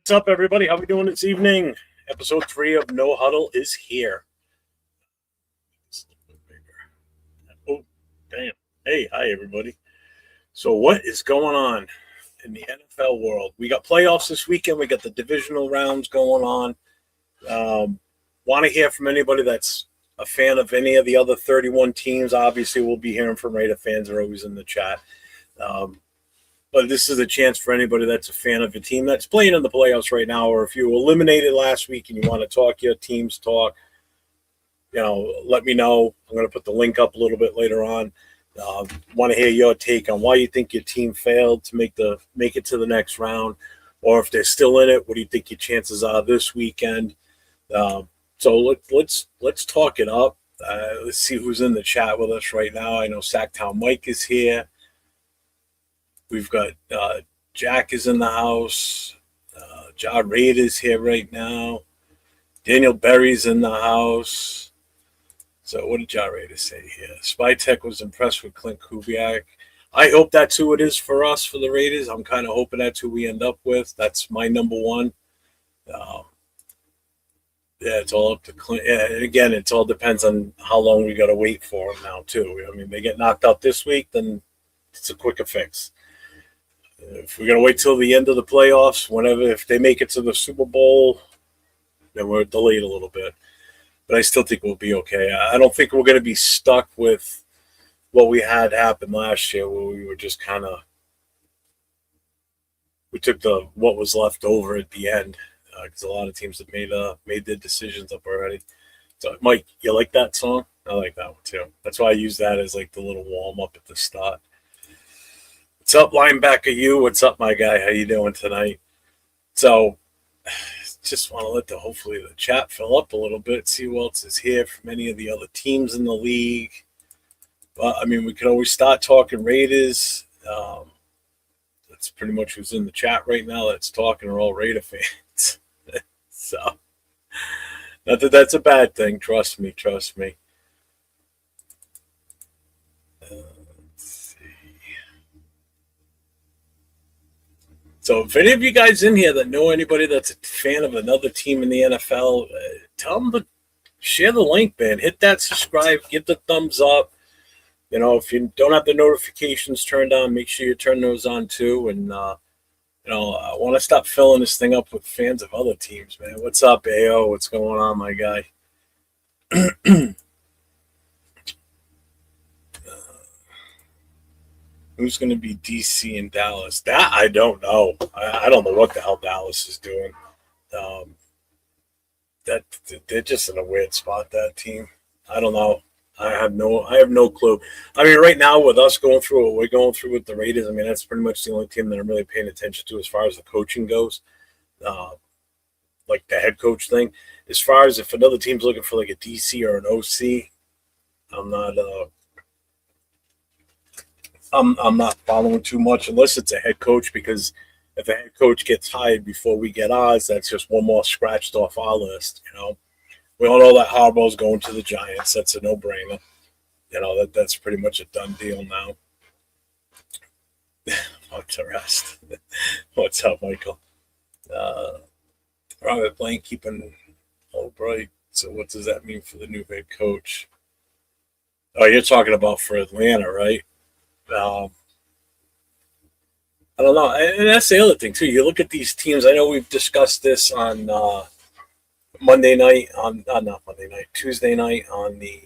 What's up, everybody? How we doing this evening? Episode 3 of No Huddle is here. Oh, damn. Hey, hi, everybody. So what is going on in the NFL world? We got playoffs this weekend. We got the divisional rounds going on. Want to hear from anybody that's a fan of any of the other 31 teams. Obviously, we'll be hearing from Raider fans. They're always in the chat. But this is a chance for anybody that's a fan of a team that's playing in the playoffs right now, or if you were eliminated last week and you want to talk your team's talk, let me know. I'm going to put the link up a little bit later on. Want to hear your take on why you think your team failed to make it to the next round, or if they're still in it, what do you think your chances are this weekend? So let's talk it up. Let's see who's in the chat with us right now. I know Sacktown Mike is here. We've got Jack is in the house. Ja Raid is here right now. Daniel Berry's in the house. So what did Ja Raid say here? Spytech was impressed with Clint Kubiak. I hope that's who it is for us, for the Raiders. I'm kind of hoping that's who we end up with. That's my number one. It's all up to Clint. Yeah, again, it all depends on how long we got to wait for them now, too. I mean, they get knocked out this week, then it's a quicker fix. If we're going to wait till the end of the playoffs, if they make it to the Super Bowl, then we're delayed a little bit. But I still think we'll be okay. I don't think we're going to be stuck with what we had happen last year, where we were just we took what was left over at the end, because a lot of teams have made their decisions up already. So, Mike, you like that song? I like that one too. That's why I use that as like the little warm up at the start. What's up, linebacker? What's up, my guy? How you doing tonight? So, just want to hopefully the chat fill up a little bit, see who else is here from any of the other teams in the league. But, I mean, we could always start talking Raiders. That's pretty much who's in the chat right now that's talking are all Raider fans. So, not that that's a bad thing. Trust me. So if any of you guys in here that know anybody that's a fan of another team in the NFL, tell them to share the link, man. Hit that subscribe, give the thumbs up. If you don't have the notifications turned on, make sure you turn those on too. And, I want to stop filling this thing up with fans of other teams, man. What's up, AO? What's going on, my guy? Who's going to be DC and Dallas? That I don't know. I don't know what the hell Dallas is doing. That they're just in a weird spot. That team. I don't know. I have no clue. I mean, right now with us going through what we're going through with the Raiders, I mean that's pretty much the only team that I'm really paying attention to as far as the coaching goes. Like the head coach thing. As far as if another team's looking for like a DC or an OC, I'm not. I'm not following too much unless it's a head coach, because if a head coach gets hired before we get ours, that's just one more scratched off our list. We all know that Harbaugh's going to the Giants. That's a no-brainer. That's pretty much a done deal now. Fuck the rest. What's up, Michael? Robert Blank keeping all bright. So what does that mean for the new head coach? Oh, you're talking about for Atlanta, right? I don't know. And that's the other thing, too. You look at these teams. I know we've discussed this on Tuesday night on the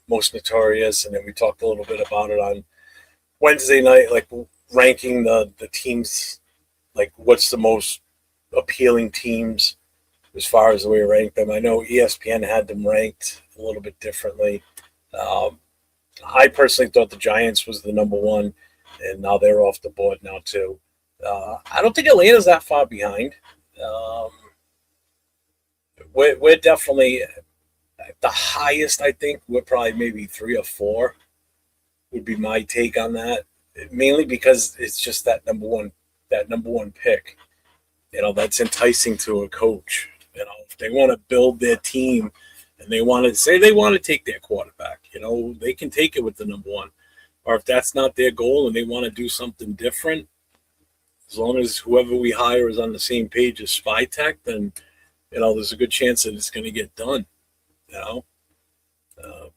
Most Notorious, and then we talked a little bit about it on Wednesday night, like ranking the teams, like what's the most appealing teams as far as the way we rank them. I know ESPN had them ranked a little bit differently. I personally thought the Giants was the number one, and now they're off the board now too. I don't think Atlanta's that far behind. We're definitely at the highest. I think we're probably maybe 3 or 4 would be my take on that. Mainly because it's just that number one pick. That's enticing to a coach. If they want to build their team and they want to take their quarterback, they can take it with the number one. Or if that's not their goal and they want to do something different, As long as whoever we hire is on the same page as Spy Tech, then there's a good chance that it's going to get done. You know,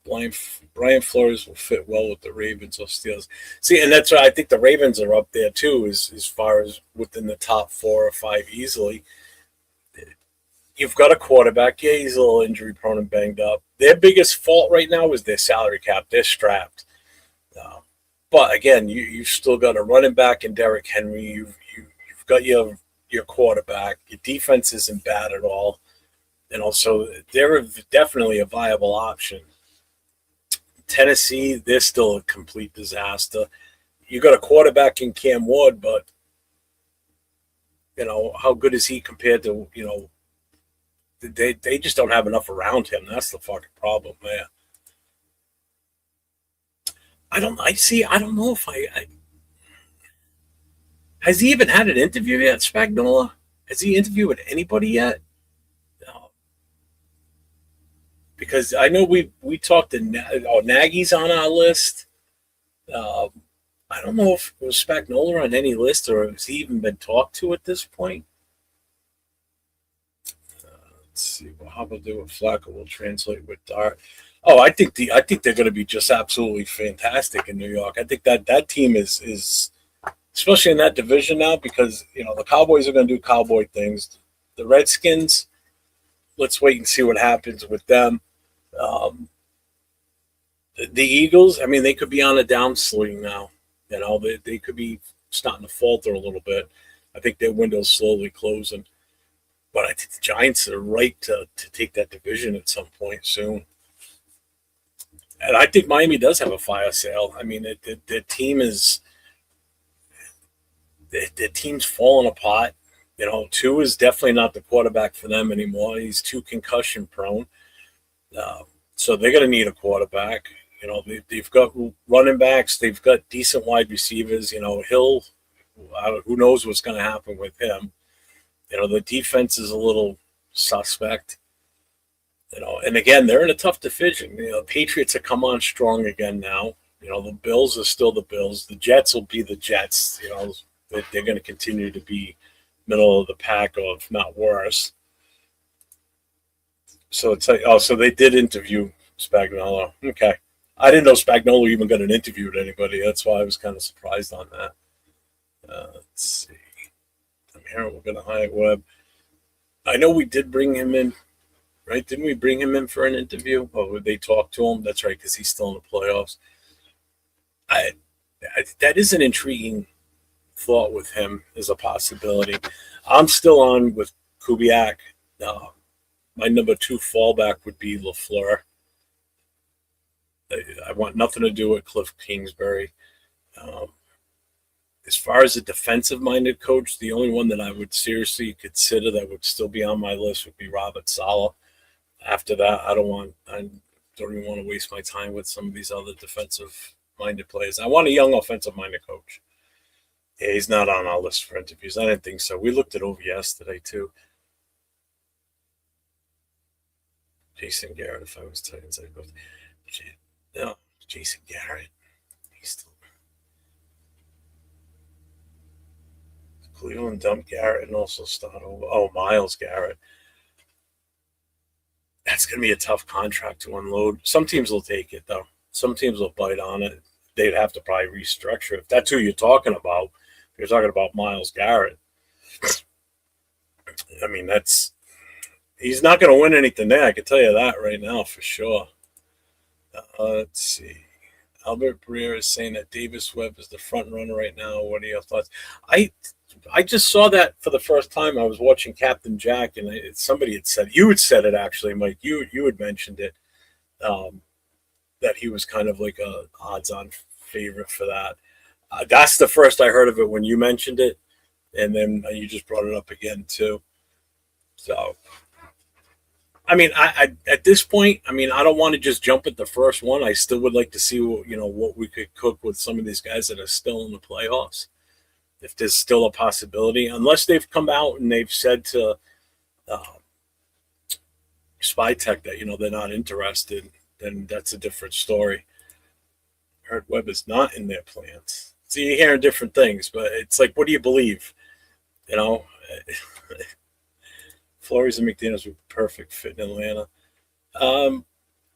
Brian Flores will fit well with the Ravens or Steelers. See, and that's why I think the Ravens are up there too, as far as within the top 4 or 5 easily. You've got a quarterback. Yeah, he's a little injury prone and banged up. Their biggest fault right now is their salary cap. They're strapped. But again, you've still got a running back in Derrick Henry. You've got your quarterback. Your defense isn't bad at all. So they're definitely a viable option. Tennessee, they're still a complete disaster. You got a quarterback in Cam Ward, but how good is he compared to they just don't have enough around him. That's the fucking problem, man. I don't know if has he even had an interview yet, Spagnuolo? Has he interviewed with anybody yet? No. Because I know we talked to Nagy's on our list. I don't know if it was Spagnuolo on any list or has he even been talked to at this point. Let's see. Well, how about do with Flacco? We'll translate with Dart. Oh, I think they're going to be just absolutely fantastic in New York. I think that team is especially in that division now because the Cowboys are going to do Cowboy things. The Redskins, let's wait and see what happens with them. The Eagles, I mean, they could be on a downswing now. They could be starting to falter a little bit. I think their window's slowly closing. But I think the Giants are right to take that division at some point soon. And I think Miami does have a fire sale. I mean, their team's falling apart. Tua is definitely not the quarterback for them anymore. He's too concussion prone. So they're going to need a quarterback. They've got running backs. They've got decent wide receivers. Hill, who knows what's going to happen with him. The defense is a little suspect. And again, they're in a tough division. Patriots have come on strong again now. The Bills are still the Bills. The Jets will be the Jets. They're going to continue to be middle of the pack, or if not worse. So it's like, so they did interview Spagnuolo. Okay. I didn't know Spagnuolo even got an interview with anybody. That's why I was kind of surprised on that. Let's see. I'm hearing we're going to hire Webb. I know we did bring him in, right? Didn't we bring him in for an interview? Oh, would they talk to him? That's right, because he's still in the playoffs. That is an intriguing thought with him as a possibility. I'm still on with Kubiak. My number 2 fallback would be LaFleur. I want nothing to do with Cliff Kingsbury. As far as a defensive-minded coach, the only one that I would seriously consider that would still be on my list would be Robert Saleh. After that, I don't even want to waste my time with some of these other defensive-minded players. I want a young offensive-minded coach. Yeah, he's not on our list for interviews. I didn't think so. We looked it over yesterday, too. Jason Garrett, if I was Titans, I'd go. No, Jason Garrett. He's still. Cleveland dumped Garrett and also start over. Oh, Myles Garrett. That's going to be a tough contract to unload. Some teams will take it, though. Some teams will bite on it. They'd have to probably restructure. If that's who you're talking about, if you're talking about Myles Garrett, I mean, he's not going to win anything there. I can tell you that right now for sure. Let's see. Albert Breer is saying that Davis Webb is the front runner right now. What are your thoughts? I just saw that for the first time. I was watching Captain Jack, and somebody had said, you had said it actually, Mike. You had mentioned it, that he was kind of like a odds-on favorite for that. That's the first I heard of it when you mentioned it, and then you just brought it up again too. So, I mean, I at this point, I mean, I don't want to just jump at the first one. I still would like to see what we could cook with some of these guys that are still in the playoffs. If there's still a possibility, unless they've come out and they've said to Spy Tech that they're not interested, then that's a different story. Heard Webb is not in their plans. So you're hearing different things, but it's like, what do you believe? You know, Flores and McDaniels were perfect fit in Atlanta. Um,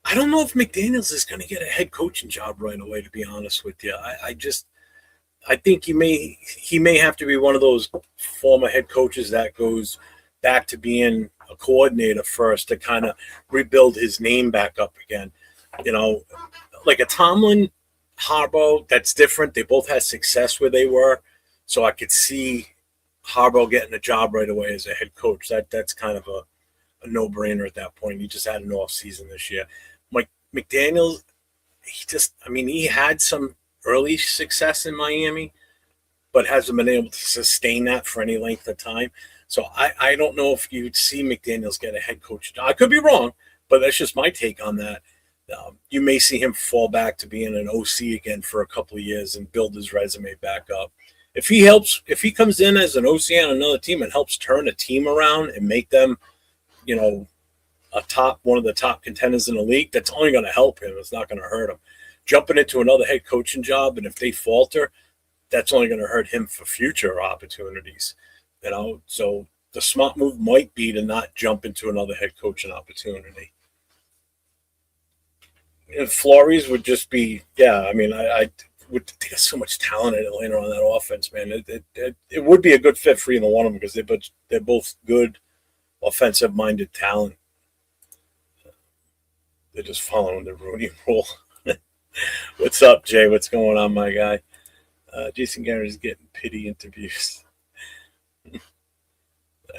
I don't know if McDaniels is going to get a head coaching job right away. To be honest with you, I think he may have to be one of those former head coaches that goes back to being a coordinator first to kind of rebuild his name back up again. You know, like a Tomlin, Harbaugh, that's different. They both had success where they were, so I could see Harbaugh getting a job right away as a head coach. That's kind of a no brainer at that point. He just had an off season this year. Mike McDaniels, he had some early success in Miami, but hasn't been able to sustain that for any length of time. So I don't know if you'd see McDaniels get a head coach. I could be wrong, but that's just my take on that. You may see him fall back to being an OC again for a couple of years and build his resume back up. If he comes in as an OC on another team and helps turn a team around and make them, you know, one of the top contenders in the league, that's only going to help him. It's not going to hurt him. Jumping into another head coaching job, and if they falter, that's only going to hurt him for future opportunities. So the smart move might be to not jump into another head coaching opportunity. And Flores would just be, yeah. I would think so much talent in Atlanta on that offense, man. It would be a good fit for either one of them because they're both good offensive-minded talent. They're just following the Rooney rule. What's up, Jay? What's going on, my guy? Jason Garrett's getting pity interviews.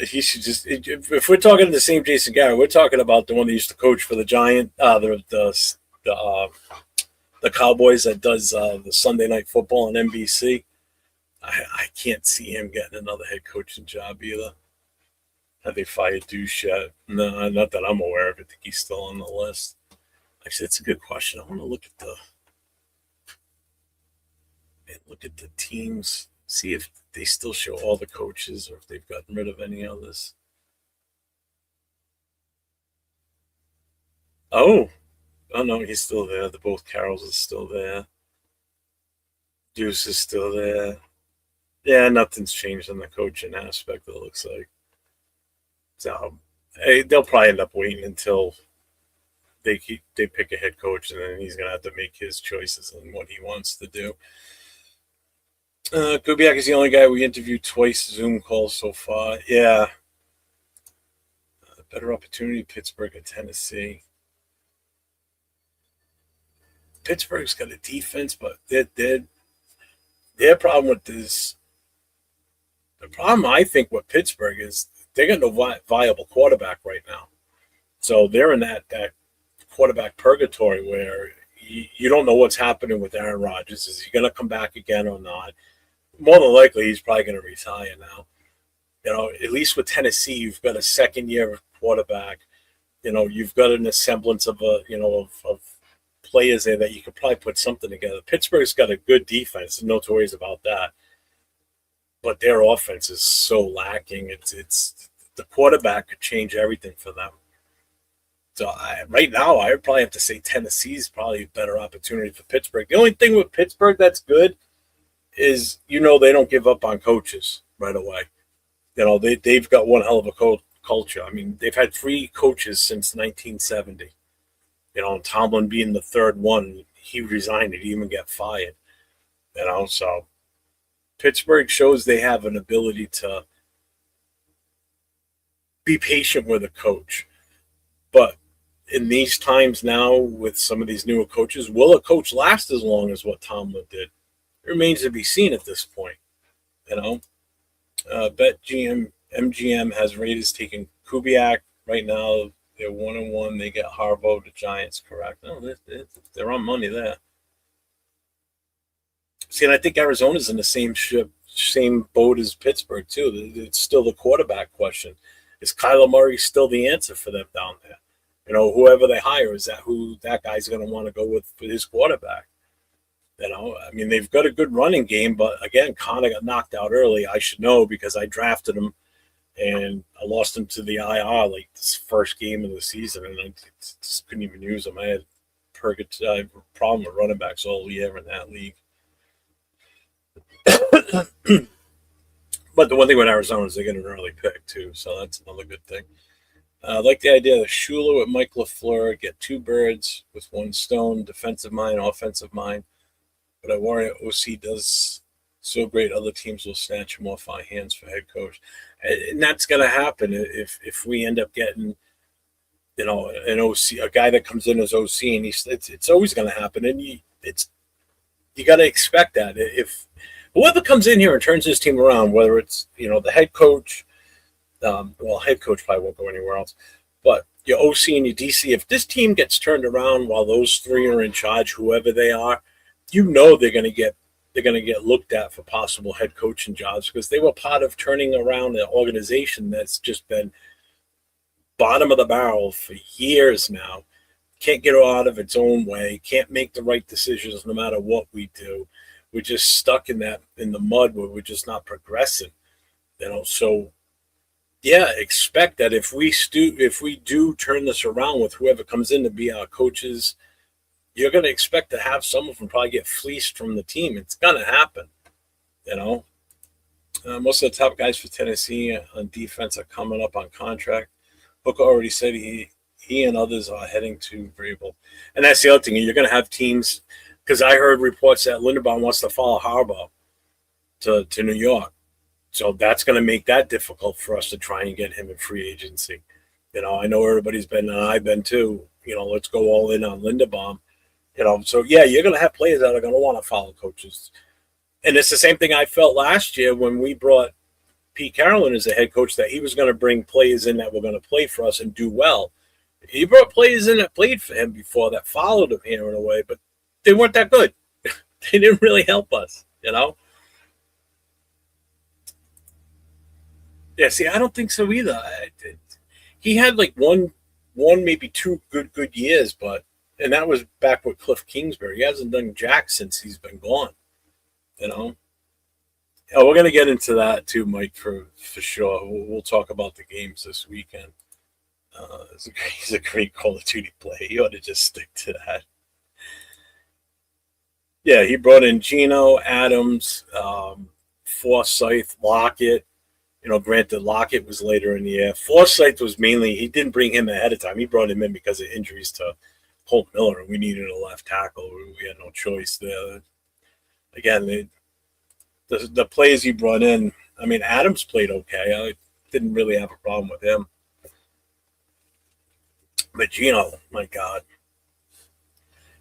He should just, if we're talking the same Jason Garrett, we're talking about the one that used to coach for the the Cowboys that does the Sunday Night Football on NBC. I can't see him getting another head coaching job either. Have they fired Douche yet? No, not that I'm aware of. I think he's still on the list. Actually, that's a good question. I want to look at the teams, see if they still show all the coaches or if they've gotten rid of any others. Oh no, he's still there. Both Carrolls are still there. Deuce is still there. Yeah, nothing's changed in the coaching aspect, it looks like. So they'll probably end up waiting until they pick a head coach, and then he's going to have to make his choices on what he wants to do. Kubiak is the only guy we interviewed twice Zoom calls so far. Yeah. Better opportunity, Pittsburgh and Tennessee. Pittsburgh's got a defense, but their problem with this, the problem I think with Pittsburgh is they got no viable quarterback right now. So they're in that quarterback purgatory where you don't know what's happening with Aaron Rodgers. Is he going to come back again or not? More than likely, he's probably going to retire now. At least with Tennessee, you've got a second-year quarterback. You've got an semblance of of players there that you could probably put something together. Pittsburgh's got a good defense, no worries about that. But their offense is so lacking. It's the quarterback could change everything for them. So right now, I would probably have to say Tennessee's probably a better opportunity for Pittsburgh. The only thing with Pittsburgh that's good is they don't give up on coaches right away. They've got one hell of a culture. They've had 3 coaches since 1970. And Tomlin being the third one, he resigned. He didn't even get fired. So Pittsburgh shows they have an ability to be patient with a coach. But in these times now, with some of these newer coaches, will a coach last as long as what Tomlin did? It remains to be seen at this point. MGM has Raiders taking Kubiak right now. They're 1-1. They get Harbaugh, the Giants, correct? No, they're on money there. See, and I think Arizona's in the same boat as Pittsburgh too. It's still the quarterback question. Is Kyler Murray still the answer for them down there? Whoever they hire, is that who that guy's going to want to go with for his quarterback? They've got a good running game, but again, Connor got knocked out early. I should know because I drafted him, and I lost him to the IR like this first game of the season, and I just couldn't even use him. I had a problem with running backs all year in that league. But the one thing with Arizona is they get an early pick too, so that's another good thing. I like the idea of Shula with Mike LaFleur, get two birds with one stone, defensive mind, offensive mind. But I worry OC does so great, other teams will snatch him off our hands for head coach, and that's going to happen if we end up getting, an OC, a guy that comes in as OC, and it's always going to happen, and you got to expect that if whoever comes in here and turns his team around, whether it's the head coach. Head coach probably won't go anywhere else. But your OC and your DC, if this team gets turned around while those three are in charge, whoever they are, they're going to get looked at for possible head coaching jobs because they were part of turning around an organization that's just been bottom of the barrel for years now. Can't get out of its own way. Can't make the right decisions no matter what we do. We're just stuck in the mud where we're just not progressing. So. Yeah, expect that if we do turn this around with whoever comes in to be our coaches, you're going to expect to have some of them probably get fleeced from the team. It's going to happen, Most of the top guys for Tennessee on defense are coming up on contract. Hooker already said he and others are heading to Vrabel. And that's the other thing. You're going to have teams, because I heard reports that Linderbaum wants to follow Harbaugh to New York. So that's going to make that difficult for us to try and get him in free agency. I know everybody's been, and I've been too, let's go all in on Linderbaum. So yeah, you're going to have players that are going to want to follow coaches. And it's the same thing I felt last year when we brought Pete Carroll as a head coach, that he was going to bring players in that were going to play for us and do well. He brought players in that played for him before, that followed him here in a way, but they weren't that good. They didn't really help us, Yeah, see, I don't think so either. He had like one, maybe two good years, and that was back with Cliff Kingsbury. He hasn't done jack since he's been gone. Oh, we're gonna get into that too, Mike, for sure. We'll talk about the games this weekend. He's a great Call of Duty player. He ought to just stick to that. Yeah, he brought in Geno, Adams, Forsyth, Lockett. Granted, Lockett was later in the year. Forsyth was mainly, he didn't bring him ahead of time. He brought him in because of injuries to Holt Miller, and we needed a left tackle. We had no choice there. Again, the players he brought in, Adams played okay. I didn't really have a problem with him. But Geno, my God.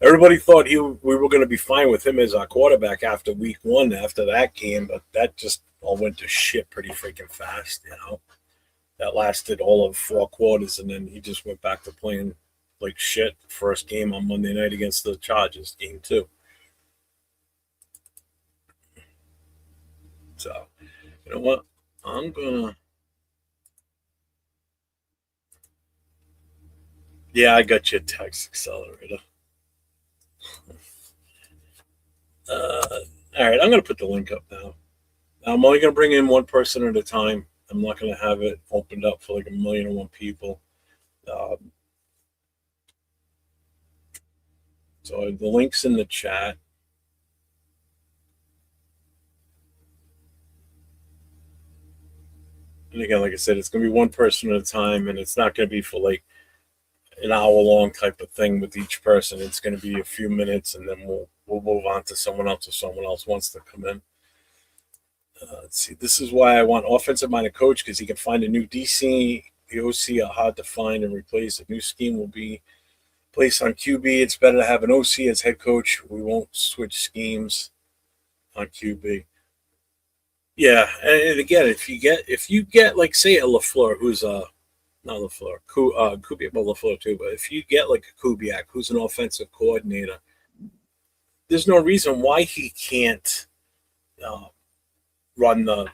Everybody thought we were going to be fine with him as our quarterback after week one, after that game, but that just all went to shit pretty freaking fast, That lasted all of 4 quarters, and then he just went back to playing like shit first game on Monday night against the Chargers, game 2. So, you know what? I'm going to... Yeah, I got your text accelerator. All right, I'm going to put the link up now. I'm only going to bring in one person at a time. I'm not going to have it opened up for like 1,000,001 people. So the link's in the chat. And again, like I said, it's going to be one person at a time, and it's not going to be for like an hour-long type of thing with each person. It's going to be a few minutes, and then we'll move on to someone else if someone else wants to come in. Let's see. This is why I want offensive-minded coach, because he can find a new DC. The OC are hard to find and replace. A new scheme will be placed on QB. It's better to have an OC as head coach. We won't switch schemes on QB. Yeah, and again, if you get like, say, a LaFleur, who's not LaFleur, Kubiak, but LaFleur too, but if you get like a Kubiak, who's an offensive coordinator, there's no reason why he can't run the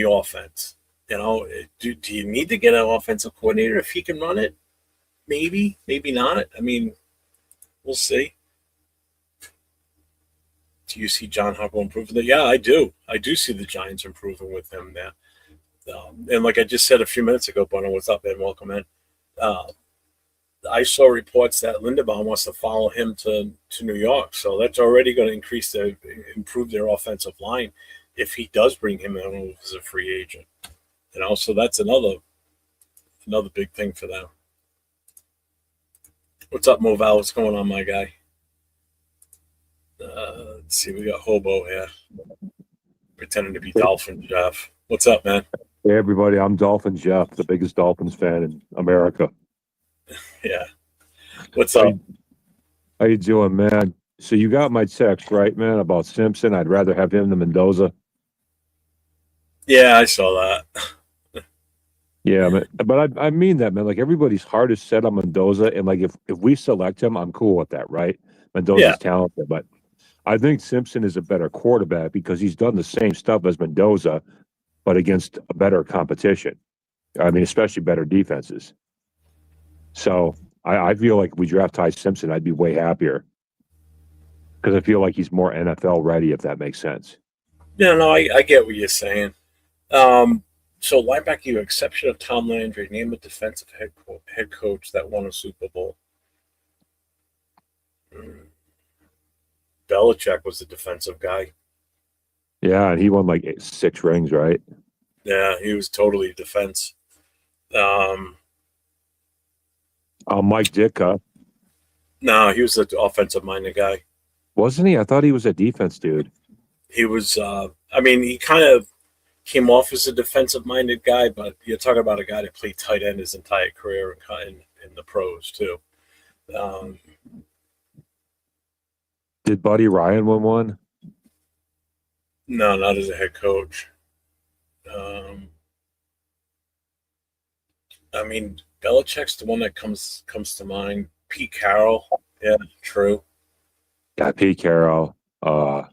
offense. Do you need to get an offensive coordinator if he can run it? Maybe not. We'll see. Do you see John Harbaugh improving? Yeah, I do. I do see the Giants improving with him there. And like I just said a few minutes ago, Bono, what's up, man? Welcome in. I saw reports that Linderbaum wants to follow him to New York, so that's already going to improve their offensive line. if he does bring him in as a free agent. So that's another big thing for them. What's up, Moval? What's going on, my guy? Let's see. We got Hobo here pretending to be Dolphin Jeff. What's up, man? Hey, everybody. I'm Dolphin Jeff, the biggest Dolphins fan in America. Yeah. What's up? How you doing, man? So you got my text, right, man, about Simpson? I'd rather have him than Mendoza. Yeah, I saw that. Yeah, man. But I mean that, man. Like, everybody's heart is set on Mendoza, and like if we select him, I'm cool with that, right? Mendoza's talented, but I think Simpson is a better quarterback because he's done the same stuff as Mendoza, but against a better competition. I mean, especially better defenses. So I feel like if we draft Ty Simpson, I'd be way happier because I feel like he's more NFL ready, if that makes sense. Yeah, no, I get what you're saying. So linebacker, with exception of Tom Landry, name a defensive head coach that won a Super Bowl. Belichick was the defensive guy. Yeah, and he won like 6 rings, right? Yeah, he was totally defense. Mike Ditka. No, he was the offensive-minded guy. Wasn't he? I thought he was a defense dude. He was, he kind of came off as a defensive-minded guy, but you're talking about a guy that played tight end his entire career in the pros, too. Did Buddy Ryan win one? No, not as a head coach. Belichick's the one that comes to mind. Pete Carroll. Yeah, true. Yeah, Pete Carroll. What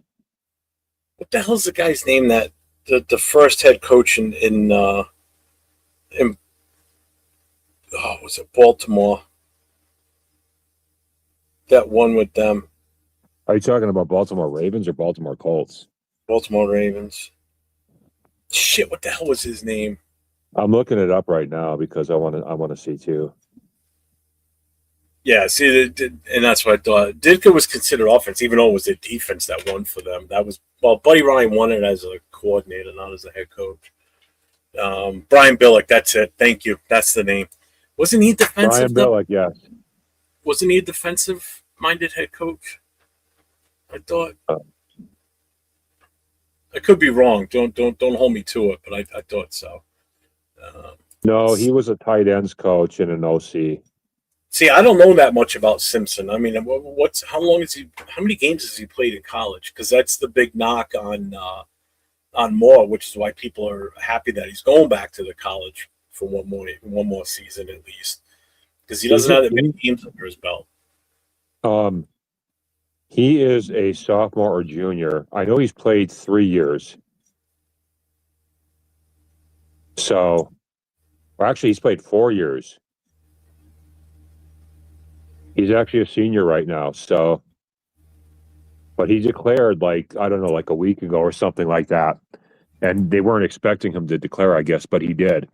the hell's the guy's name that the first head coach in was it Baltimore? That won with them. Are you talking about Baltimore Ravens or Baltimore Colts? Baltimore Ravens. Shit, what the hell was his name? I'm looking it up right now because I want to see too. Yeah, see, and that's what I thought. Ditka was considered offense, even though it was the defense that won for them. Buddy Ryan won it as a coordinator, not as a head coach. Brian Billick, that's it. Thank you. That's the name. Wasn't he defensive? Brian Billick, yeah. Wasn't he a defensive-minded head coach? I thought. I could be wrong. Don't hold me to it, but I thought so. No, he was a tight ends coach and an OC. See, I don't know that much about Simpson. I mean, how many games has he played in college? Because that's the big knock on Moore, which is why people are happy that he's going back to the college for one more season at least, because he doesn't have that many games under his belt. He is a sophomore or junior. I know he's played 3 years. So, or actually, he's played 4 years. He's actually a senior right now. So, but he declared like a week ago or something like that, and they weren't expecting him to declare, I guess, but he did.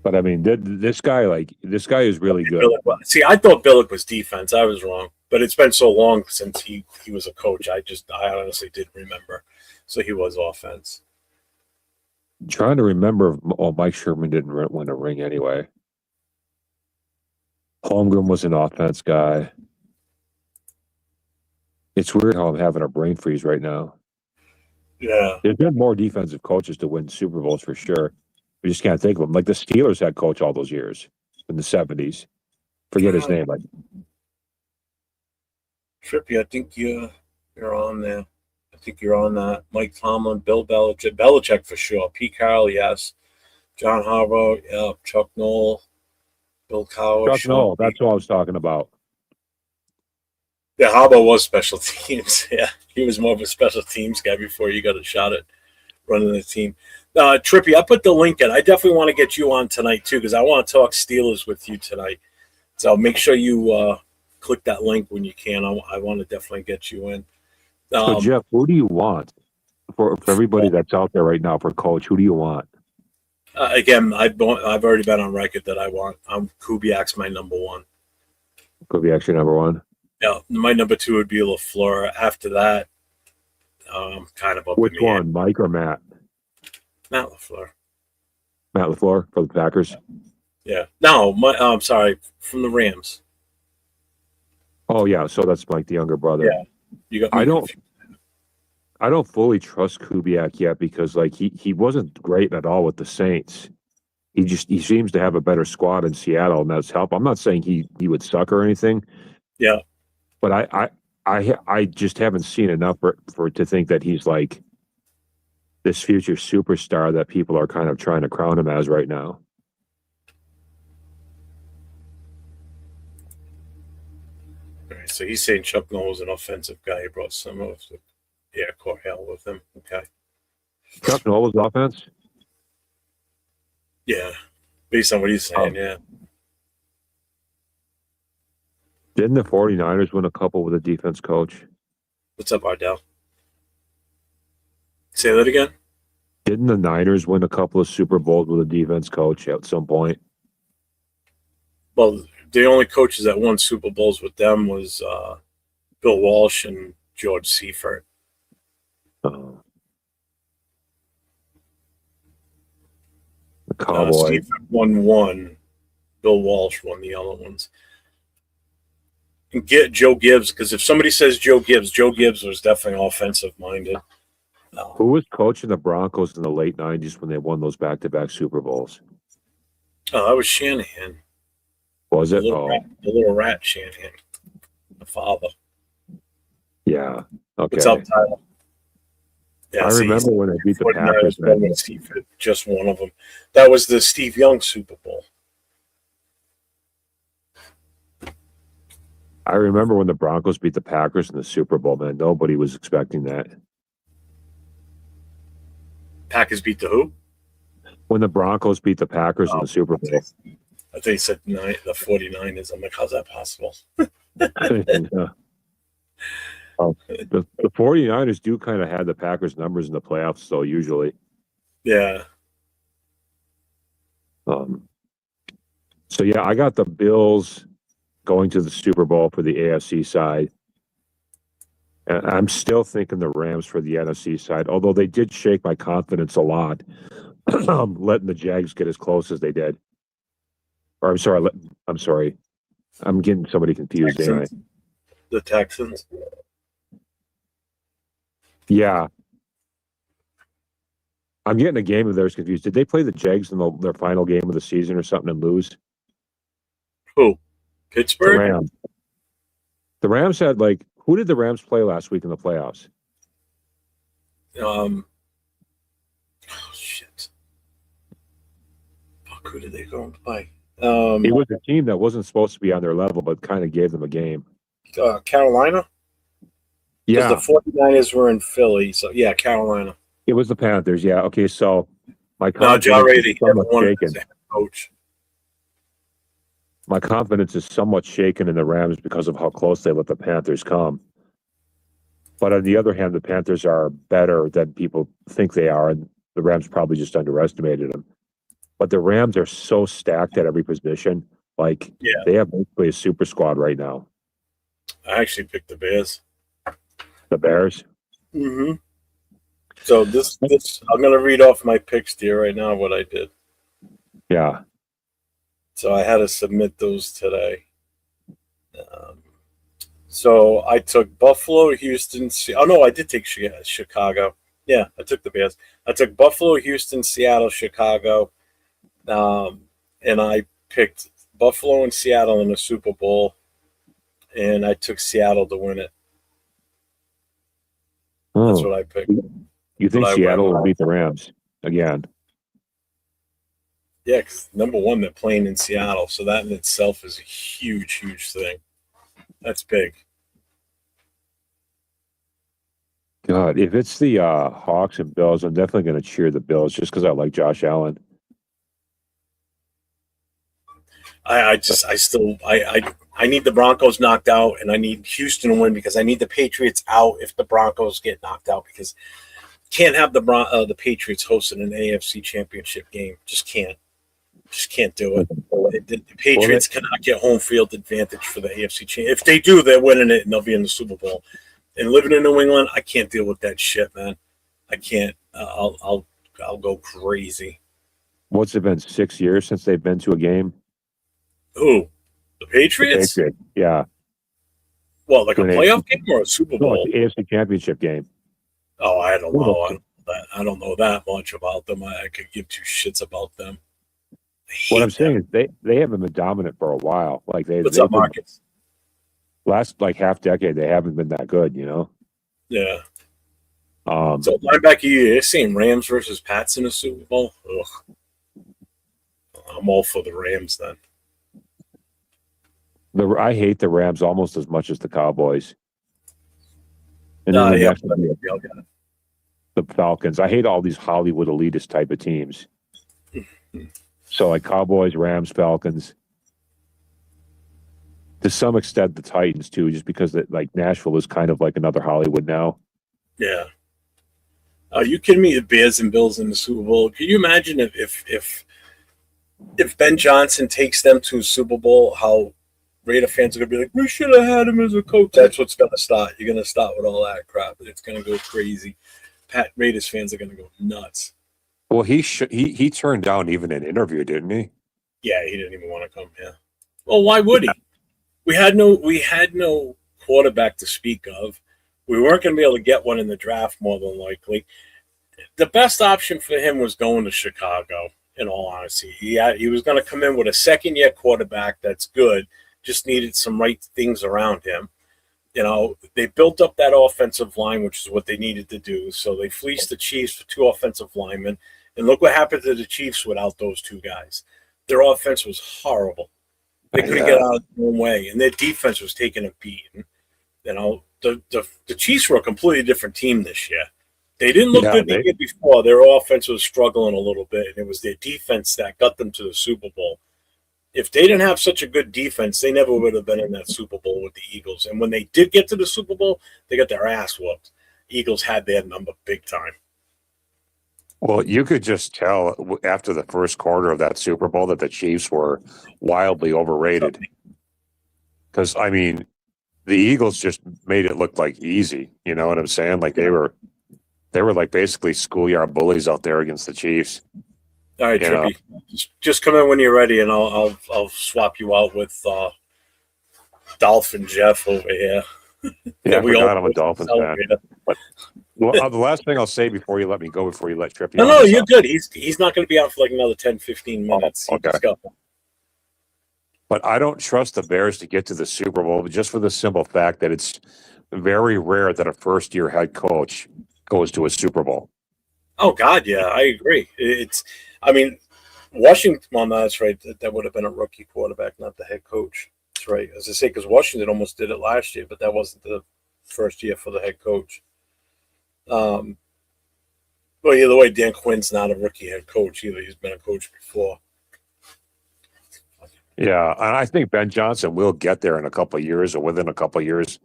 But I mean, this guy is really good. See, I thought Billick was defense. I was wrong, but it's been so long since he was a coach. I honestly didn't remember. So he was offense. I'm trying to remember. Mike Sherman didn't win a ring anyway. Holmgren was an offense guy. It's weird how I'm having a brain freeze right now. Yeah, there's been more defensive coaches to win Super Bowls for sure. We just can't think of them. Like the Steelers had coach all those years in the 70s. Forget his name. Trippy, I think you're on there. I think you're on that. Mike Tomlin, Bill Belichick for sure. Pete Carroll, yes. John Harbaugh, yeah. Chuck Noll, Bill Cowher. Chuck Noll, that's what I was talking about. Yeah, Harbaugh was special teams. Yeah, he was more of a special teams guy before you got a shot at running the team. Trippy, I put the link in. I definitely want to get you on tonight, too, because I want to talk Steelers with you tonight. So make sure you click that link when you can. I want to definitely get you in. So, Jeff, who do you want for everybody that's out there right now for coach? Who do you want? Again, I've already been on record that Kubiak's my number one. Kubiak's your number one? Yeah, my number two would be LaFleur. After that, kind of up Which in the air. one, Mike or Matt? Matt LaFleur. Matt LaFleur for the Packers. Yeah. No, I'm sorry, from the Rams. Oh yeah, so that's Mike, the younger brother. Yeah. You got me I don't. confused. I don't fully trust Kubiak yet because like he wasn't great at all with the Saints. He seems to have a better squad in Seattle, and that's help. I'm not saying he would suck or anything. Yeah. But I just haven't seen enough for to think that he's like this future superstar that people are kind of trying to crown him as right now. All right, so he's saying Chuck Noll was an offensive guy. He brought some of the Corhell with him. Okay. Chuck Noll's offense? Yeah. Based on what he's saying, yeah. Didn't the 49ers win a couple with a defense coach? What's up, Ardell? Say that again? Didn't the Niners win a couple of Super Bowls with a defense coach at some point? Well, the only coaches that won Super Bowls with them was Bill Walsh and George Seifert. The Cowboys. Seifert won one. Bill Walsh won the other ones. And get Joe Gibbs, because if somebody says Joe Gibbs was definitely offensive-minded. Who was coaching the Broncos in the late 90s when they won those back-to-back Super Bowls? Oh, that was Shanahan. Was it? The little rat Shanahan. The father. Yeah. Okay. What's up, Tyler? Yeah, I remember when they beat the Packers. Just one of them. That was the Steve Young Super Bowl. I remember when the Broncos beat the Packers in the Super Bowl, man. Nobody was expecting that. Packers beat the who? When the Broncos beat the Packers in the Super Bowl. I think he said the 49ers. I'm like, how's that possible? The 49ers do kind of have the Packers numbers in the playoffs, though, usually. Yeah. So, yeah, I got the Bills going to the Super Bowl for the AFC side. And I'm still thinking the Rams for the NFC side, although they did shake my confidence a lot, letting the Jags get as close as they did. Or I'm sorry. I'm getting somebody confused. Anyway. The Texans. Yeah. I'm getting a game of theirs confused. Did they play the Jags in their final game of the season or something and lose? Who? Pittsburgh? The Rams. The Rams had who did the Rams play last week in the playoffs? Oh, shit. Fuck, who did they go and play? It was a team that wasn't supposed to be on their level, but kind of gave them a game. Carolina? Yeah. Because the 49ers were in Philly, so yeah, Carolina. It was the Panthers, yeah. Okay, so my confidence is somewhat shaken. Coach. My confidence is somewhat shaken in the Rams because of how close they let the Panthers come. But on the other hand, the Panthers are better than people think they are, and the Rams probably just underestimated them. But the Rams are so stacked at every position. They have basically a super squad right now. I actually picked the Bears. The Bears? Mm-hmm. So this I'm going to read off my picks to you right now, what I did. Yeah. So I had to submit those today. So I took Buffalo, Houston. Oh, no, I did take Chicago. Yeah, I took the Bears. I took Buffalo, Houston, Seattle, Chicago. And I picked Buffalo and Seattle in the Super Bowl. And I took Seattle to win it. That's what I picked. You think Seattle will beat the Rams again? Yeah, because number one, they're playing in Seattle. So that in itself is a huge, huge thing. That's big. God, if it's the Hawks and Bills, I'm definitely going to cheer the Bills just because I like Josh Allen. I need the Broncos knocked out, and I need Houston to win because I need the Patriots out if the Broncos get knocked out, because can't have the Patriots hosting an AFC championship game. Just can't do it. The Patriots cannot get home field advantage for the AFC championship. If they do, they're winning it and they'll be in the Super Bowl. And living in New England, I can't deal with that shit, man. I can't. I'll go crazy. What's it been, 6 years since they've been to a game? Who? The The Patriots? Patriots. Yeah. Well, like a When playoff game or a Super no, Bowl? it's the AFC Championship game. Oh, I don't know. What I don't know that much about them. I could give two shits about them. I I'm hate saying them. is they haven't been dominant for a while. Like What's they've up, been Marcus? last like half decade they haven't been that good, you know. Yeah. Um, So linebacker, you're seeing Rams versus Pats in the Super Bowl. Ugh. I'm all for the Rams then. I hate the Rams almost as much as the Cowboys. And then the Yeah, next one, yeah. the Falcons. I hate all these Hollywood elitist type of teams. So like Cowboys, Rams, Falcons. To some extent, the Titans too, just because that like Nashville is kind of like another Hollywood now. Yeah. Are you kidding me? The Bears and Bills in the Super Bowl. Can you imagine if Ben Johnson takes them to a Super Bowl, how Raider fans are gonna be like, we should have had him as a coach. That's what's gonna start. You're gonna start with all that crap. It's gonna go crazy. Raiders fans are gonna go nuts. Well, he turned down even an interview, didn't he? Yeah, he didn't even want to come here. Well, why would he? We had no quarterback to speak of. We weren't going to be able to get one in the draft, more than likely. The best option for him was going to Chicago, in all honesty. He was going to come in with a second-year quarterback that's good, just needed some right things around him. You know, they built up that offensive line, which is what they needed to do. So they fleeced the Chiefs for 2 offensive linemen. And look what happened to the Chiefs without those 2 guys. Their offense was horrible. They couldn't get out of their own way, and their defense was taking a beating. You know, the Chiefs were a completely different team this year. They didn't look good the year before. Their offense was struggling a little bit, and it was their defense that got them to the Super Bowl. If they didn't have such a good defense, they never would have been in that Super Bowl with the Eagles. And when they did get to the Super Bowl, they got their ass whooped. Eagles had their number big time. Well, you could just tell after the first quarter of that Super Bowl that the Chiefs were wildly overrated. Because, I mean, the Eagles just made it look like easy. You know what I'm saying? Like they were like basically schoolyard bullies out there against the Chiefs. All right, Trippy. Just come in when you're ready, and I'll swap you out with Dolphin Jeff over here. Yeah, I forgot I'm a Dolphins fan. But well, the last thing I'll say before you let me go, before you let Trippy. No, you're good. He's not going to be out for like another 10, 15 minutes. Oh, okay. But I don't trust the Bears to get to the Super Bowl just for the simple fact that it's very rare that a first-year head coach goes to a Super Bowl. Oh, God, yeah, I agree. Washington, well, no, that's right. That would have been a rookie quarterback, not the head coach. That's right. As I say, because Washington almost did it last year, but that wasn't the first year for the head coach. Well, either way, Dan Quinn's not a rookie head coach either. He's been a coach before. Yeah, and I think Ben Johnson will get there in a couple of years or within a couple of years.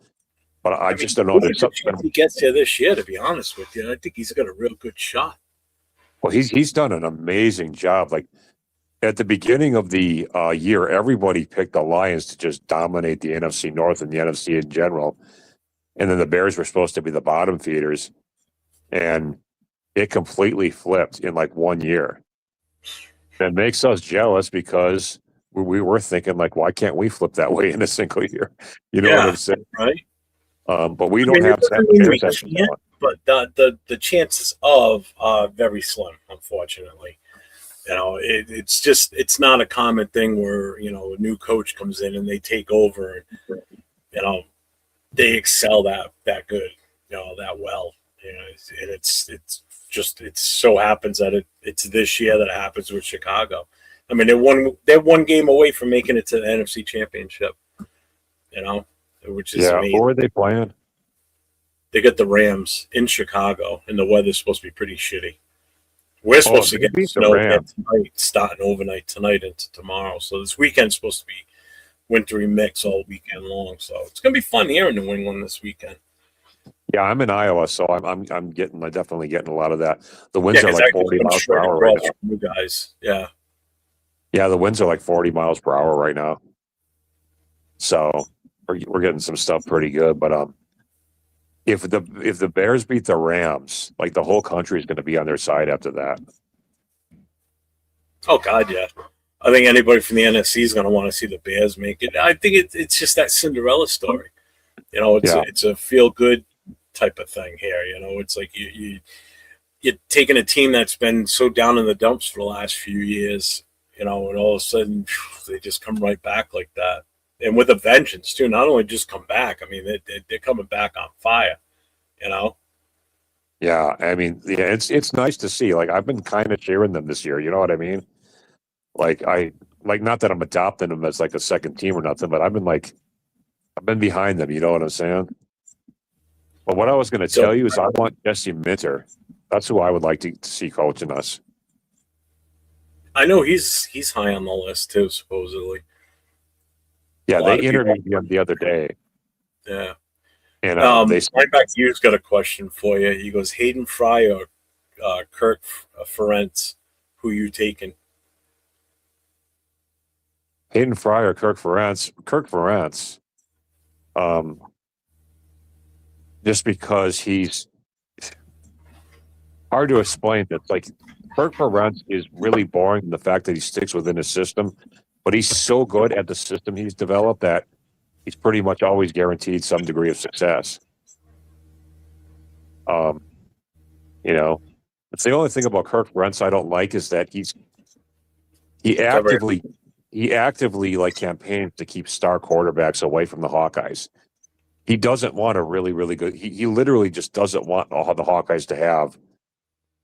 But I just don't know. There's something he gets there this year, to be honest with you. I think he's got a real good shot. Well, he's done an amazing job. Like at the beginning of the year, everybody picked the Lions to just dominate the NFC North and the NFC in general. And then the Bears were supposed to be the bottom feeders. And it completely flipped in like 1 year. That makes us jealous because we were thinking like, why can't we flip that way in a single year? You know what I'm saying? Right. But we don't have that. But the chances of are very slim, unfortunately. You know, it's not a common thing where, you know, a new coach comes in and they take over and, you know, they excel that good, you know, that well. You know, and it so happens that it's this year that it happens with Chicago. I mean, they're one game away from making it to the NFC Championship. You know, which is amazing. Who are they playing? They get the Rams in Chicago, and the weather's supposed to be pretty shitty. We're supposed to get snow tonight, starting overnight tonight into tomorrow. So this weekend's supposed to be wintry mix all weekend long. So it's gonna be fun here in New England this weekend. Yeah, I'm in Iowa, so I'm definitely getting a lot of that. The winds are like 40 miles per hour right now. You guys, yeah, the winds are like 40 miles per hour right now. So we're getting some stuff pretty good, but if the Bears beat the Rams, like the whole country is going to be on their side after that. Oh God, yeah. I think anybody from the NFC is going to want to see the Bears make it. I think it's just that Cinderella story. You know, it's a feel good type of thing here. You know, it's like you're taking a team that's been so down in the dumps for the last few years, you know, and all of a sudden they just come right back like that, and with a vengeance too. Not only just come back, I mean they're coming back on fire. You know. Yeah, I mean, yeah, it's nice to see. Like I've been kind of cheering them this year. You know what I mean? Like not that I'm adopting them as like a second team or nothing, but I've been behind them. You know what I'm saying? But what I was going to tell you is I want Jesse Minter. That's who I would like to see coaching us. I know he's high on the list too, supposedly. Yeah, they interviewed him the other day. Yeah. And they right back to you's got a question for you. He goes, Hayden Fry or Kirk Ferentz, who you taking? Hayden Fry or Kirk Ferentz. Kirk Ferentz. Just because he's hard to explain. It's like Kirk Ferentz is really boring in the fact that he sticks within his system, but he's so good at the system he's developed that he's pretty much always guaranteed some degree of success. You know, it's the only thing about Kirk Ferentz I don't like is that he actively like campaigns to keep star quarterbacks away from the Hawkeyes. He doesn't want a really, really good. He literally just doesn't want all the Hawkeyes to have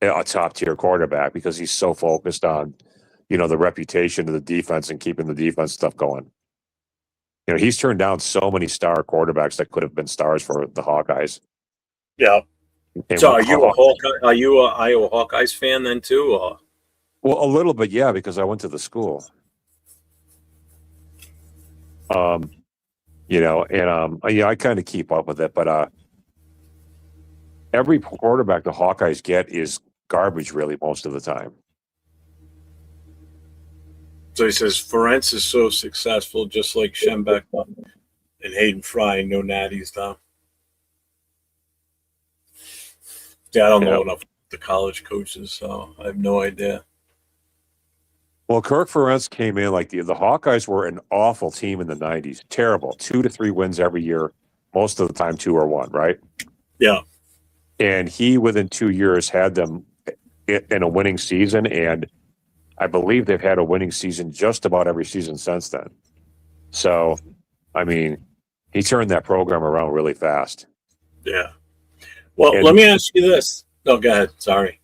a top tier quarterback because he's so focused on, you know, the reputation of the defense and keeping the defense stuff going. You know, he's turned down so many star quarterbacks that could have been stars for the Hawkeyes. Yeah. And so are you a Iowa Hawkeyes fan then too? Or? Well, a little bit, yeah, because I went to the school. You know, and yeah, I kind of keep up with it, but every quarterback the Hawkeyes get is garbage, really, most of the time. So he says Ferentz is so successful, just like Schembeck and Hayden Fry, no natties though. Yeah, I don't know enough the college coaches, so I have no idea. Well, Kirk Ferentz came in like the Hawkeyes were an awful team in the 90s. Terrible. 2 to 3 wins every year. Most of the time, 2 or 1, right? Yeah. And he, within 2 years, had them in a winning season. And I believe they've had a winning season just about every season since then. So, I mean, he turned that program around really fast. Yeah. Well, let me ask you this. Oh, go ahead. Sorry.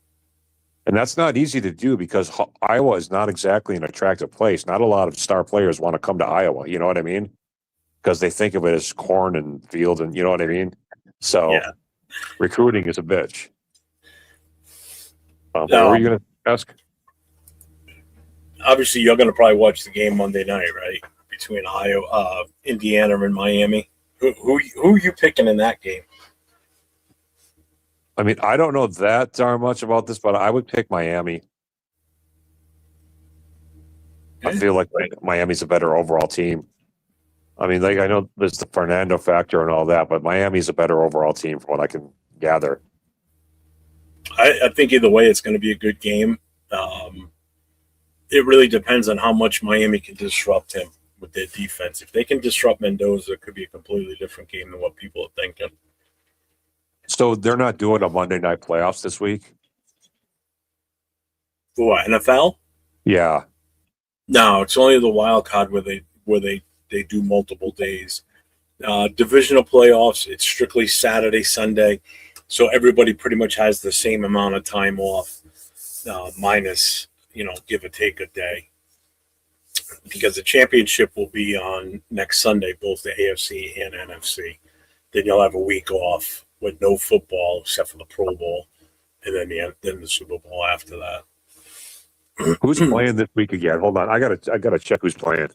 And that's not easy to do because Iowa is not exactly an attractive place. Not a lot of star players want to come to Iowa. You know what I mean? Because they think of it as corn and field, and you know what I mean. So, recruiting is a bitch. What were you going to ask? Obviously, you're going to probably watch the game Monday night, right? Between Indiana, and Miami. Who are you picking in that game? I mean, I don't know that darn much about this, but I would pick Miami. I feel like Miami's a better overall team. I mean, like I know there's the Fernando factor and all that, but Miami's a better overall team from what I can gather. I think either way, it's going to be a good game. It really depends on how much Miami can disrupt him with their defense. If they can disrupt Mendoza, it could be a completely different game than what people are thinking. So they're not doing a Monday night playoffs this week? For what, NFL? Yeah. No, it's only the wild card where they do multiple days. Divisional playoffs, it's strictly Saturday, Sunday. So everybody pretty much has the same amount of time off, minus, give or take a day. Because the championship will be on next Sunday, both the AFC and NFC. Then you'll have a week off with no football except for the Pro Bowl, and then the Super Bowl after that. Who's playing this week again? Hold on, I gotta check who's playing.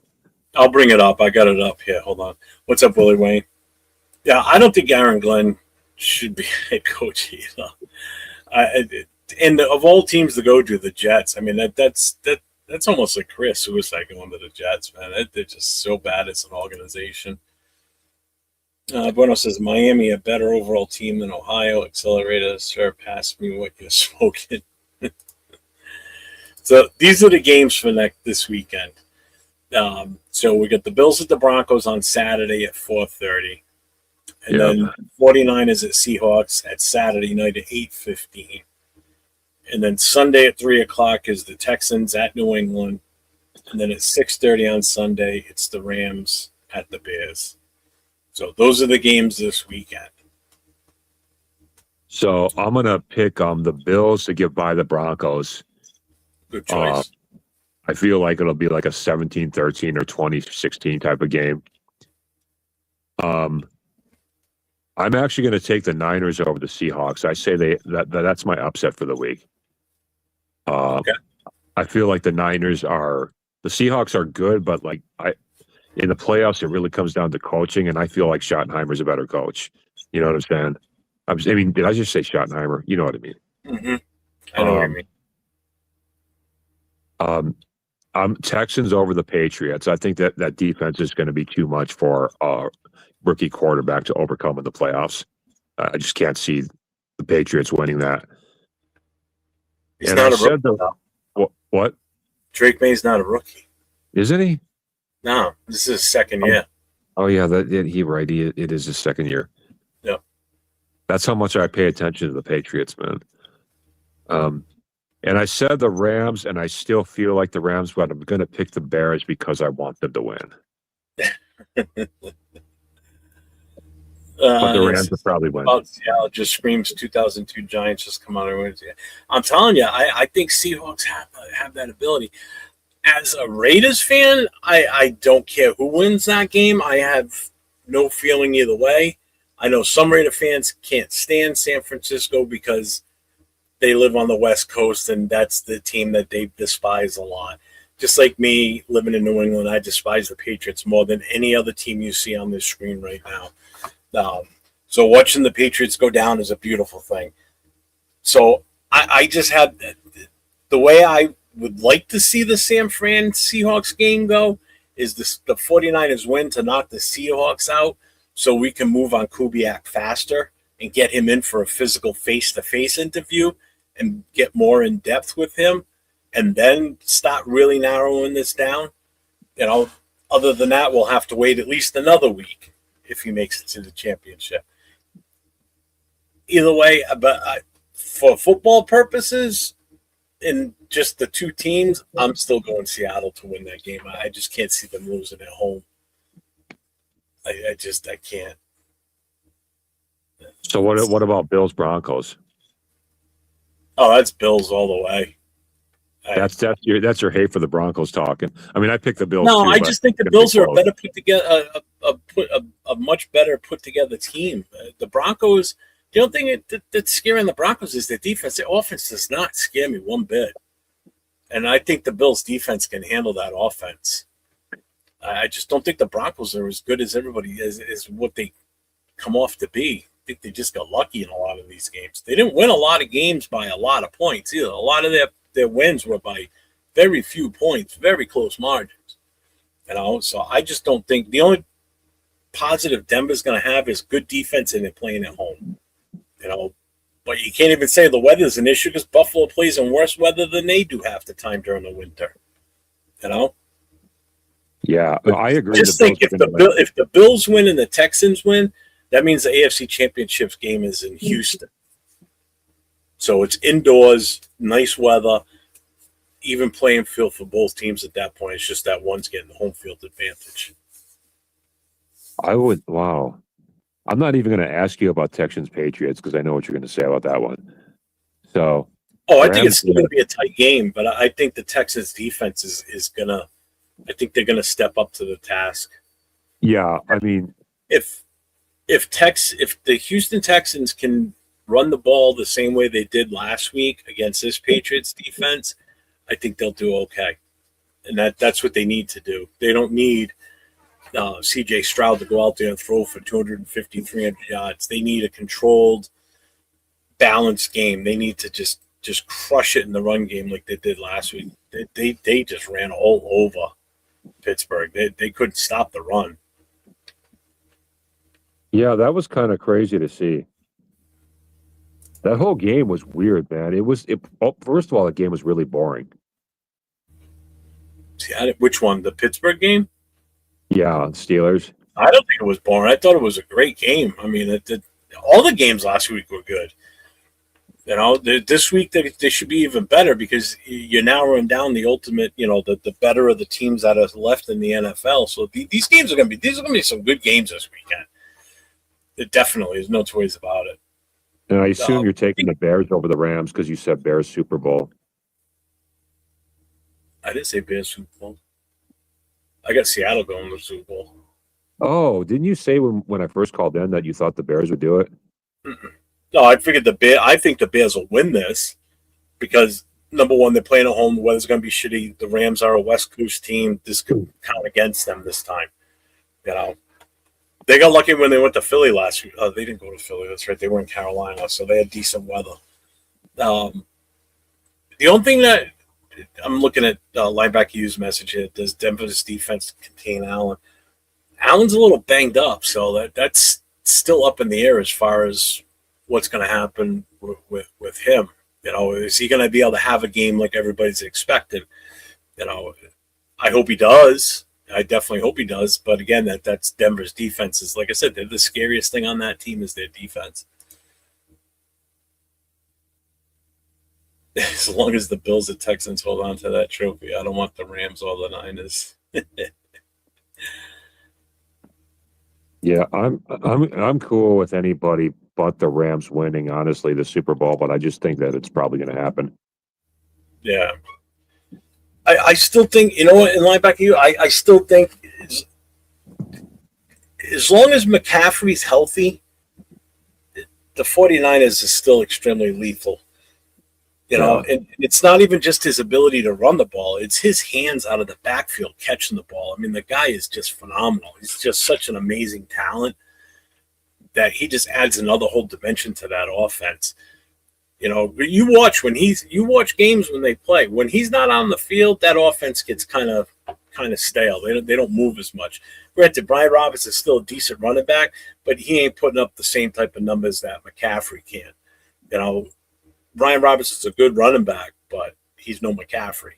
I'll bring it up. I got it up here. Hold on. What's up, Willie Wayne? Yeah, I don't think Aaron Glenn should be head coach either. And of all teams to go to, the Jets. I mean, that's almost like career suicide going to the Jets, man. They're just so bad as an organization. Bueno says Miami a better overall team than Ohio. Accelerator surpassed me what you're smoking. So these are the games for this weekend. So we got the Bills at the Broncos on Saturday at 4:30, and Yeah. then 49ers at Seahawks at Saturday night at 8:15, and then Sunday at 3 o'clock is the Texans at New England, and then at 6:30 on Sunday it's the Rams at the Bears. So those are the games this weekend. So I'm gonna pick the Bills to get by the Broncos. Good choice. I feel like it'll be like a 17-13 or 20-16 type of game. I'm actually going to take the Niners over the Seahawks. I say that's my upset for the week. Okay. I feel like the Seahawks are good, but like in the playoffs, it really comes down to coaching, and I feel like Schottenheimer's a better coach. You know what I'm saying? I mean, did I just say Schottenheimer? You know what I mean? Mm-hmm. I know what you mean. I'm Texans over the Patriots. I think that defense is going to be too much for a rookie quarterback to overcome in the playoffs. I just can't see the Patriots winning that. He's not a rookie. What? Drake May's not a rookie. Isn't he? No, this is his second year. Oh yeah, right. It is his second year. Yep. That's how much I pay attention to the Patriots, man. And I said the Rams, and I still feel like the Rams, but I'm going to pick the Bears because I want them to win. But the Rams will probably win. Seattle just screams 2002 Giants just come out and win. I'm telling you, I think Seahawks have that ability. As a Raiders fan, I don't care who wins that game. I have no feeling either way. I know some Raider fans can't stand San Francisco because they live on the West Coast, and that's the team that they despise a lot. Just like me living in New England, I despise the Patriots more than any other team you see on this screen right now. So watching the Patriots go down is a beautiful thing. So I just had the way I would like to see the San Fran Seahawks game go is the 49ers win to knock the Seahawks out so we can move on Kubiak faster and get him in for a physical face-to-face interview and get more in depth with him, and then start really narrowing this down. Other than that, we'll have to wait at least another week if he makes it to the championship. Either way, but for football purposes and just the two teams, I'm still going Seattle to win that game. I just can't see them losing at home. I can't. So what about Bills Broncos? Oh, that's Bills all the way. That's your hate for the Broncos talking. I mean, I picked the Bills. No, too, I just think the Bills are a better put together, a much better put together team. The Broncos. The only thing that's scaring the Broncos is their defense. Their offense does not scare me one bit, and I think the Bills' defense can handle that offense. I just don't think the Broncos are as good as everybody is what they come off to be. I think they just got lucky in a lot of these games. They didn't win a lot of games by a lot of points either. A lot of their wins were by very few points, very close margins. So I just don't think the only positive Denver's going to have is good defense and they're playing at home. But you can't even say the weather's an issue because Buffalo plays in worse weather than they do half the time during the winter. Yeah, I agree. Just think if the Bills win and the Texans win, that means the AFC Championship game is in Houston. So it's indoors, nice weather, even playing field for both teams at that point. It's just that one's getting the home field advantage. Wow. I'm not even going to ask you about Texans Patriots because I know what you're going to say about that one. So, I think it's still going to be a tight game, but I think the Texans defense is going to. I think they're going to step up to the task. Yeah, I mean, if the Houston Texans can run the ball the same way they did last week against this Patriots defense, I think they'll do okay. And that's what they need to do. They don't need C.J. Stroud to go out there and throw for 250, 300 yards. They need a controlled, balanced game. They need to just crush it in the run game like they did last week. They just ran all over Pittsburgh. They couldn't stop the run. Yeah, that was kind of crazy to see. That whole game was weird, man. First of all, the game was really boring. See, which one? The Pittsburgh game? Yeah, Steelers. I don't think it was boring. I thought it was a great game. I mean, all the games last week were good. This week they should be even better because you're narrowing down the ultimate. The better of the teams that are left in the NFL. So these games are going to be some good games this weekend. It definitely, there's no two ways about it. And I assume you're taking the Bears over the Rams because you said Bears Super Bowl. I didn't say Bears Super Bowl. I got Seattle going to the Super Bowl. Oh, didn't you say when I first called in that you thought the Bears would do it? Mm-mm. No, I figured I think the Bears will win this because number one, they're playing at home. The weather's going to be shitty. The Rams are a West Coast team. This could count against them this time. They got lucky when they went to Philly last week. They didn't go to Philly. That's right. They were in Carolina, so they had decent weather. The only thing that I'm looking at linebacker use message here, does Denver's defense contain Allen? Allen's a little banged up, so that's still up in the air as far as what's going to happen with him. Is he going to be able to have a game like everybody's expecting? I hope he does. I definitely hope he does. But again, that's Denver's defense. Is like I said, they're the scariest thing on that team is their defense. As long as the Bills and Texans hold on to that trophy, I don't want the Rams or the Niners. Yeah, I'm cool with anybody but the Rams winning, honestly, the Super Bowl, but I just think that it's probably going to happen. Yeah. I still think, in linebacker, I still think as long as McCaffrey's healthy, the 49ers is still extremely lethal. And it's not even just his ability to run the ball. It's his hands out of the backfield catching the ball. I mean, the guy is just phenomenal. He's just such an amazing talent that he just adds another whole dimension to that offense. You watch games when they play. When he's not on the field, that offense gets kind of stale. They don't move as much. Granted, Brian Roberts is still a decent running back, but he ain't putting up the same type of numbers that McCaffrey can. Brian Roberts is a good running back, but he's no McCaffrey.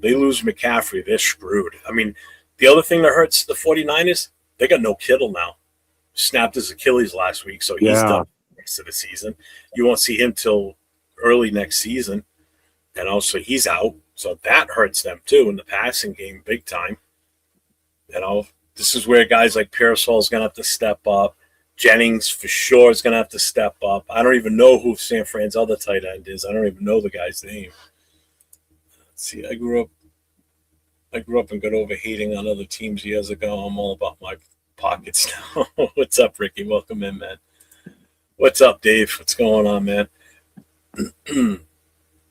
They lose McCaffrey, they're screwed. I mean, the other thing that hurts the 49ers, they got no Kittle now. Snapped his Achilles last week, so he's done the rest of the season. You won't see him till early next season. And also he's out, so that hurts them too in the passing game big time. This is where guys like Pearsall is going to have to step up. Jennings for sure is going to have to step up. I don't even know who San Fran's other tight end is. I don't even know the guy's name. Let's see, I grew up and got over hating on other teams years ago. I'm all about my pockets now. What's up, Ricky? Welcome in, man. What's up, Dave? What's going on, man?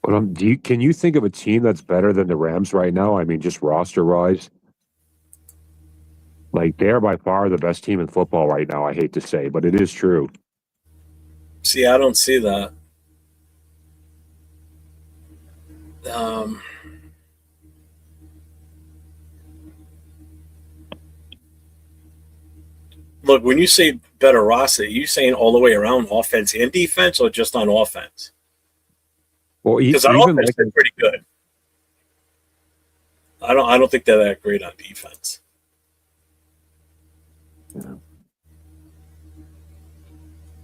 But can you think of a team that's better than the Rams right now? I mean, just roster-wise? Like, they're by far the best team in football right now, I hate to say, but it is true. See, I don't see that. Look, when you say better roster, are you saying all the way around offense and defense or just on offense? Well, because our offense is pretty good. I don't think they're that great on defense. Yeah.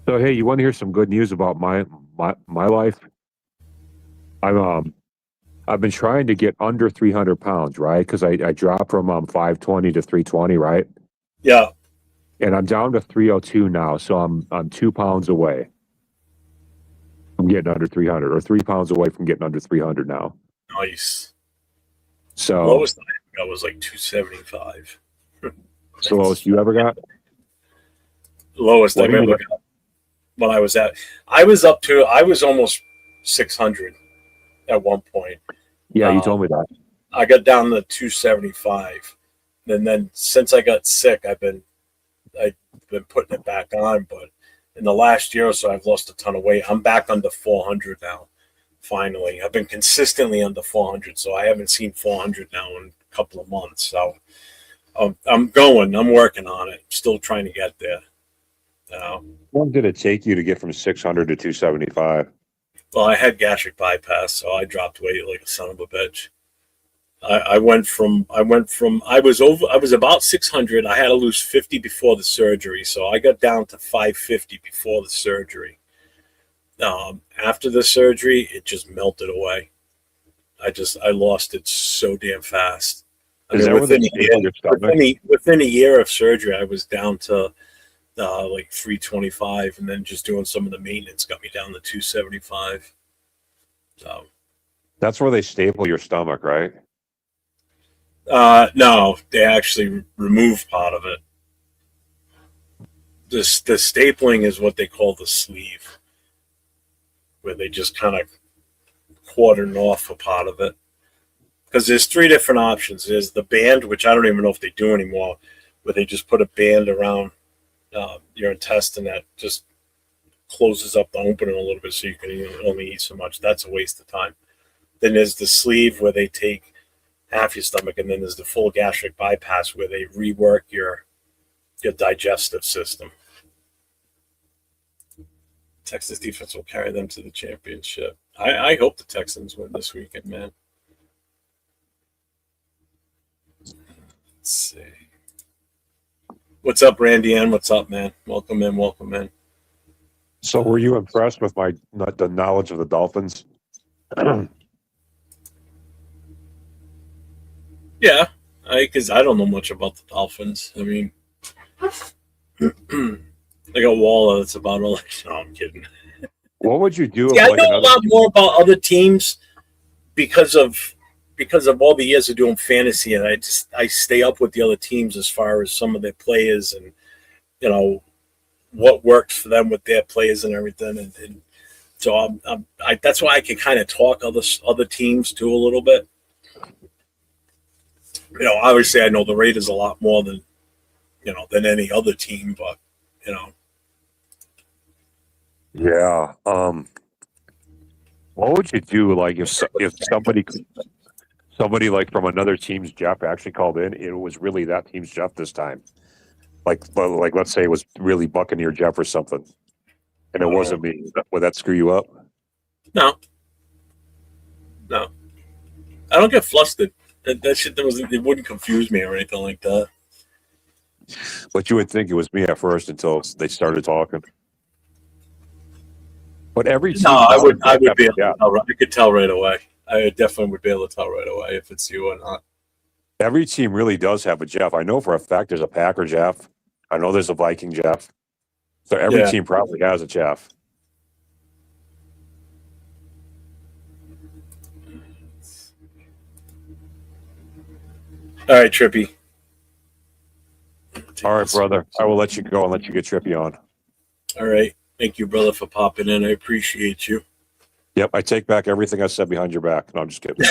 So hey, you want to hear some good news about my life? I've been trying to get under 300 pounds, right? Because I dropped from 520 to 320, right? Yeah. And I'm down to 302 now, so I'm 2 pounds away from getting under 300, or 3 pounds away from getting under 300 now. Nice. So lowest I got was like 275. It's the lowest you ever got? Lowest I ever got when I was almost 600 at one point. Yeah, you told me that. I got down to 275. And then since I got sick, I've been putting it back on. But in the last year or so, I've lost a ton of weight. I'm back under 400 now, finally. I've been consistently under 400, so I haven't seen 400 now in a couple of months. So I'm working on it. Still trying to get there. How long did it take you to get from 600 to 275? Well, I had gastric bypass, so I dropped weight like a son of a bitch. I went from I was about 600. I had to lose 50 before the surgery, so I got down to 550 before the surgery. After the surgery, it just melted away. I lost it so damn fast. I Is mean, that where they staple your stomach? within a year of surgery, I was down to like 325, and then just doing some of the maintenance got me down to 275. So That's where they staple your stomach, right? no, they actually removed part of it. The stapling is what they call the sleeve, where they just kind of quartered off a part of it. Because there's three different options. There's the band, which I don't even know if they do anymore, where they just put a band around your intestine that just closes up the opening a little bit so you can only eat so much. That's a waste of time. Then there's the sleeve where they take half your stomach, and then there's the full gastric bypass where they rework your digestive system. Texas defense will carry them to the championship. I hope the Texans win this weekend, man. Let's see. What's up, Randy Ann? What's up, man? Welcome in, welcome in. So were you impressed with the knowledge of the Dolphins? Yeah, because I don't know much about the Dolphins. I mean, they got Waller. That's about all. No, I'm kidding. What would you do? Yeah, I know a lot more about other teams because of all the years of doing fantasy, and I stay up with the other teams as far as some of their players and what worked for them with their players and everything, and so that's why I can kind of talk other teams too a little bit. Obviously I know the Raiders a lot more than any other team, but Yeah. What would you do like if somebody like from another team's Jeff actually called in? It was really that team's Jeff this time. Like let's say it was really Buccaneer Jeff or something, and it wasn't me. Would that screw you up? No. I don't get flustered. That shit it wouldn't confuse me or anything like that. But you would think it was me at first until they started talking. But every team, I would be able to tell. I could tell right away. I definitely would be able to tell right away if it's you or not. Every team really does have a Jeff. I know for a fact there's a Packer Jeff. I know there's a Viking Jeff. So every team probably has a Jeff. All right, Trippy. All right, brother. I will let you go and let you get Trippy on. All right. Thank you, brother, for popping in. I appreciate you. Yep, I take back everything I said behind your back. No, I'm just kidding.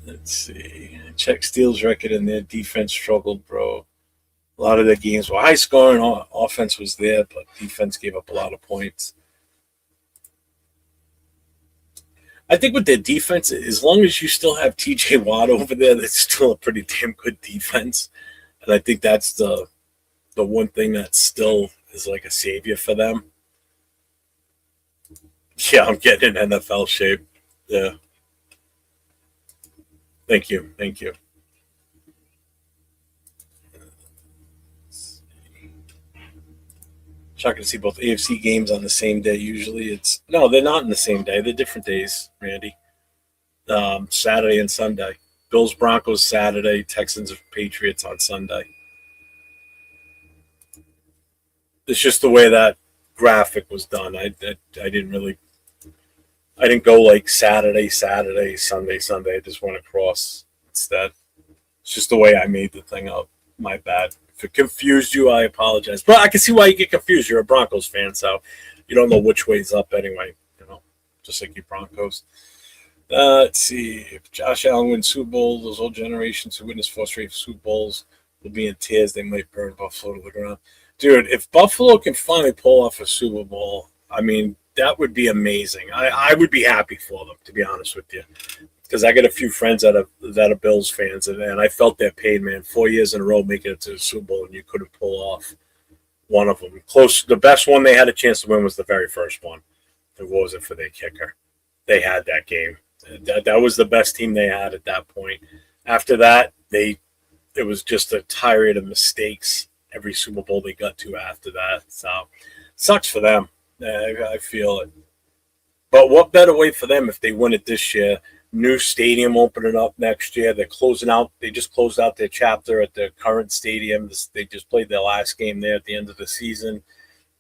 Let's see. Check Steele's record and their defense struggled, bro. A lot of their games were high scoring. Offense was there, but defense gave up a lot of points. I think with their defense, as long as you still have TJ Watt over there, that's still a pretty damn good defense. And I think that's the one thing that still is like a savior for them. Yeah, I'm getting in NFL shape. Yeah. Thank you. Shocking to see both AFC games on the same day. Usually no, they're not in the same day. They're different days, Randy. Saturday and Sunday. Bills Broncos Saturday, Texans Patriots on Sunday. It's just the way that graphic was done. I didn't go like Saturday, Sunday. I just went across instead. It's just the way I made the thing up. My bad. If it confused you, I apologize. But I can see why you get confused. You're a Broncos fan, so you don't know which way's up anyway. Just like you Broncos. Let's see. If Josh Allen wins Super Bowl, those old generations who witnessed 4 straight Super Bowls will be in tears. They might burn Buffalo to the ground. Dude, if Buffalo can finally pull off a Super Bowl, I mean, that would be amazing. I would be happy for them, to be honest with you, because I got a few friends that are Bills fans, and I felt their pain, man. 4 years in a row making it to the Super Bowl, and you couldn't pull off one of them. Close, the best one they had a chance to win was the very first one. It wasn't for their kicker. They had that game. That was the best team they had at that point. After that, it was just a tirade of mistakes every Super Bowl they got to after that. So sucks for them. I feel it. But what better way for them if they win it this year? New stadium opening up next year. They're closing out. They just closed out their chapter at the current stadium. They just played their last game there at the end of the season.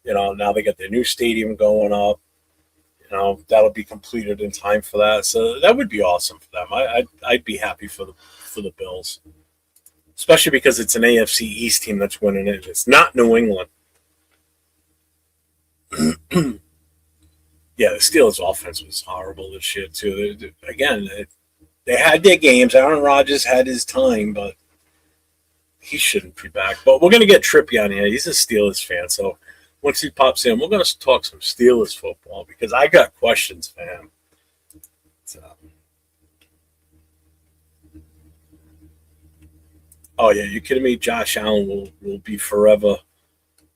Now they got their new stadium going up. That'll be completed in time for that. So that would be awesome for them. I'd be happy for the Bills, especially because it's an AFC East team that's winning it. It's not New England. Yeah, the Steelers' offense was horrible this year too. They had their games. Aaron Rodgers had his time, but he shouldn't be back. But we're gonna get Trippy on here. He's a Steelers fan, so once he pops in, we're going to talk some Steelers football because I got questions, fam. So. Oh, yeah, you kidding me? Josh Allen will be forever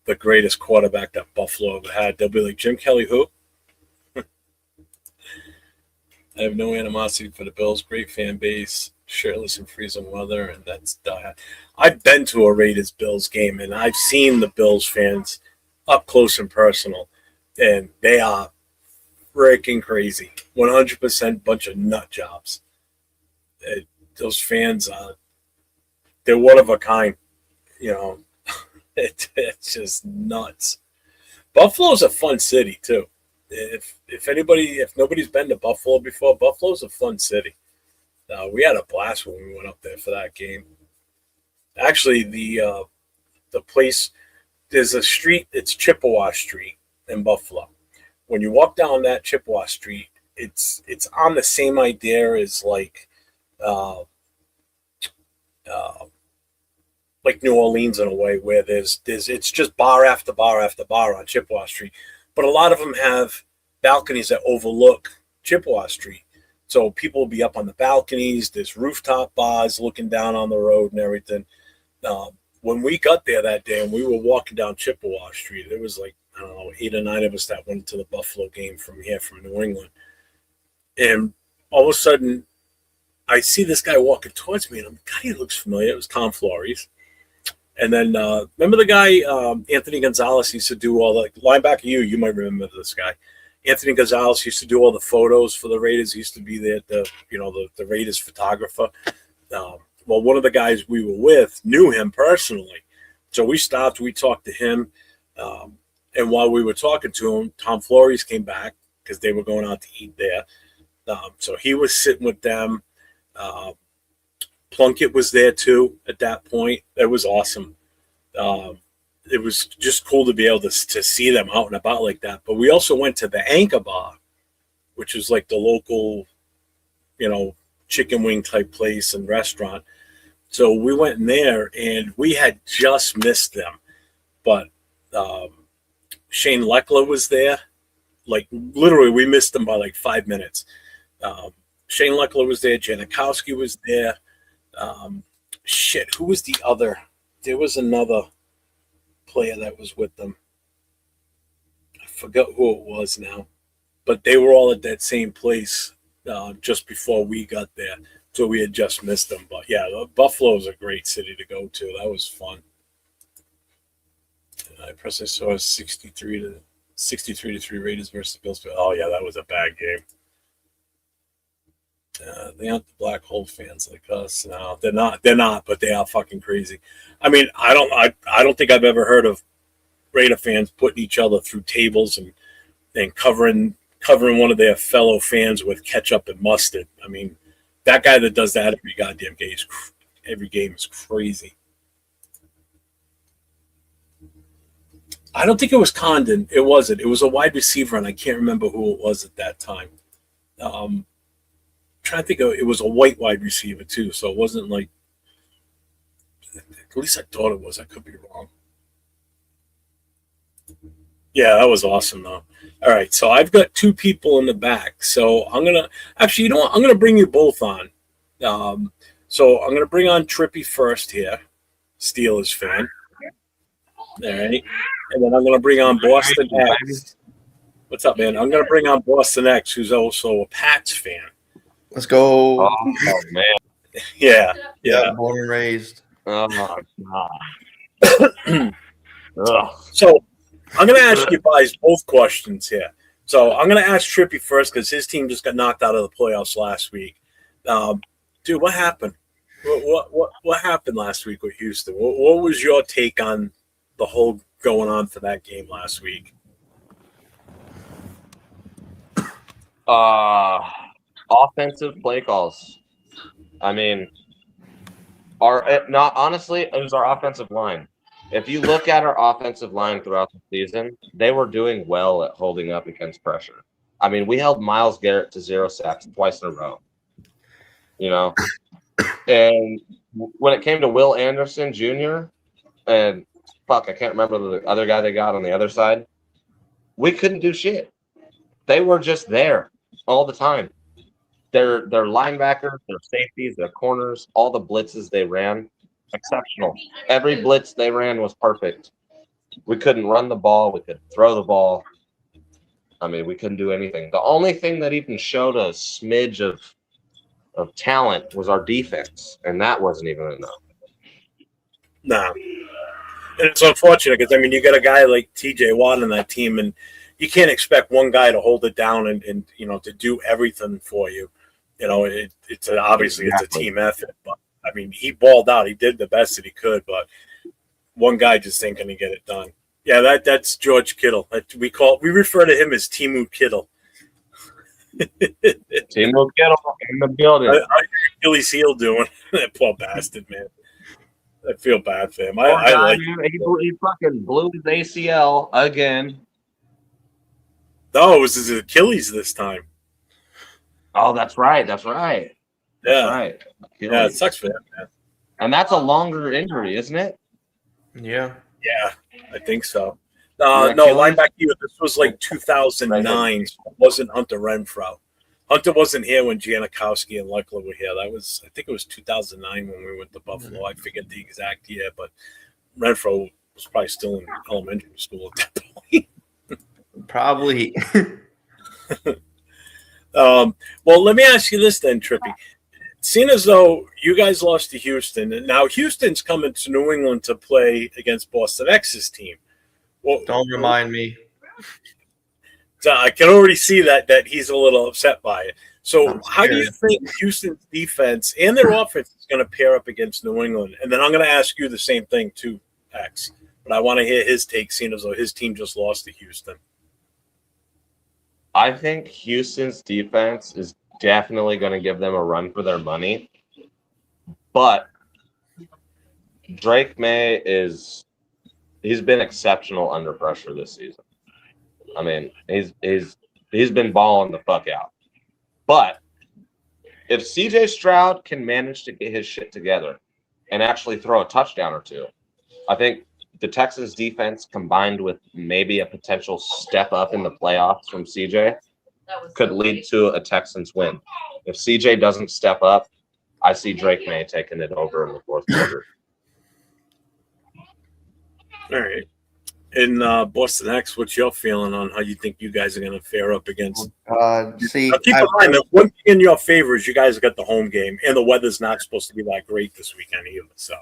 the greatest quarterback that Buffalo ever had. They'll be like, Jim Kelly, who? I have no animosity for the Bills. Great fan base, shirtless in freezing weather, and that's that. I've been to a Raiders-Bills game, and I've seen the Bills fans up close and personal, and they are freaking crazy. 100% bunch of nut jobs. Those fans, they're one of a kind. It's just nuts. Buffalo's a fun city too. If nobody's been to Buffalo before, Buffalo's a fun city. We had a blast when we went up there for that game. Actually, the place. There's a street, it's Chippewa Street in Buffalo. When you walk down that Chippewa Street, it's on the same idea as like New Orleans in a way, where it's just bar after bar after bar on Chippewa Street. But a lot of them have balconies that overlook Chippewa Street. So people will be up on the balconies. There's rooftop bars looking down on the road and everything. When we got there that day and we were walking down Chippewa Street, there was 8 or 9 of us that went to the Buffalo game from New England. And all of a sudden, I see this guy walking towards me, and I'm God, he looks familiar. It was Tom Flores. And then remember the guy, Anthony Gonzalez used to do all the linebacker. You might remember this guy. Anthony Gonzalez used to do all the photos for the Raiders. He used to be there, the Raiders photographer. Well, one of the guys we were with knew him personally. So we stopped, we talked to him. And while we were talking to him, Tom Flores came back because they were going out to eat there. So he was sitting with them. Plunkett was there too at that point. It was awesome. It was just cool to be able to see them out and about like that. But we also went to the Anchor Bar, which is like the local, chicken wing type place and restaurant. So we went in there and we had just missed them. But Shane Leckler was there. Like literally we missed them by 5 minutes. Shane Leckler was there. Janikowski was there. Who was the other? There was another player that was with them. I forgot who it was now. But they were all at that same place just before we got there. So we had just missed them. But yeah, Buffalo is a great city to go to. That was fun. I personally saw 63-3 Raiders versus Bills. Oh yeah, that was a bad game. They aren't the black hole fans like us. No, they're not. They're not, but they are fucking crazy. I mean, I don't think I've ever heard of Raider fans putting each other through tables and covering one of their fellow fans with ketchup and mustard. I mean, that guy that does that every game is crazy. I don't think it was Condon. It wasn't. It was a wide receiver, and I can't remember who it was at that time. Trying to think of it was a white wide receiver too, so it wasn't like. At least I thought it was. I could be wrong. Yeah, that was awesome though. All right, so I've got two people in the back. So I'm gonna actually, you know what? I'm gonna bring you both on. Um, so I'm gonna bring on Trippy first here, Steelers fan. All right, and then I'm gonna bring on Boston X. What's up, man? I'm gonna bring on Boston X, who's also a Pats fan. Let's go. Oh man. Yeah, Yeah, yeah. born and raised. Oh my god. Ugh. So I'm going to ask you guys both questions here. So I'm going to ask Trippy first because his team just got knocked out of the playoffs last week. Dude, what happened? What happened last week with Houston? What was your take on the whole going on for that game last week? Offensive play calls. I mean, honestly, it was our offensive line. If you look at our offensive line throughout the season, they were doing well at holding up against pressure. I mean, we held Myles Garrett to 0 sacks twice in a row. You know, and when it came to Will Anderson Jr. and I can't remember the other guy they got on the other side. We couldn't do shit. They were just there all the time. Their linebackers, their safeties, their corners, all the blitzes they ran, exceptional. Every blitz they ran was perfect. We couldn't run the ball. We couldn't throw the ball. I mean, we couldn't do anything. The only thing that even showed a smidge of talent was our defense, and that wasn't even enough. Nah. And it's unfortunate because, I mean, you got a guy like T.J. Watt on that team, and you can't expect one guy to hold it down and you know, to do everything for you. You know, it's obviously it's a team effort, but I mean, he balled out. He did the best that he could, but one guy just ain't going to get it done. Yeah, that's George Kittle. We refer to him as Timu Kittle. Timu Kittle in the building. How's your Achilles heel doing? That poor bastard, man. I feel bad for him. I like. He fucking blew his ACL again. No, it was his Achilles this time. Oh, that's right. That's right. Yeah. That's right. Yeah, it sucks for him, man. And that's a longer injury, isn't it? Yeah. Yeah, I think so. No, linebacker. This was like 2009. So it wasn't Hunter Renfrow. Hunter wasn't here when Janikowski and Leckler were here. I think it was 2009 when we went to Buffalo. I forget the exact year, but Renfrow was probably still in elementary school at that point. Probably. Well, let me ask you this then, Trippy. Seeing as though you guys lost to Houston, and now Houston's coming to New England to play against Boston X's team. Well, Don't remind me. So I can already see that he's a little upset by it. So how do you think Houston's defense and their offense is going to pair up against New England? And then I'm going to ask you the same thing too, X. But I want to hear his take, seeing as though his team just lost to Houston. I think Houston's defense is definitely going to give them a run for their money. But Drake May he's been exceptional under pressure this season. I mean, he's been balling the fuck out. But if CJ Stroud can manage to get his shit together and actually throw a touchdown or two, I think the Texans defense combined with maybe a potential step up in the playoffs from CJ could lead to a Texans win. If CJ doesn't step up, I see Drake May taking it over in the fourth quarter. All right. And Boston X, what's your feeling on how you think you guys are going to fare up against? See, now, keep in mind that one thing in your favor is you guys got the home game, and the weather's not supposed to be that great this weekend either. So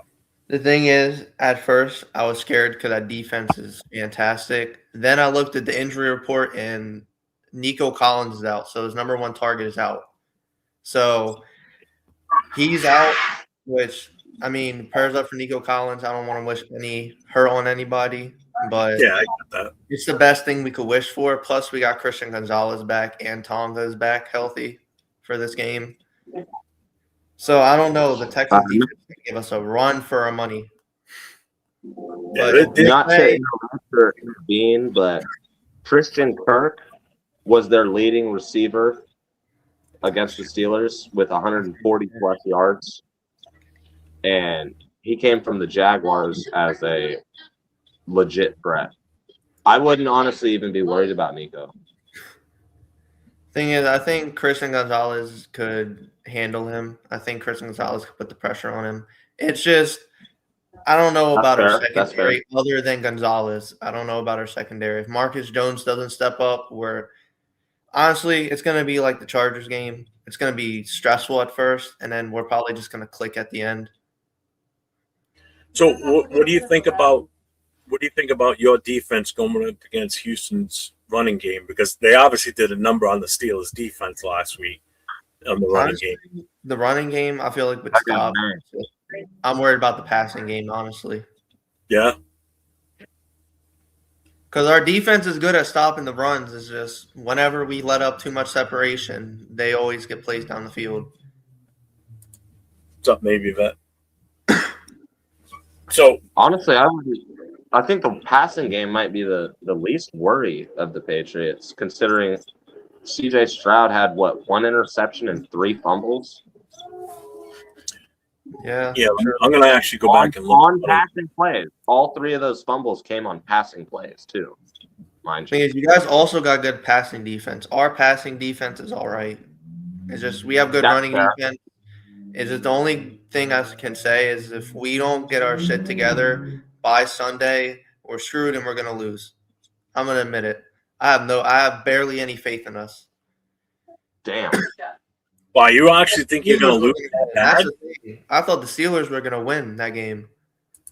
the thing is, at first, I was scared because that defense is fantastic. Then I looked at the injury report, and Nico Collins is out. So his number one target is out. So he's out, which, I mean, prayers up for Nico Collins. I don't want to wish any hurt on anybody. But yeah, I get that. It's the best thing we could wish for. Plus, we got Christian Gonzalez back and Tonga is back healthy for this game. So I don't know. The Texans defense can give us a run for our money. Yeah, not to intervene, but Christian Kirk was their leading receiver against the Steelers with 140 plus yards, and he came from the Jaguars as a legit threat. I wouldn't honestly even be worried about Nico. Thing is, I think Christian Gonzalez could handle him. I think Christian Gonzalez could put the pressure on him. It's just I don't know about our secondary other than Gonzalez. I don't know about our secondary. If Marcus Jones doesn't step up, honestly, it's going to be like the Chargers game. It's going to be stressful at first, and then we're probably just going to click at the end. So, what do you think about your defense going up against Houston's running game? Because they obviously did a number on the Steelers' defense last week on the running game. The running game, I feel like would stop. I'm worried about the passing game, honestly. Yeah. Because our defense is good at stopping the runs. It's just whenever we let up too much separation, they always get plays down the field. What's up, maybe Vet? So honestly, I think the passing game might be the least worry of the Patriots, considering C.J. Stroud had one interception and 3 fumbles. Yeah, I'm going to actually go back and look on passing plays. All 3 of those fumbles came on passing plays too. Mind you. You guys also got good passing defense. Our passing defense is all right. It's just we have good running defense. It's just the only thing I can say is if we don't get our shit together by Sunday, we're screwed and we're gonna lose. I'm gonna admit it. I have barely any faith in us. Damn. Wow, you actually think you're going to lose that? I thought the Steelers were going to win that game.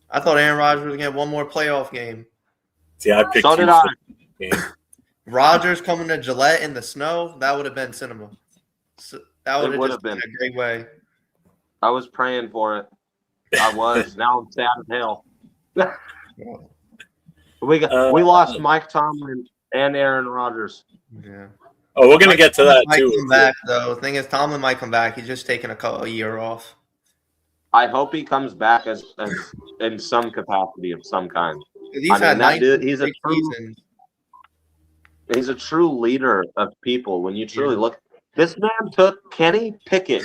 I thought Aaron Rodgers was going to get one more playoff game. See, I picked so did I. Rodgers coming to Gillette in the snow, that would have been cinema. So that would have been a great way. I was praying for it. I was. Now I'm sad as hell. We lost Mike Tomlin and Aaron Rodgers. Yeah. Oh, we're going to get to that too. Come back, though. The thing is, Tomlin might come back. He's just taking a year off. I hope he comes back as in some capacity of some kind. He's a true leader of people. When you truly look, this man took Kenny Pickett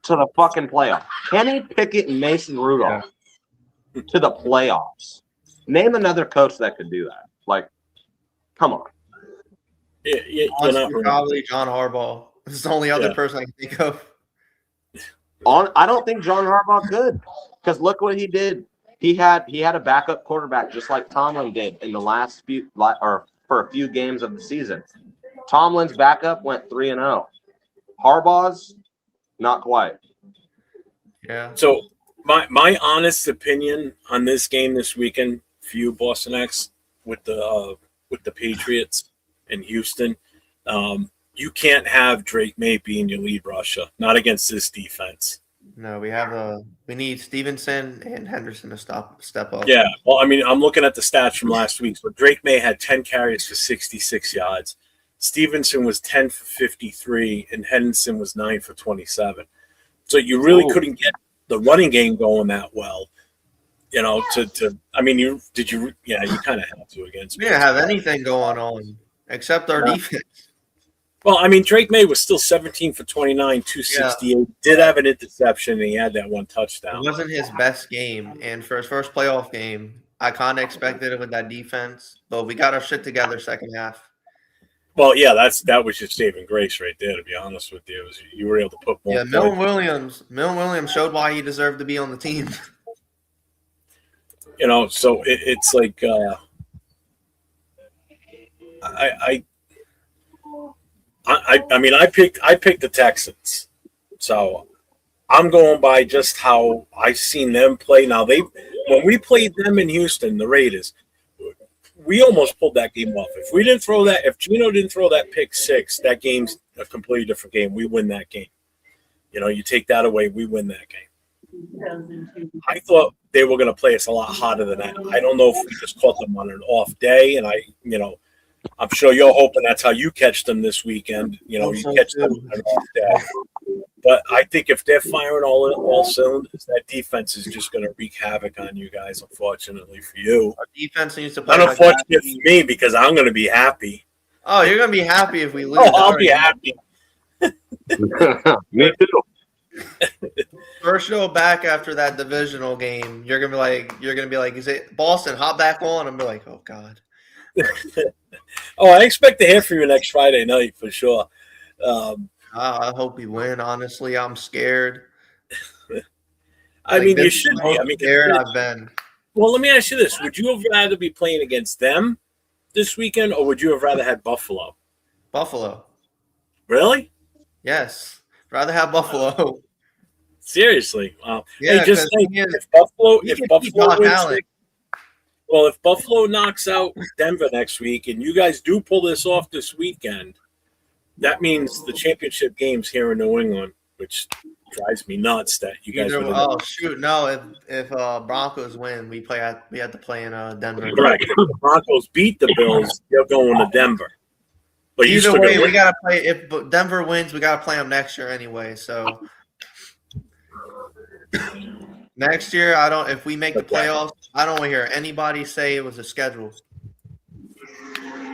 to the fucking playoffs. Kenny Pickett and Mason Rudolph to the playoffs. Name another coach that could do that. Like, come on. Yeah, probably John Harbaugh. This is the only other person I can think of. I don't think John Harbaugh could, because look what he did. He had a backup quarterback just like Tomlin did in the last for a few games of the season. Tomlin's backup went 3-0. Harbaugh's not quite. Yeah. So my honest opinion on this game this weekend for you, Boston X, with the Patriots in Houston, you can't have Drake May being your lead rusher, not against this defense. No, we need Stevenson and Henderson to step up. Yeah, well, I mean, I'm looking at the stats from last week. So Drake May had 10 carries for 66 yards. Stevenson was 10 for 53, and Henderson was 9 for 27. So you really couldn't get the running game going that well. You know, you kind of had to against. We didn't have anything going on except our defense. Well, I mean, Drake May was still 17 for 29, 268. Yeah. Did have an interception, and he had that one touchdown. It wasn't his best game, and for his first playoff game, I kind of expected it with that defense, but we got our shit together second half. Well, yeah, that was your saving grace right there, to be honest with you. You were able to put more. Yeah, Milton Williams showed why he deserved to be on the team. You know, so it's like I picked the Texans, so I'm going by just how I've seen them play. Now when we played them in Houston, the Raiders, we almost pulled that game off. If Gino didn't throw that pick six, that game's a completely different game. We win that game. You know, you take that away, we win that game. I thought they were going to play us a lot hotter than that. I don't know if we just caught them on an off day, and I'm sure you're hoping that's how you catch them this weekend. You know, you catch them on an off day. But I think if they're firing all cylinders, that defense is just going to wreak havoc on you guys, unfortunately for you. Our defense needs to play. Not unfortunate for me, because I'm going to be happy. Oh, you're going to be happy if we lose. Oh, I'll be happy. Me too. First show back after that divisional game, you're gonna be like, is it Boston? Hop back on. I'm gonna be like, oh god. Oh, I expect to hear from you next Friday night for sure. I hope we win. Honestly, I'm scared. I Like, mean, this you is should the be. I most mean, scared I've been. well, let me ask you this: would you have rather be playing against them this weekend, or would you have rather had Buffalo? Buffalo. Really? Yes. Rather have Buffalo. Seriously? Wow. Hey, Yeah, just because think if Buffalo we if can keep Buffalo Josh wins, Allen. well, if Buffalo knocks out Denver next week, and you guys do pull this off this weekend, that means the championship game's here in New England, which drives me nuts that you guys would. Oh shoot, no! If Broncos win, we have to play in Denver. Correct. If the Broncos beat the Bills, they're going to Denver. But you Either still way, gotta we gotta play. If Denver wins, we gotta play them next year anyway. So next year, I don't. If we make the playoffs, I don't want to hear anybody say it was a schedule.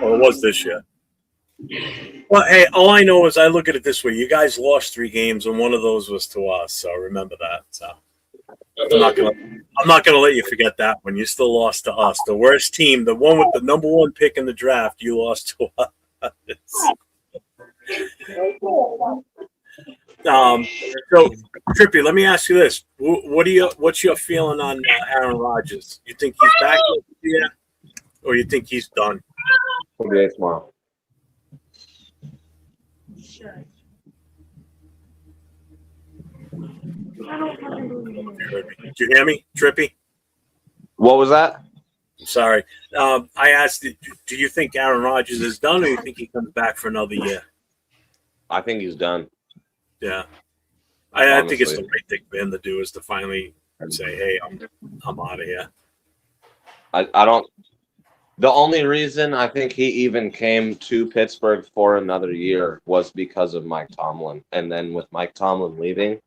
Well, it was this year. Well, hey, all I know is I look at it this way: you guys lost 3 games, and one of those was to us. So remember that. So I'm not gonna let you forget that one. You still lost to us, the worst team, the one with the number 1 pick in the draft. You lost to us. So Trippy, let me ask you this: what's your feeling on Aaron Rodgers? You think he's back yet, or you think he's done? 28 tomorrow. Did you hear me, Trippy? What was that? I'm sorry. I asked, do you think Aaron Rodgers is done, or you think he comes back for another year? I think he's done. Yeah, I think it's the Honestly. right thing for him to do is to finally say, "Hey, I'm out of here." I don't. The only reason I think he even came to Pittsburgh for another year was because of Mike Tomlin, and then with Mike Tomlin leaving,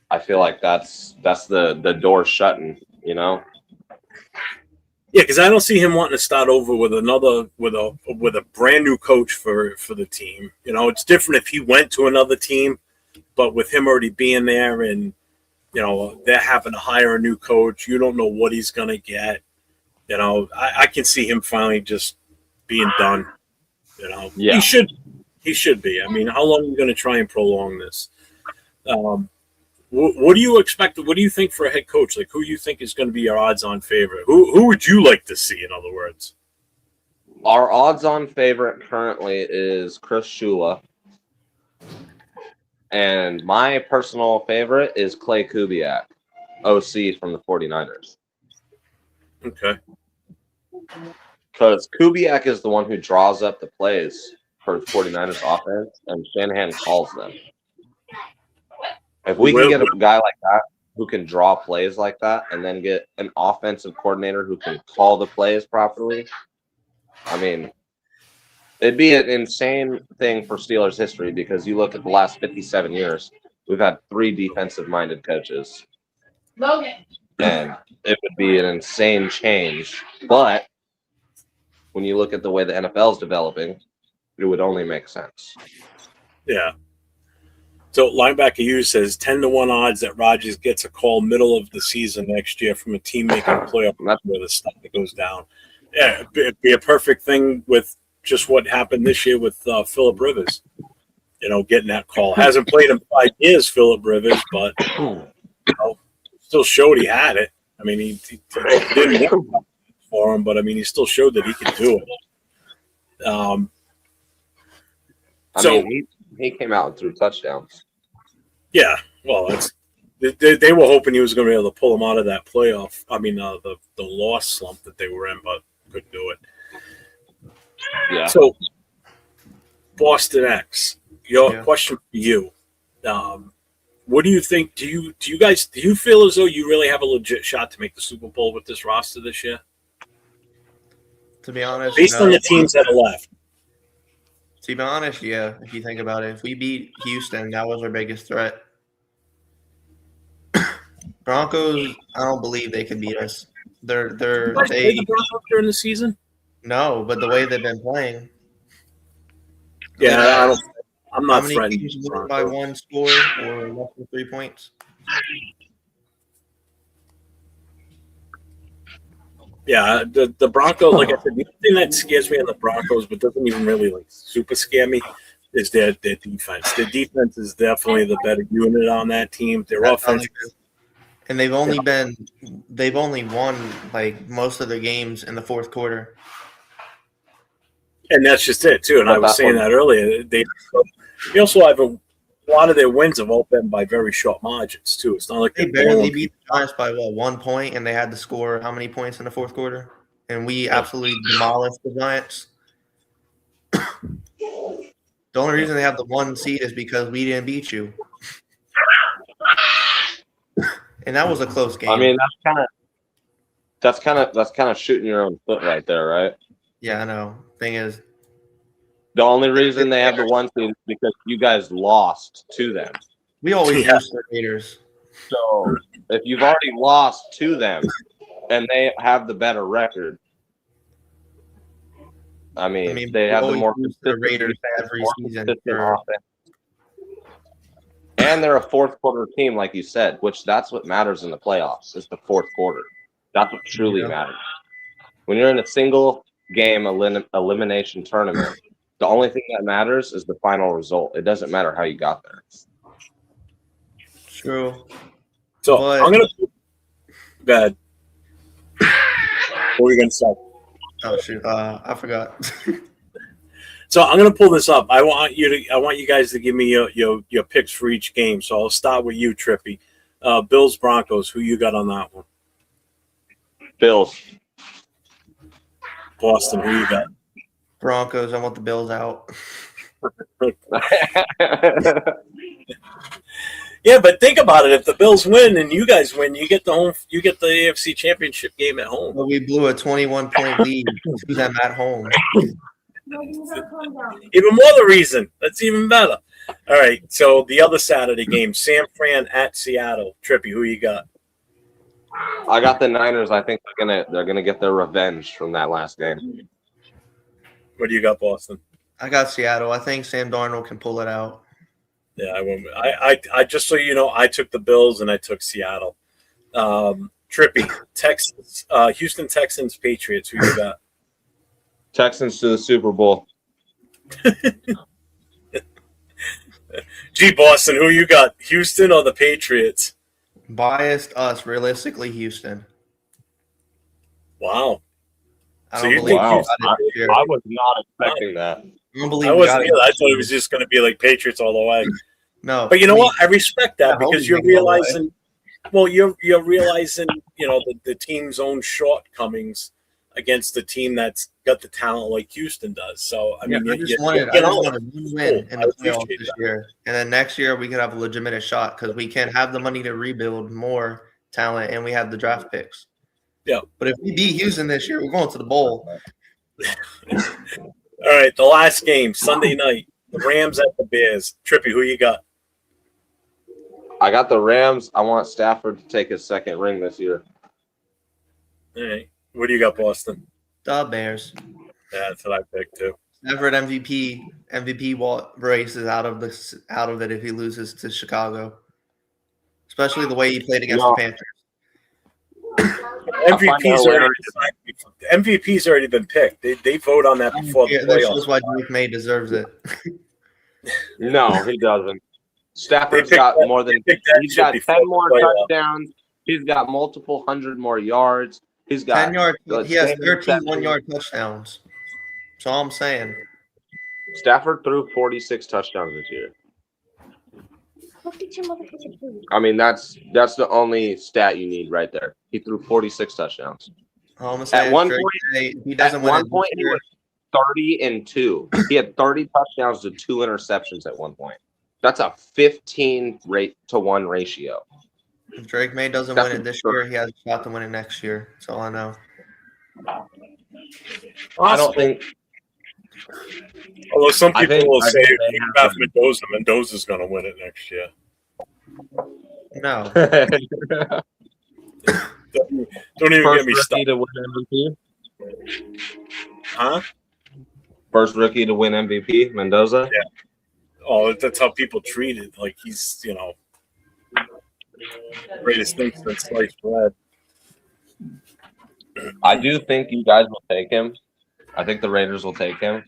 I feel like that's the door shutting. You know. Yeah, because I don't see him wanting to start over with a brand new coach for the team. You know, it's different if he went to another team, but with him already being there and they're having to hire a new coach, you don't know what he's gonna get. You know, I can see him finally just being done. You know, Yeah. he should be. I mean, how long are you going to try and prolong this? What do you expect? What do you think for a head coach? Like, who you think is going to be your odds-on favorite? Who would you like to see? In other words, Our odds-on favorite currently is Chris Shula, and my personal favorite is Clay Kubiak, OC from the 49ers. okay. Because Kubiak is the one who draws up the plays for the 49ers offense, and Shanahan calls them. If we can get a guy like that who can draw plays like that and then get an offensive coordinator who can call the plays properly, I mean, it'd be an insane thing for Steelers history because you look at the last 57 years, we've had 3 defensive-minded coaches. And it would be an insane change. But when you look at the way the NFL is developing, it would only make sense. Yeah. So linebacker U says 10-1 odds that Rodgers gets a call middle of the season next year from a team making a playoff where the stuff that goes down. Yeah, it'd be a perfect thing with just what happened this year with Phillip Rivers. Getting that call. Hasn't played in 5 years, Phillip Rivers, but still showed he had it. I mean, he didn't work for him, but I mean, he still showed that he could do it. I mean, he came out and threw touchdowns. Yeah, well, they were hoping he was going to be able to pull them out of that playoff. I mean, the loss slump that they were in, but couldn't do it. Yeah. So, Boston X, question for you. What do you think? Do you feel as though you really have a legit shot to make the Super Bowl with this roster this year? To be honest, based on the teams that are left. To be honest, yeah. If you think about it, if we beat Houston, that was our biggest threat. Broncos, I don't believe they can beat us. They the Broncos during the season. No, but the way they've been playing. Yeah, I'm not how many threatened games won by 1 score or less than 3 points? Yeah, the Broncos, like I said, the thing that scares me on the Broncos, but doesn't even really like super scare me, is their defense. Their defense is definitely the better unit on that team. Their offense, and they've only won like most of their games in the fourth quarter. and that's just it too. And But I was saying that earlier. They also have a lot of their wins have all been by very short margins too. It's not like They they're barely blowing beat the Giants by 1 point, and they had to score how many points in the fourth quarter? And we absolutely demolished the Giants. The only reason they have the 1 seed is because we didn't beat you, and that was a close game. I mean, that's kind of shooting your own foot right there, right? Yeah, I know. Thing is, the only reason they have the 1 seed is because you guys lost to them. we always lose to the Raiders. So if you've already lost to them and they have the better record, I mean they have the more consistent Raiders every season, offense. And they're a fourth quarter team, like you said, which that's what matters in the playoffs. Is the fourth quarter. That's what truly matters. When you're in a single game elimination tournament, the only thing that matters is the final result. It doesn't matter how you got there. True. So I'm gonna go ahead. What were you gonna say? Oh shoot, I forgot. So I'm gonna pull this up. I want you guys to give me your picks for each game. So I'll start with you, Trippy. Bills Broncos. Who you got on that one? Bills. Boston. Who you got? Broncos. I want the Bills out. Yeah, but think about it. If the Bills win and you guys win, you get the AFC Championship game at home. Well, we blew a 21-point lead to them at home. Even more the reason. That's even better. All right. So the other Saturday game, San Fran at Seattle. Trippy, who you got? I got the Niners. I think they're gonna get their revenge from that last game. What do you got, Boston? I got Seattle. I think Sam Darnold can pull it out. Yeah, I went. I just so you know, I took the Bills and I took Seattle. Trippy, Texans, Houston Texans, Patriots. Who you got? Texans to the Super Bowl. Gee, Boston, who you got? Houston or the Patriots? Biased us, realistically, Houston. Wow. I So don't you believe think we got it this year. I was not expecting that. I don't believe I we wasn't got either. it. I thought it was just going to be like Patriots all the way. No, But you know what? I respect that I hope because we you're make it all the way. realizing. Well, you're realizing, the team's own shortcomings against the team that's got the talent like Houston does. So I mean, I just wanted one win in the playoffs this year, and then next year we could have a legitimate shot because we can have the money to rebuild more talent, and we have the draft picks. Yeah. But if we beat Houston this year, we're going to the bowl. All right, the last game, Sunday night, the Rams at the Bears. Trippy, who you got? I got the Rams. I want Stafford to take his second ring this year. All right. What do you got, Boston? The Bears. Yeah, that's what I picked too. Everett MVP race is out of it if he loses to Chicago, especially the way he played against the Panthers. MVP's already been picked. They vote on that before the That playoffs. shows why Drake May deserves it. No, he doesn't. Stafford's got more than he's got 10 more touchdowns. He's got multiple 100 more yards. He's got 10 yards. He has 13 one-yard touchdowns. That's all I'm saying. Stafford threw 46 touchdowns this year. I mean, that's the only stat you need right there. He threw 46 touchdowns. All I'm saying At one Drake point, May, he doesn't win it this he year. was 30-2. He had 30 touchdowns to 2 interceptions at one point. That's a 15-to-1 ratio. If Drake May doesn't win it this year, he has a shot to win it next year. That's all I know. I don't think. Although some people will say they about Mendoza's going to win it next year. No. Don't even get me First started. rookie to win MVP. Huh? First rookie to win MVP, Mendoza. Yeah. Oh, that's how people treat it. Like he's, greatest thing since sliced bread. I do think you guys will take him. I think the Raiders will take him.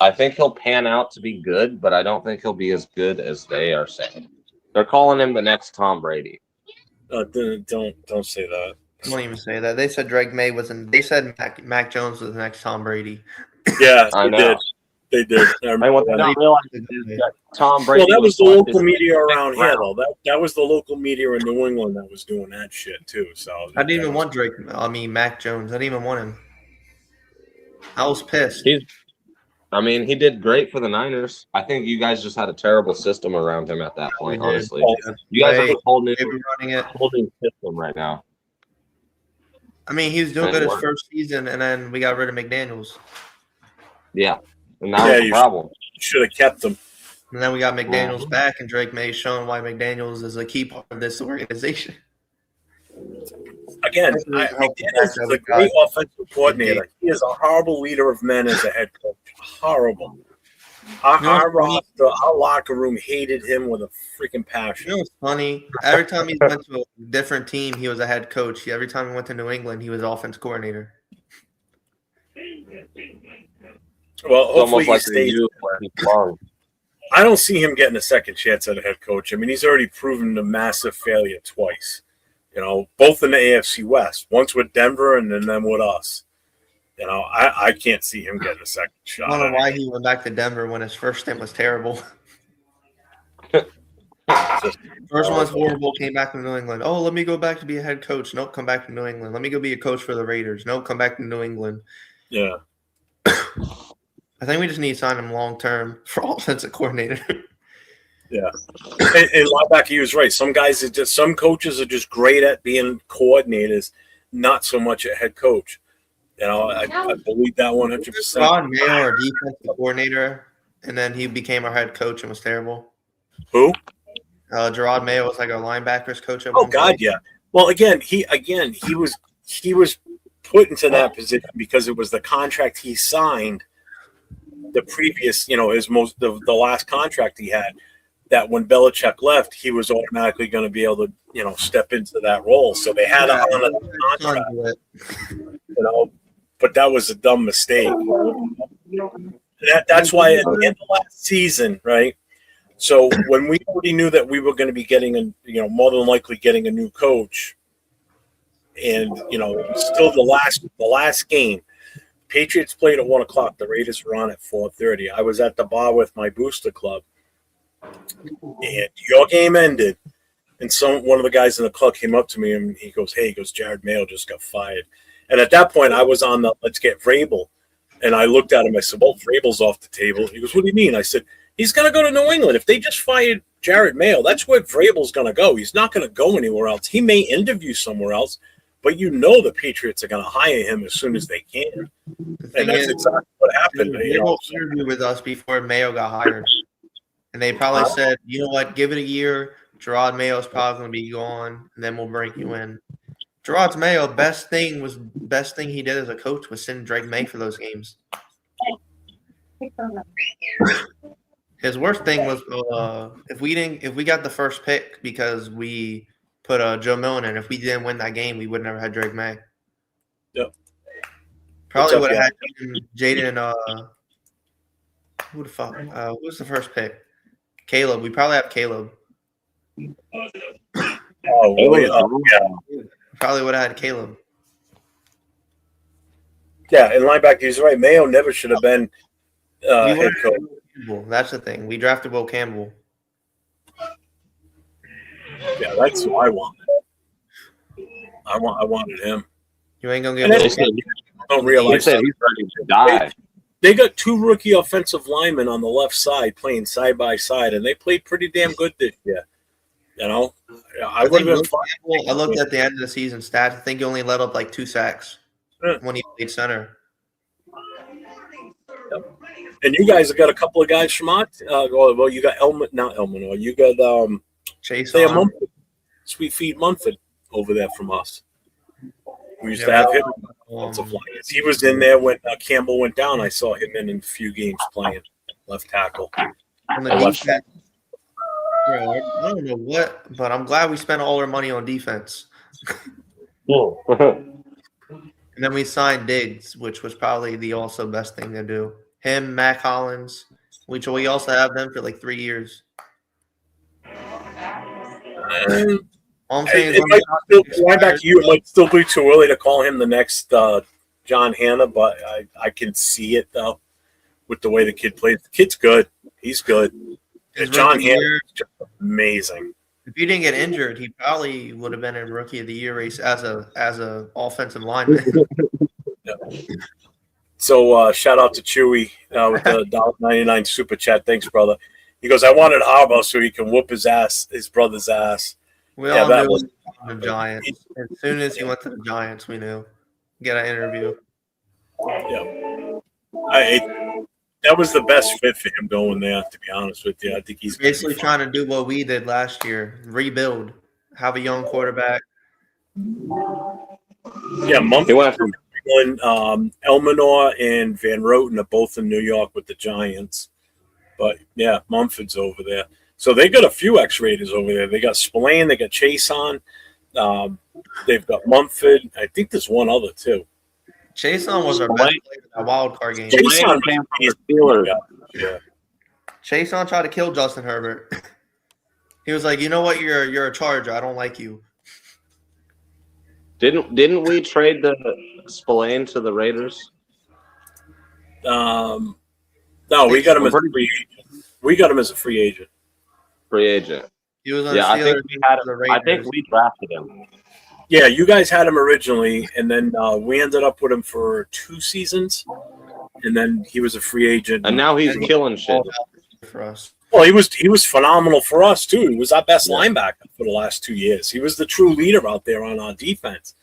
I think he'll pan out to be good, but I don't think he'll be as good as they are saying. They're calling him the next Tom Brady. Don't say that. Don't even say that. They said Drake May wasn't. They said Mac Jones was the next Tom Brady. Yeah, I they know. did. They did. And what they don't realize is that Tom Brady. Well, that was the selected local media around here, round. though. That was the local media in New England that was doing that shit too. So I didn't even want Drake. I mean, Mac Jones. I didn't even want him. I was pissed. He did great for the Niners. I think you guys just had a terrible system around him at that point, honestly. You guys have a whole new system right now. I mean, he was doing good his first season, and then we got rid of McDaniels. Yeah, and that was the problem. Should have kept him. And then we got McDaniels back, and Drake May showing why McDaniels is a key part of this organization. Again, McDaniels is a great offensive coordinator. He is a horrible leader of men as a head coach. Horrible. Our roster, our locker room hated him with a freaking passion. You know what's funny? Every time he went to a different team, he was a head coach. Every time he went to New England, he was offense coordinator. Well, hopefully like he stays. Long. I don't see him getting a second chance at a head coach. I mean, he's already proven a massive failure twice. Both in the AFC West. Once with Denver and then with us. I can't see him getting a second shot. I don't know why he went back to Denver when his first stint was terrible. First one was horrible, came back to New England. Oh, let me go back to be a head coach. Nope, come back to New England. Let me go be a coach for the Raiders. Nope, come back to New England. Yeah. I think we just need to sign him long term for offensive coordinator. Yeah. And linebacker, he was right. Some coaches are just great at being coordinators, not so much a head coach. I believe that 100%. Ron Mayo, our defensive coordinator, and then he became our head coach and was terrible. Who? Gerard Mayo was like our linebackers coach. Oh God, yeah. Well, he was put into that position because it was the contract he signed. The previous, the last contract he had. That when Belichick left, he was automatically going to be able to, step into that role. So they had to honor the contract. But that was a dumb mistake. That's why at the end of last season, right? So when we already knew that we were going to be getting more than likely getting a new coach, and it was still the last game. Patriots played at 1:00. The Raiders were on at 4:30. I was at the bar with my booster club, and your game ended. And one of the guys in the club came up to me and he goes, Jared Mayo just got fired. And at that point, I was on the let's get Vrabel. And I looked at him. I said, well, Vrabel's off the table. He goes, what do you mean? I said, he's going to go to New England. If they just fired Jared Mayo, that's where Vrabel's going to go. He's not going to go anywhere else. He may interview somewhere else, but the Patriots are going to hire him as soon as they can. And that's exactly what happened. They interviewed with us before Mayo got hired. And they probably said, you know what, give it a year. Gerard Mayo's probably going to be gone, and then we'll bring you in. Gerard Mayo, best thing he did as a coach was send Drake May for those games. His worst thing was if we got the first pick because we put Joe Milton in. If we didn't win that game, we would never had Drake May. Yep. Probably would have had Jaden. Who the fuck? Who was the first pick? Caleb. We probably have Caleb. Oh, really? Yeah. Probably would have had Caleb. Yeah, and linebacker, he's right. Mayo never should have been head coach. That's the thing. We drafted Will Campbell. Yeah, that's who I wanted. I wanted him. You ain't gonna get. Don't realize he's ready to die. They got two rookie offensive linemen on the left side playing side by side, and they played pretty damn good this year. I would have been fine. I looked at the end of the season stats. I think he only let up like 2 sacks when he played center. Yep. And you guys have got a couple of guys from well, you got Elman, you got Chase Mumford, Sweet Feet Mumford over there from us. We used to have him. He was in there when Campbell went down. I saw him in a few games playing left tackle. On the defense, bro, I don't know what, but I'm glad we spent all our money on defense. And then we signed Diggs, which was probably the also best thing to do. Him, Matt Collins, which we also have them for like 3 years. All I'm saying is It might still, going back to you, it might still be too early to call him the next John Hanna, but I can see it though with the way the kid plays. The kid's good. He's good. John Hanna is just amazing. If he didn't get injured, he probably would have been in Rookie of the Year race as a offensive lineman. Yeah. So shout out to Chewy with the $1.99 super chat. Thanks, brother. He goes, I wanted Harbaugh so he can whoop his brother's ass. We all knew the Giants. As soon as he went to the Giants, we knew. Get an interview. Yeah. That was the best fit for him going there, to be honest with you. I think he's basically trying to do what we did last year, rebuild, have a young quarterback. Yeah, Mumford, Elminor and Van Roten are both in New York with the Giants. But, yeah, Mumford's over there. So they got a few X-Raiders over there. They got Spillane, they got Chason, they've got Mumford. I think there's one other, too. Chason was our best player in that wild card game. Chason came from the Steelers. Yeah. Chason tried to kill Justin Herbert. He was like, you know what? You're a Charger. I don't like you. Didn't we trade the Spillane to the Raiders? No, we got him as a free agent. We got him as a free agent. Free agent. He was on I Steelers think we had him. I think we drafted him. Yeah, you guys had him originally, and then we ended up with him for 2 seasons, and then he was a free agent. And now he's killing shit for us. Well, he was phenomenal for us too. He was our best linebacker for the last 2 years. He was the true leader out there on our defense.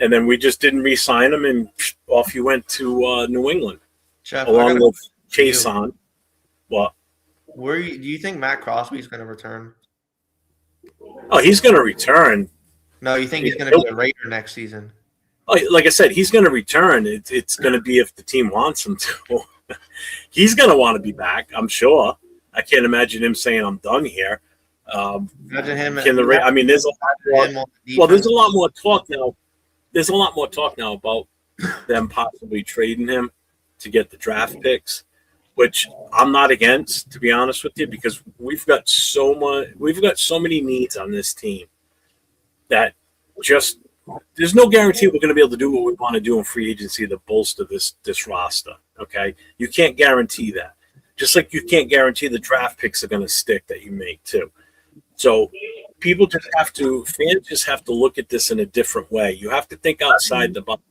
And then we just didn't re-sign him, and off he went to New England, Jeff, along with Chason. What? Do you think Matt Crosby's going to return? Oh, he's going to return. No, you think he's going to be a Raider next season? Oh, like I said, he's going to return. It's going to be if the team wants him to. He's going to want to be back, I'm sure. I can't imagine him saying, I'm done here. Imagine him. There's a lot more. Well, there's a lot more talk now. There's a lot more talk now about them possibly trading him to get the draft picks, which I'm not against, to be honest with you, because we've got so many needs on this team that just there's no guarantee we're going to be able to do what we want to do in free agency to bolster this roster. Okay, you can't guarantee that. Just like you can't guarantee the draft picks are going to stick that you make too. So fans just have to look at this in a different way. You have to think outside the box,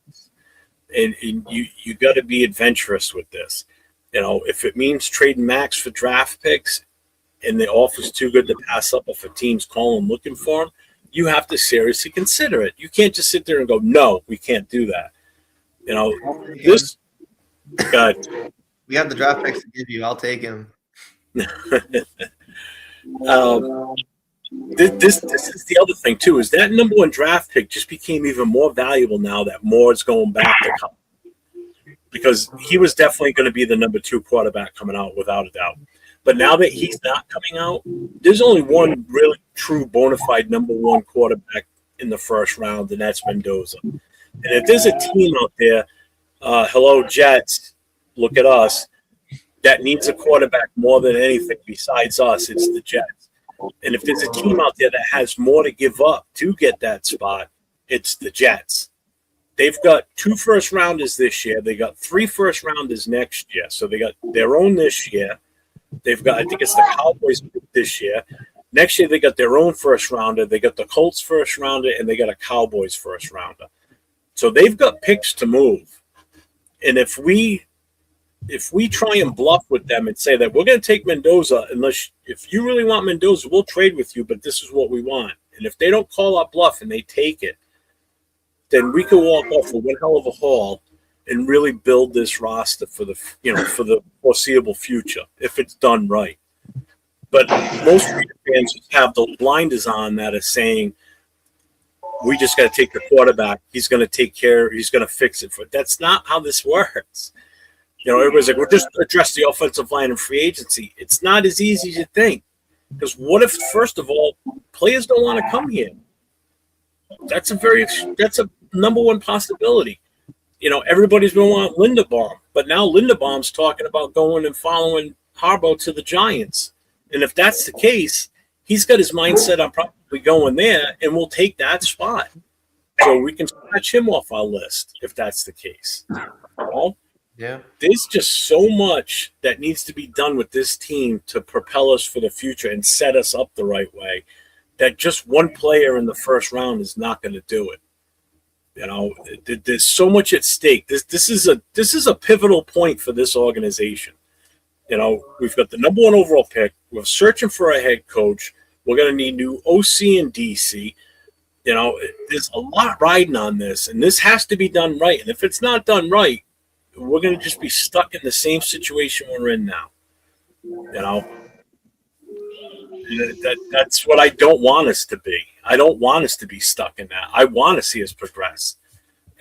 and you got to be adventurous with this. You know, if it means trading max for draft picks, and the offer's too good to pass up if a team's calling looking for them, you have to seriously consider it. You can't just sit there and go, "No, we can't do that." You know, this. God. We have the draft picks to give you. I'll take him. This is the other thing too. Is that number 1 draft pick just became even more valuable now that Moore's going back to college, because he was definitely going to be the number 2 quarterback coming out without a doubt. But now that he's not coming out, there's only one really true bona fide number 1 quarterback in the first round, and that's Mendoza. And if there's a team out there, hello Jets, look at us, that needs a quarterback more than anything besides us, it's the Jets. And if there's a team out there that has more to give up to get that spot, it's the Jets. They've got 2 first-rounders this year. They got 3 first-rounders next year. So they got their own this year. They've got, I think it's the Cowboys this year. Next year, they got their own first-rounder. They got the Colts first-rounder, and they got a Cowboys first-rounder. So they've got picks to move. And if we try and bluff with them and say that we're going to take Mendoza, if you really want Mendoza, we'll trade with you, but this is what we want. And if they don't call our bluff and they take it, then we can walk off with one hell of a haul and really build this roster for the foreseeable future if it's done right. But most fans just have the blinders on that are saying, we just got to take the quarterback. He's going to take care. He's going to fix it. That's not how this works. You know, everybody's like, we'll just address the offensive line in free agency. It's not as easy as you think. Because what if, first of all, players don't want to come here? That's a number 1 possibility. everybody's been wanting Linderbaum, but now Linderbaum's talking about going and following Harbaugh to the Giants. And if that's the case, he's got his mindset on probably going there, and we'll take that spot. So we can scratch him off our list if that's the case. Yeah. There's just so much that needs to be done with this team to propel us for the future and set us up the right way, that just one player in the first round is not going to do it. There's so much at stake. This is a pivotal point for this organization. We've got the number 1 overall pick. We're searching for a head coach. We're going to need new OC and DC. There's a lot riding on this, and this has to be done right. And if it's not done right, we're going to just be stuck in the same situation we're in now. That's what I don't want us to be. I don't want us to be stuck in that. I want to see us progress.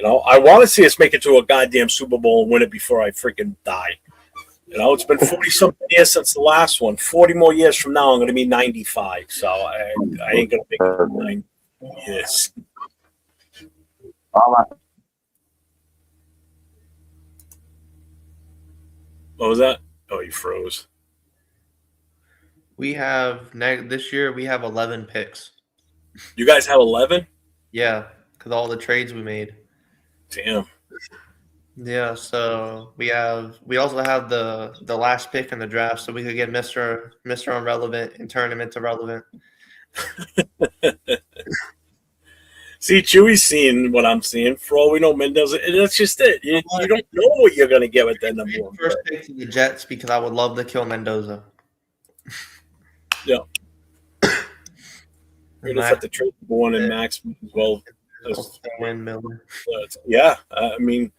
I want to see us make it to a goddamn Super Bowl and win it before I freaking die. It's been 40-something years since the last one. 40 more years from now, I'm going to be 95. So I ain't going to make it 90 years. What was that? Oh, you froze. We have this year. We have 11 picks. You guys have 11? Yeah, because all the trades we made. Damn. Yeah, so we also have the last pick in the draft, so we could get Mr. Irrelevant and turn him into relevant. See, Chewy's seeing what I'm seeing. For all we know, Mendoza, and that's just it. You don't know what you're going to get with that number 1 first pick to the Jets because I would love to kill Mendoza. Yeah. We just have to trade the 1 in Max as well. Yeah, I mean,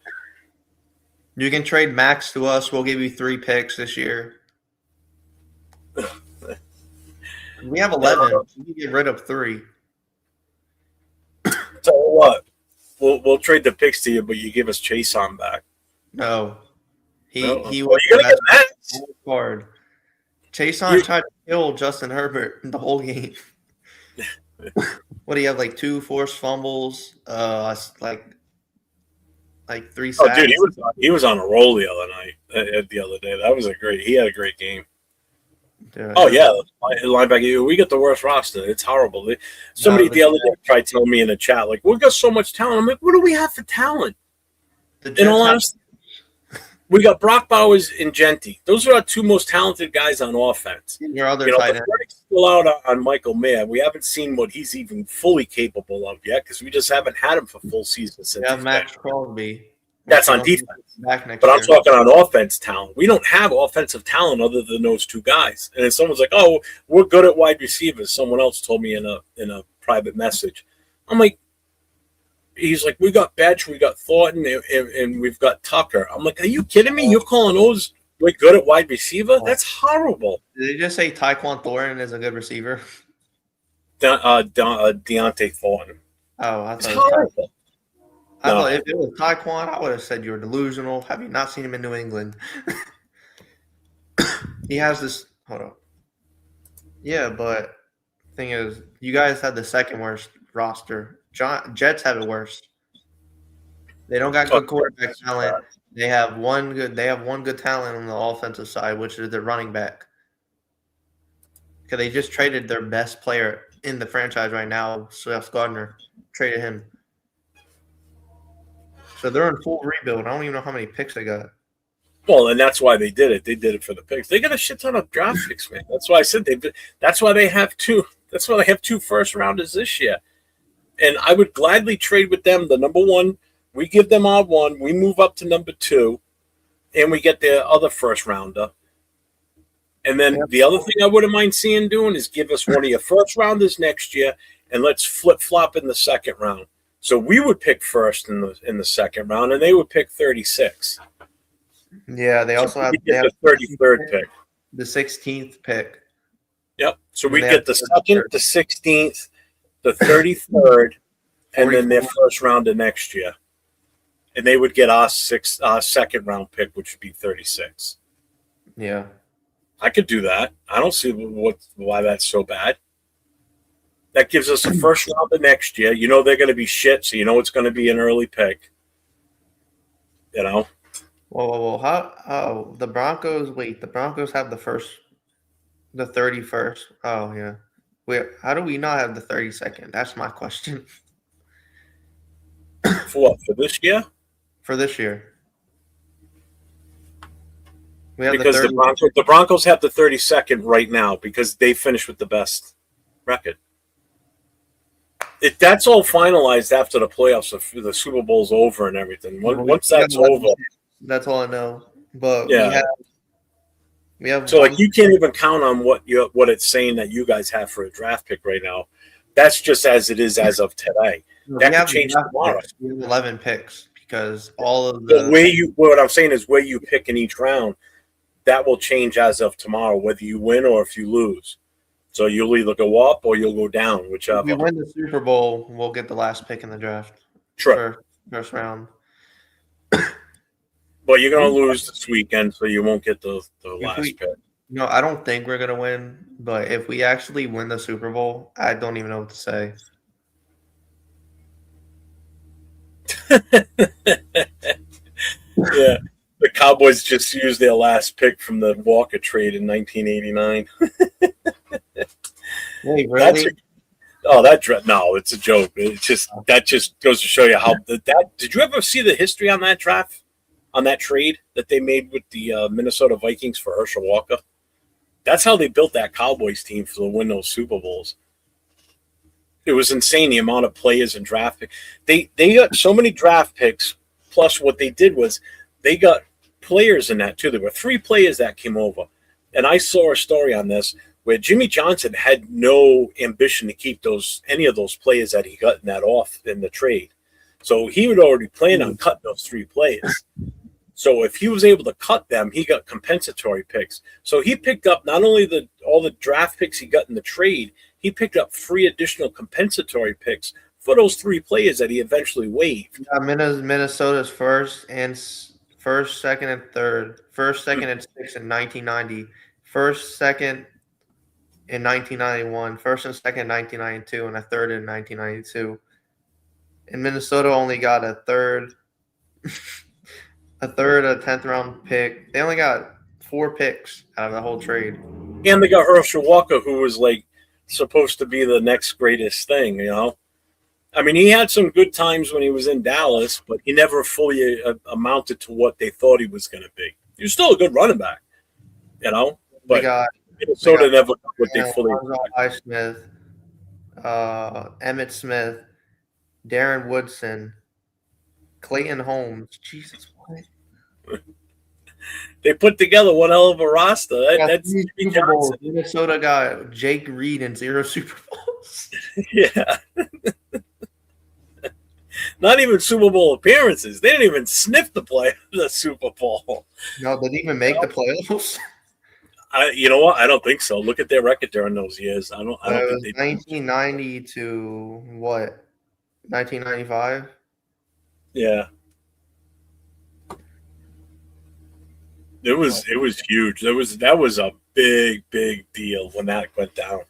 you can trade Max to us. We'll give you 3 picks this year. We have 11. We can get rid of 3. Tell you what, we'll trade the picks to you, but you give us Chase on back. No, he you're was gonna get Max. Card. Chase on tried to kill Justin Herbert the whole game. What do you have? Like 2 forced fumbles, like 3 sacks. Oh, dude, he was on a roll the other night. The other day, that was he had a great game. Dude, oh yeah, linebacker. We got the worst roster. It's horrible. Somebody the other day tried telling me in the chat, like, we got so much talent. I'm like, what do we have for talent? In all honesty, we got Brock Bowers and Genti. Those are our 2 most talented guys on offense. Your other tight end. The verdict's still out on Michael Mayer. We haven't seen what he's even fully capable of yet because we just haven't had him for full season since. We have Max Crosby. That's on defense. Back next but year. I'm talking on offense talent. We don't have offensive talent other than those 2 guys. And then someone's like, "Oh, we're good at wide receivers." Someone else told me in a private message. I'm like, he's like, "We got Betch, we got Thornton, and we've got Tucker." I'm like, "Are you kidding me? You're calling those we're good at wide receiver? That's horrible." Did they just say Tyquan Thornton is a good receiver? Deontay Thornton. Oh, it's horrible. I thought if it was Tyquan, I would have said you're delusional. Have you not seen him in New England? He has this. Hold on. Yeah, but thing is, you guys had the second worst roster. Jets have it worse. They don't got good quarterback talent. They have one good talent on the offensive side, which is their running back. Because they just traded their best player in the franchise right now, Sauce Gardner. Traded him. So they're in full rebuild. I don't even know how many picks they got. Well, and that's why they did it. They did it for the picks. They got a shit ton of draft picks, man. That's why I said that's why they have 2. That's why they have 2 first rounders this year. And I would gladly trade with them. The number 1, we give them our 1. We move up to number 2, and we get their other first rounder. And then the other thing I wouldn't mind seeing doing is give us one of your first rounders next year, and let's flip flop in the second round. So we would pick first in the second round, and they would pick 36. Yeah, they also have the 33rd pick, the 16th pick. Yep. So we get the 2nd, the 16th, the 33rd, and then their first round of next year, and they would get our second round pick, which would be 36. Yeah, I could do that. I don't see why that's so bad. That gives us a first round of next year. You know they're going to be shit, so you know it's going to be an early pick. You know, Whoa. How? The Broncos. Wait, the Broncos have the 31st. Oh yeah. Wait, how do we not have the 32nd? That's my question for what, for this year? for this year. We have Because the 30. the Broncos have the 32nd right now because they finished with the best record. That's all finalized after the playoffs. The Super Bowl's over and everything. Once that's over, That's all I know. But yeah. we have So like you can't even count on what it's saying that you guys have for a draft pick right now. That's just as it is as of today. That could change tomorrow. We have 11 picks because all of what I'm saying is where you pick in each round, that will change as of tomorrow, whether you win or if you lose. So you'll either go up or you'll go down, whichever. If we win the Super Bowl, we'll get the last pick in the draft. True. First round. But you're going to lose this weekend, so you won't get the last pick. No, I don't think we're going to win. But if we actually win the Super Bowl, I don't even know what to say. Yeah. The Cowboys just used their last pick from the Walker trade in 1989. Wait, really? No, it's a joke. That just goes to show you how that. Did you ever see the history on that draft, on that trade that they made with the Minnesota Vikings for Herschel Walker? That's how they built that Cowboys team to win those Super Bowls. It was insane the amount of players and draft picks. They got so many draft picks. Plus, what they did was they got players in that too. There were 3 players that came over, and I saw a story on this where Jimmy Johnson had no ambition to keep any of those players that he got in the trade. So he would already plan on cutting those 3 players. So if he was able to cut them, he got compensatory picks. So he picked up not only all the draft picks he got in the trade, he picked up 3 additional compensatory picks for those 3 players that he eventually waived. Yeah, Minnesota's first, second, and third. First, second, and sixth in 1990. First, second in 1991. First and second in 1992, and a third in 1992. And Minnesota only got a third, a 10th round pick. They only got 4 picks out of the whole trade. And they got Herschel Walker, who was like supposed to be the next greatest thing, you know? I mean, he had some good times when he was in Dallas, but he never fully amounted to what they thought he was going to be. He was still a good running back, you know? But Minnesota never got what they fully expected. Smith, Emmitt Smith, Darren Woodson, Clayton Holmes. Jesus, what? They put together one hell of a roster. That's Super Bowl. Minnesota got Jake Reed and 0 Super Bowls. Yeah. Not even Super Bowl appearances. They didn't even sniff the Super Bowl. No, they didn't even make the playoffs. You know what? I don't think so. Look at their record during those years. I don't think they 1990 to what? 1995? Yeah. It was huge. That was a big deal when that went down.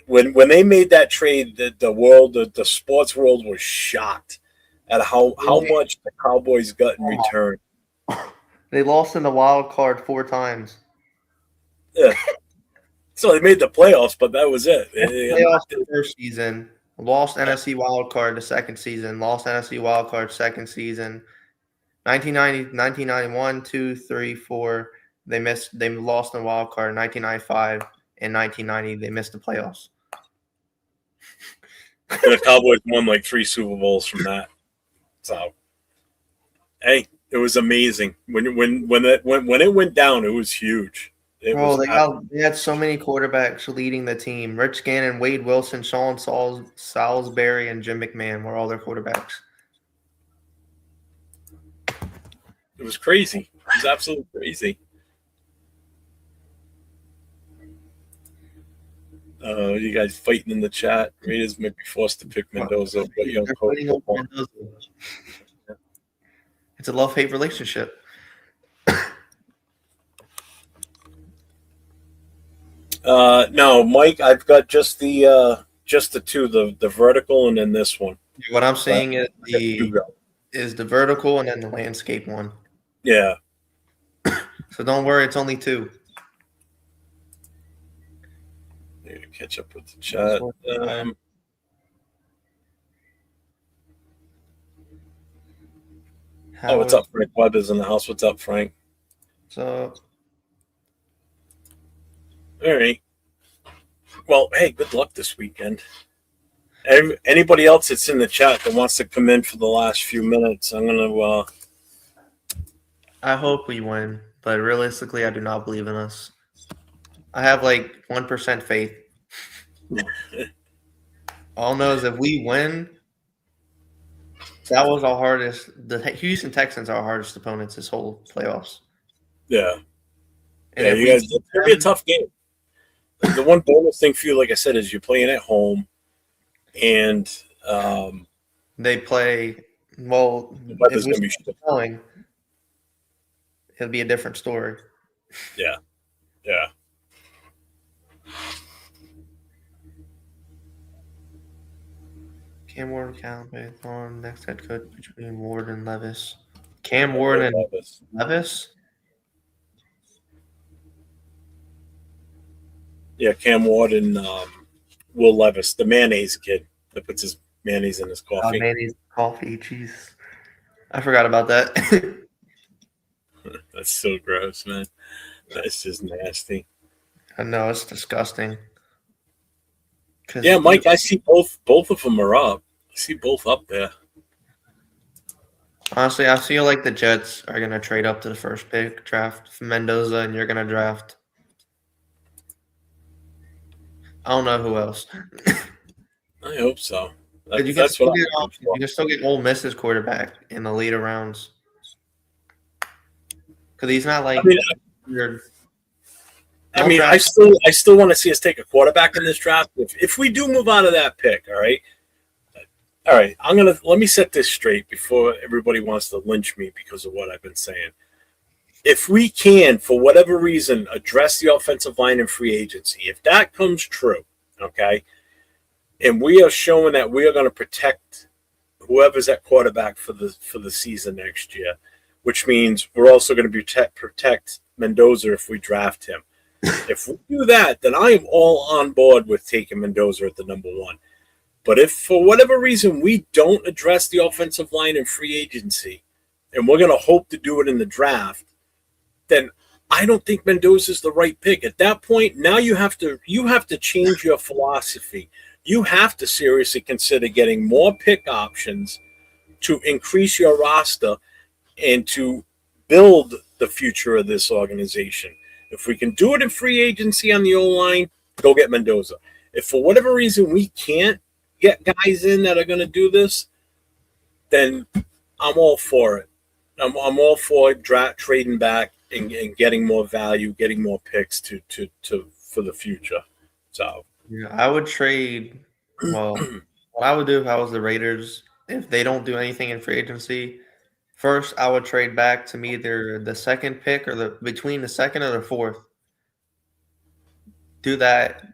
When they made that trade, the sports world was shocked at how much the Cowboys got in return. They lost in the wild card 4 times. Yeah. So they made the playoffs, but that was it. Playoffs the first season, lost NFC wild card the second season, lost NFC wild card second season. 1990, 1991, 2, 3, 4. They lost in the wild card. 1995 and 1990, they missed the playoffs. And the Cowboys won like 3 Super Bowls from that. So, hey, it was amazing. When it went down, it was huge. They had so many quarterbacks leading the team. Rich Gannon, Wade Wilson, Sean Salisbury, and Jim McMahon were all their quarterbacks. It was crazy. It was absolutely crazy. You guys fighting in the chat. Raiders may be forced to pick Mendoza. But Mendoza. It's a love-hate relationship. No, Mike, I've got just the 2, the vertical and then this one. What I'm saying is is the vertical and then the landscape one. Yeah. So don't worry, it's only 2. Need to catch up with the chat. What's up, Frank? Webb is in the house. What's up, Frank? So, all right. Well, hey, good luck this weekend. Anybody else that's in the chat that wants to come in for the last few minutes, I'm gonna. I hope we win, but realistically, I do not believe in us. I have like 1% faith. All I know is if we win, that was our hardest. The Houston Texans are our hardest opponents this whole playoffs. Yeah. And yeah, you guys, it's gonna be a tough game. The one bonus thing for you, like I said, is you're playing at home, and they play well. If we selling, it'll be a different story. Yeah. Cam Ward, Callaway, Thorne, next head coach between Ward and Levis. Cam Ward and Levis? Yeah, Cam Ward and Will Levis, the mayonnaise kid that puts his mayonnaise in his coffee. Mayonnaise coffee, jeez. I forgot about that. That's so gross, man. That's just nasty. I know, it's disgusting. Yeah, Mike, I see both of them are up. I see both up there. Honestly, I feel like the Jets are going to trade up to the first pick, draft Mendoza, and you're going to draft. I don't know who else. I hope so. You can still get Ole Miss's quarterback in the later rounds. Because he's not like weird. I still want to see us take a quarterback in this draft. If we do move out of that pick, all right. Let me set this straight before everybody wants to lynch me because of what I've been saying. If we can, for whatever reason, address the offensive line in free agency, if that comes true, okay, and we are showing that we are going to protect whoever's at quarterback for the season next year, which means we're also going to protect Mendoza if we draft him. If we do that, then I am all on board with taking Mendoza at the number 1. But if for whatever reason we don't address the offensive line in free agency, and we're going to hope to do it in the draft, then I don't think Mendoza is the right pick. At that point, now you have to change your philosophy. You have to seriously consider getting more pick options to increase your roster and to build the future of this organization. If we can do it in free agency on the O-line, go get Mendoza. If for whatever reason we can't get guys in that are going to do this, then I'm all for it. I'm all for trading back and getting more value, getting more picks to for the future. So yeah, I would trade. Well, what I would do if I was the Raiders, if they don't do anything in free agency, first I would trade back to either the second pick or between the second or the fourth. Do that.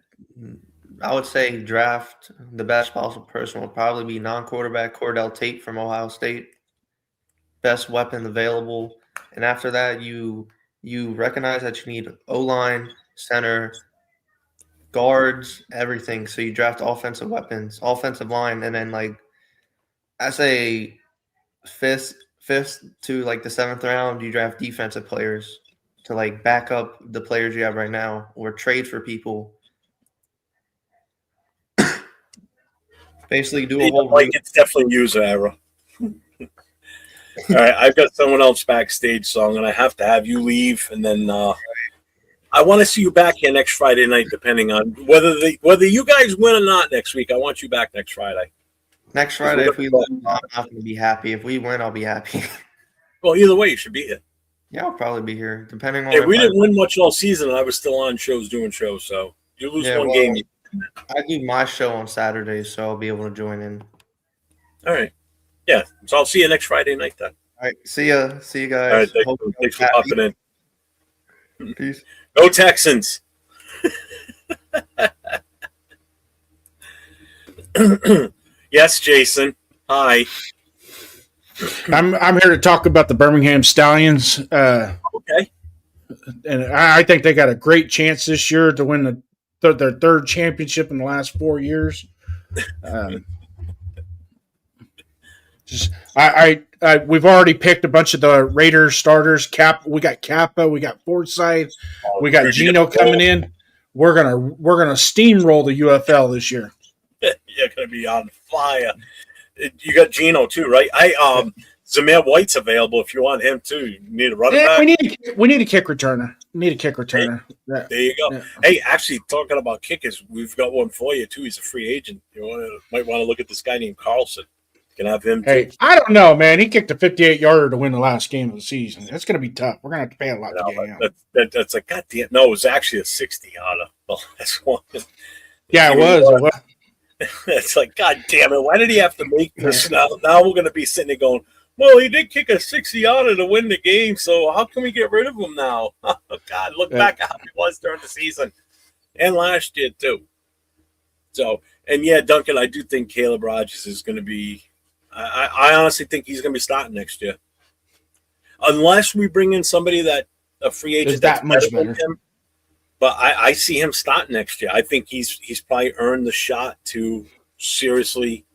I would say draft the best possible person will probably be non-quarterback Cordell Tate from Ohio State. Best weapon available. And after that, you recognize that you need O-line, center, guards, everything. So you draft offensive weapons, offensive line, and then I say fifth to the 7th round, you draft defensive players to back up the players you have right now or trade for people. Basically, do a whole. It's definitely user error. All right, I've got someone else backstage, so I'm gonna have to have you leave, and then I want to see you back here next Friday night, depending on whether you guys win or not next week. I want you back next Friday. Next Friday, if we lose, I'm not going to be happy. If we win, I'll be happy. Well, either way, you should be here. Yeah, I'll probably be here, depending on. Hey, we didn't win much all season, and I was still on shows doing shows. So you lose one game. I do my show on Saturdays, so I'll be able to join in. All right. Yeah. So I'll see you next Friday night then. All right. See ya. See you guys. All right. Thanks for popping in. Peace. Go Texans. Yes, Jason. Hi. I'm here to talk about the Birmingham Stallions. Okay. And I think they got a great chance this year to win their third championship in the last 4 years. We've already picked a bunch of the Raiders starters. We got Kappa, we got Forsythe, we got Gino coming in. We're gonna steamroll the UFL this year. You're gonna be on fire. You got Gino too, right? Zamir White's available if you want him too. You need a running back. We need a kick returner. There you go. Yeah. Hey, actually, talking about kickers, we've got one for you too. He's a free agent. Might want to look at this guy named Carlson. You can have him. Hey, too. I don't know, man. He kicked a 58-yarder to win the last game of the season. That's going to be tough. We're going to have to pay a lot to get him. That's like, goddamn. No, it was actually a 60-yarder. Well, that's one. Yeah, it was. It's like, God damn it! Why did he have to make this now? Now we're going to be sitting there going, well, he did kick a 60-yarder to win the game, so how can we get rid of him now? Oh, God, look back at how he was during the season and last year, too. So, and yeah, Duncan, I do think Caleb Rogers is going to be – I honestly think he's going to be starting next year. Unless we bring in somebody a free agent that's much better. Him. But I see him starting next year. I think he's probably earned the shot to seriously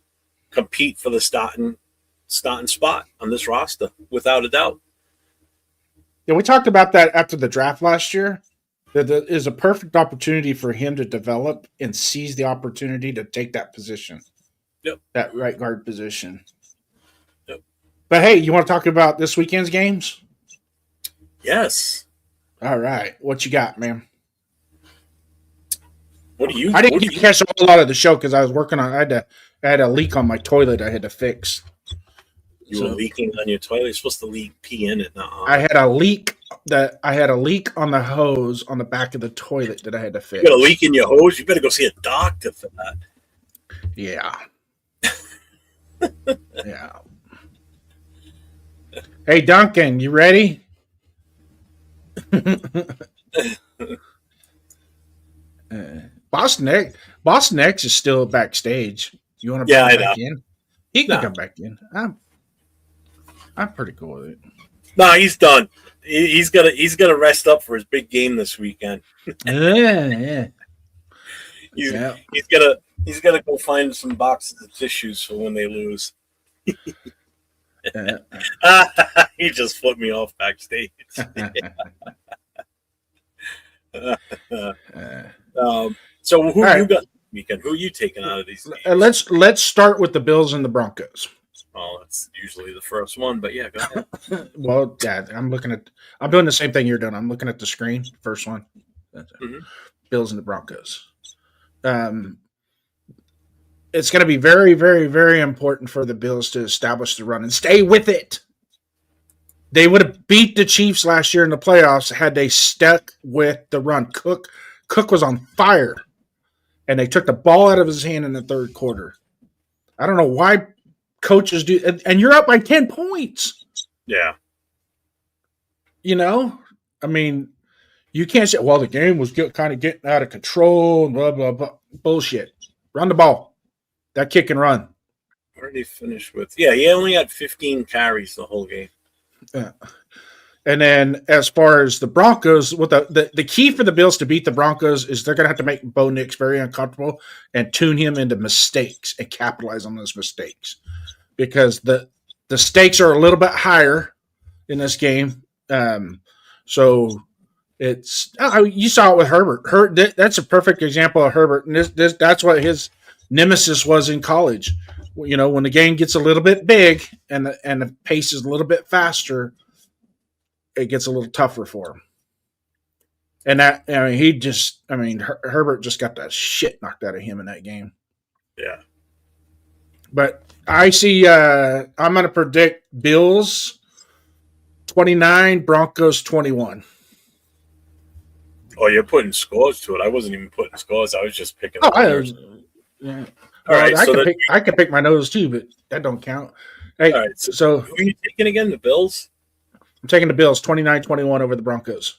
compete for the starting spot on this roster, without a doubt. Yeah, we talked about that after the draft last year. That is a perfect opportunity for him to develop and seize the opportunity to take that position. Yep. That right guard position. Yep. But hey, you want to talk about this weekend's games? Yes. All right. What you got, man? What do you? I didn't catch a whole lot of the show because I was working on. I had a leak on my toilet. I had to fix. You were leaking on your toilet. You're supposed to leak pee in it. Now I had a leak on the hose on the back of the toilet that I had to fix. You got a leak in your hose. You better go see a doctor for that. Yeah. Yeah. Hey, Duncan, you ready? Boston X is still backstage. You want to bring him back in? He can come back in. I'm pretty cool with it. No, he's done. He's gonna rest up for his big game this weekend. Yeah. He's gonna go find some boxes of tissues for when they lose. He just flipped me off backstage. So who you got this weekend? Who are you taking out of these games? Let's start with the Bills and the Broncos. Oh, that's usually the first one, but yeah, go ahead. Well, Dad, I'm doing the same thing you're doing. I'm looking at the screen. First one. Mm-hmm. Bills and the Broncos. It's going to be very, very, very important for the Bills to establish the run and stay with it. They would have beat the Chiefs last year in the playoffs had they stuck with the run. Cook was on fire, and they took the ball out of his hand in the third quarter. I don't know why coaches do, and you're up by 10 points. Yeah. You know, I mean, you can't say, well, the game was kind of getting out of control and blah, blah, blah. Bullshit. Run the ball. That kick and run. Where did he finish with? Yeah, he only had 15 carries the whole game. Yeah. And then as far as the Broncos, what the key for the Bills to beat the Broncos is they're going to have to make Bo Nix very uncomfortable and tune him into mistakes and capitalize on those mistakes. Because the stakes are a little bit higher in this game. So it's you saw it with Herbert. That's a perfect example of Herbert. And that's what his nemesis was in college. You know, when the game gets a little bit big and the pace is a little bit faster, it gets a little tougher for him. And Herbert just got the shit knocked out of him in that game. Yeah. But I see, I'm going to predict Bills 29, Broncos 21. Oh, you're putting scores to it. I wasn't even putting scores. I was just picking. Yeah. All right, I can pick my nose too, but that don't count. Hey, all right, so who are you taking again? The Bills? I'm taking the Bills 29-21 over the Broncos.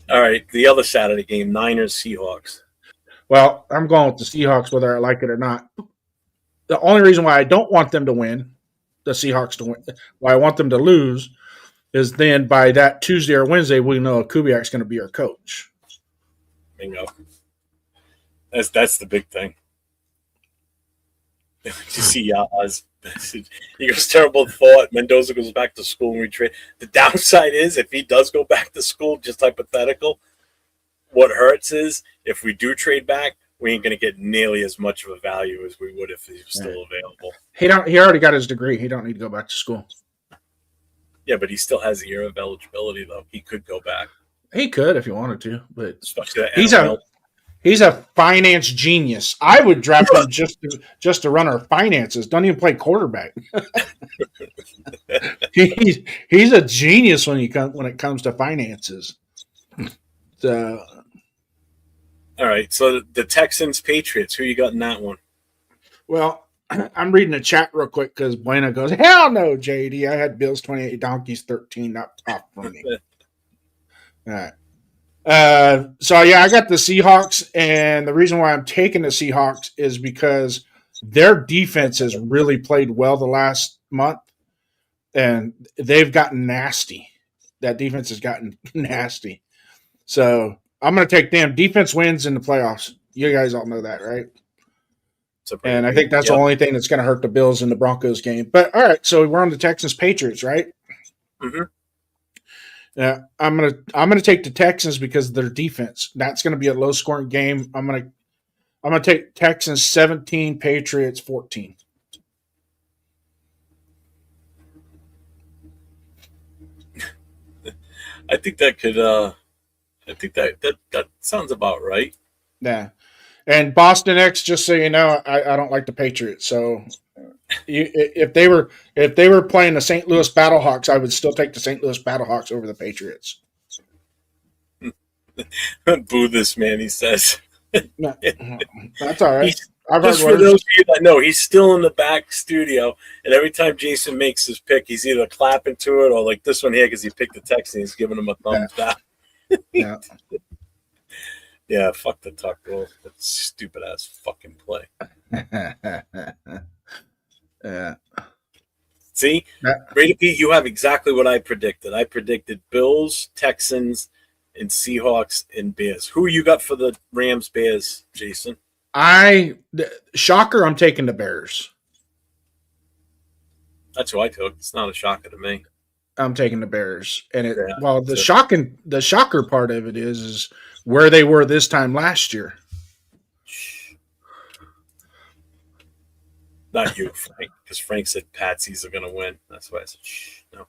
All right, the other Saturday game, Niners Seahawks. Well, I'm going with the Seahawks whether I like it or not. The only reason why I don't want them to win, the Seahawks to win, why I want them to lose, is then by that Tuesday or Wednesday, we know Kubiak's going to be our coach. Bingo. That's the big thing. You see Yaz. He goes, terrible thought. Mendoza goes back to school and we trade. The downside is if he does go back to school, just hypothetical, what hurts is if we do trade back, we ain't going to get nearly as much of a value as we would if he was still available. He already got his degree. He don't need to go back to school. Yeah, but he still has a year of eligibility, though. He could go back. He could if he wanted to, but Especially he's a finance genius. I would draft him just to run our finances. Don't even play quarterback. he's a genius when it comes to finances. So, all right, so the Texans Patriots. Who you got in that one? well, I'm reading the chat real quick because Buena goes, hell no, JD. I had Bills 28, Donkeys 13, not top for me. All right. So yeah, I got the Seahawks, and the reason why I'm taking the Seahawks is because their defense has really played well the last month, and they've gotten nasty. That defense has gotten nasty. So I'm going to take them. Defense wins in the playoffs. You guys all know that, right? And I think that's the only thing that's going to hurt the Bills in the Broncos game. But all right, so we're on the Texans Patriots, right? Mm-hmm. Yeah, I'm gonna take the Texans because of their defense. That's gonna be a low scoring game. I'm gonna take Texans 17, Patriots 14. I think that could. I think that sounds about right. Yeah, and Boston X. Just so you know, I don't like the Patriots. So if they were playing the St. Louis Battlehawks, I would still take the St. Louis Battlehawks over the Patriots. Boo this man, he says. No, that's all right. Just for those of you that know, he's still in the back studio, and every time Jason makes his pick, he's either clapping to it or like this one here because he picked the Texans, he's giving him a thumbs down. Yeah. Yeah, fuck the tuck rule. That stupid ass fucking play. Yeah. See, Brady Pete, you have exactly what I predicted. I predicted Bills, Texans, and Seahawks and Bears. Who you got for the Rams Bears, Jason? Shocker, I'm taking the Bears. That's who I took. It's not a shocker to me. I'm taking the Bears. And the shocker part of it is where they were this time last year. Not you, Frank, because Frank said Patsies are going to win. That's why I said, shh, no.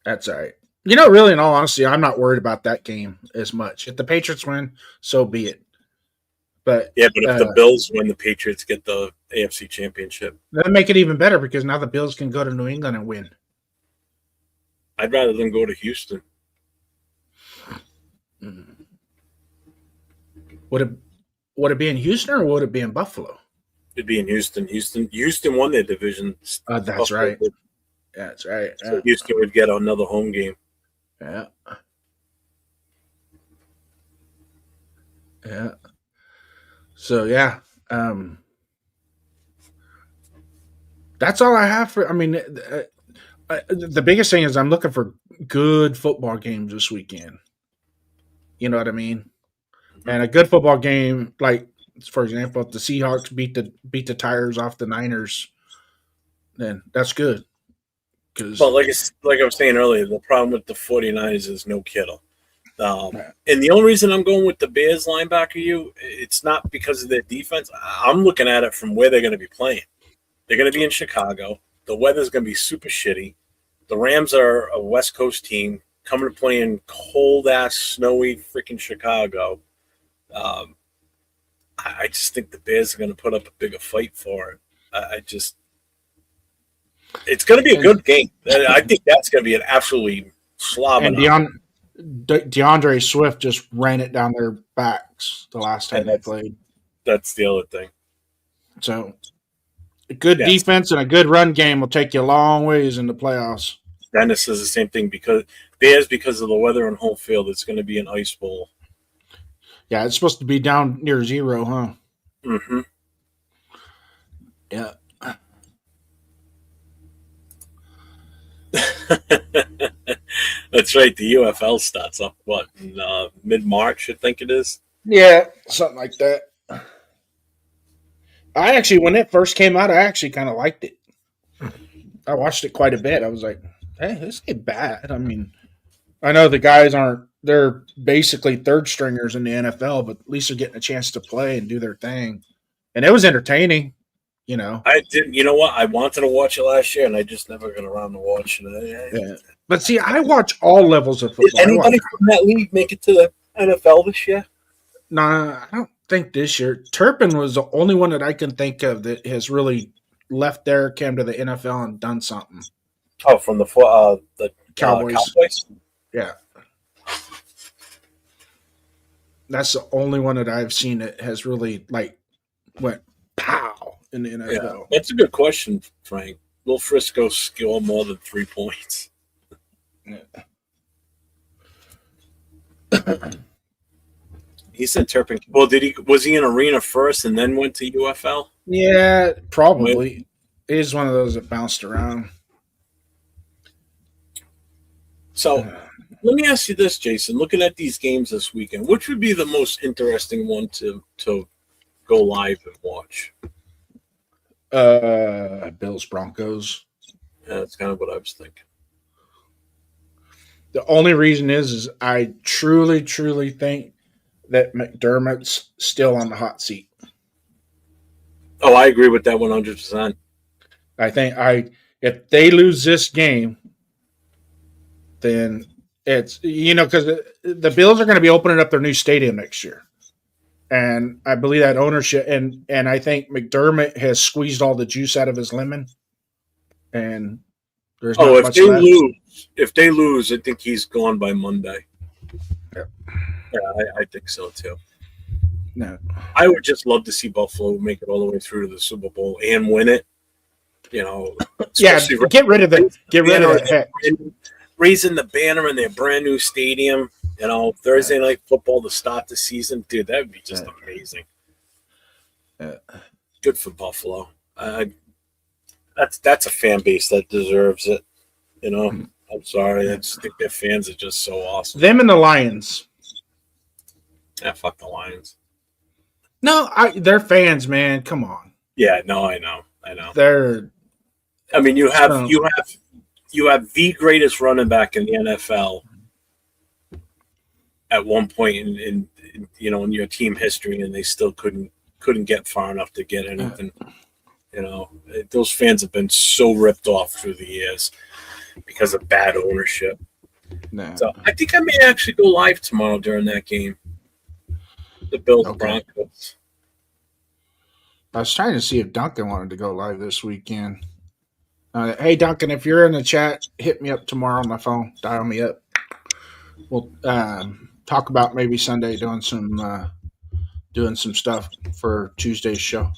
That's all right. Really, in all honesty, I'm not worried about that game as much. If the Patriots win, so be it. But if the Bills win, the Patriots get the AFC Championship. That'll make it even better because now the Bills can go to New England and win. I'd rather them go to Houston. Would it be in Houston or would it be in Buffalo? It'd be in Houston. Houston won their division. That's Buffalo right. did. That's right. So Houston would get another home game. Yeah. Yeah. So yeah, that's all I have for. I mean, the biggest thing is I'm looking for good football games this weekend. You know what I mean? And a good football game, like for example, if the Seahawks beat the tires off the Niners, then that's good. But like I was saying earlier, the problem with the 49ers is no Kittle. And the only reason I'm going with the Bears linebacker, it's not because of their defense. I'm looking at it from where they're going to be playing. They're going to be in Chicago. The weather's going to be super shitty. The Rams are a West Coast team coming to play in cold-ass, snowy freaking Chicago. I just think the Bears are going to put up a bigger fight for it. It's going to be a good game. I think that's going to be an absolutely slobber. And DeAndre Swift just ran it down their backs the last time they played. That's the other thing. So, a good defense and a good run game will take you a long ways in the playoffs. Dennis says the same thing because of the weather and home field, it's going to be an ice bowl. Yeah, it's supposed to be down near 0, huh? Mm-hmm. Yeah. That's right. The UFL starts up what in mid-March, I think it is. Yeah, something like that. I actually, when it first came out, I actually kind of liked it. I watched it quite a bit. I was like, hey, this ain't bad. I mean, I know the guys they're basically third stringers in the NFL, but at least they're getting a chance to play and do their thing. And it was entertaining, you know. I didn't. You know what? I wanted to watch it last year, and I just never got around to watching it. Yeah. But see, I watch all levels of Did football. anybody from that league make it to the NFL this year? Nah, I don't think this year. Turpin was the only one that I can think of that has really left there, came to the NFL, and done something. Oh, from the Cowboys. Cowboys? Yeah. That's the only one that I've seen that has really went pow in the NFL. Yeah, that's a good question, Frank. Will Frisco score more than 3 points? Yeah. He said Turpin. Well, was he in Arena first and then went to UFL? Yeah, probably. It is one of those that bounced around. So let me ask you this, Jason. Looking at these games this weekend, which would be the most interesting one to go live and watch? Bills Broncos. Yeah, that's kind of what I was thinking. The only reason is I truly, truly think that McDermott's still on the hot seat. Oh, I agree with that 100%. I think if they lose this game, then it's because the Bills are going to be opening up their new stadium next year, and I believe that ownership and I think McDermott has squeezed all the juice out of his lemon, and there's not much left. If they lose, I think he's gone by Monday. Yep. Yeah, I think so too. No, I would just love to see Buffalo make it all the way through to the Super Bowl and win it. yeah, especially get rid of it. Raising the banner in their brand new stadium. Thursday night football to start the season, dude. That would be just amazing. Good for Buffalo. That's a fan base that deserves it. I'm sorry. I just think their fans are just so awesome. Them and the Lions. Yeah, fuck the Lions. No, they're fans, man. Come on. Yeah, no, I know. They're. I mean, you have the greatest running back in the NFL at one point in your team history, and they still couldn't get far enough to get anything. Those fans have been so ripped off through the years because of bad ownership. No. So I think I may actually go live tomorrow during that game. The Bills Broncos. I was trying to see if Duncan wanted to go live this weekend. Hey, Duncan, if you're in the chat, hit me up tomorrow on my phone. Dial me up. We'll talk about maybe Sunday doing some stuff for Tuesday's show.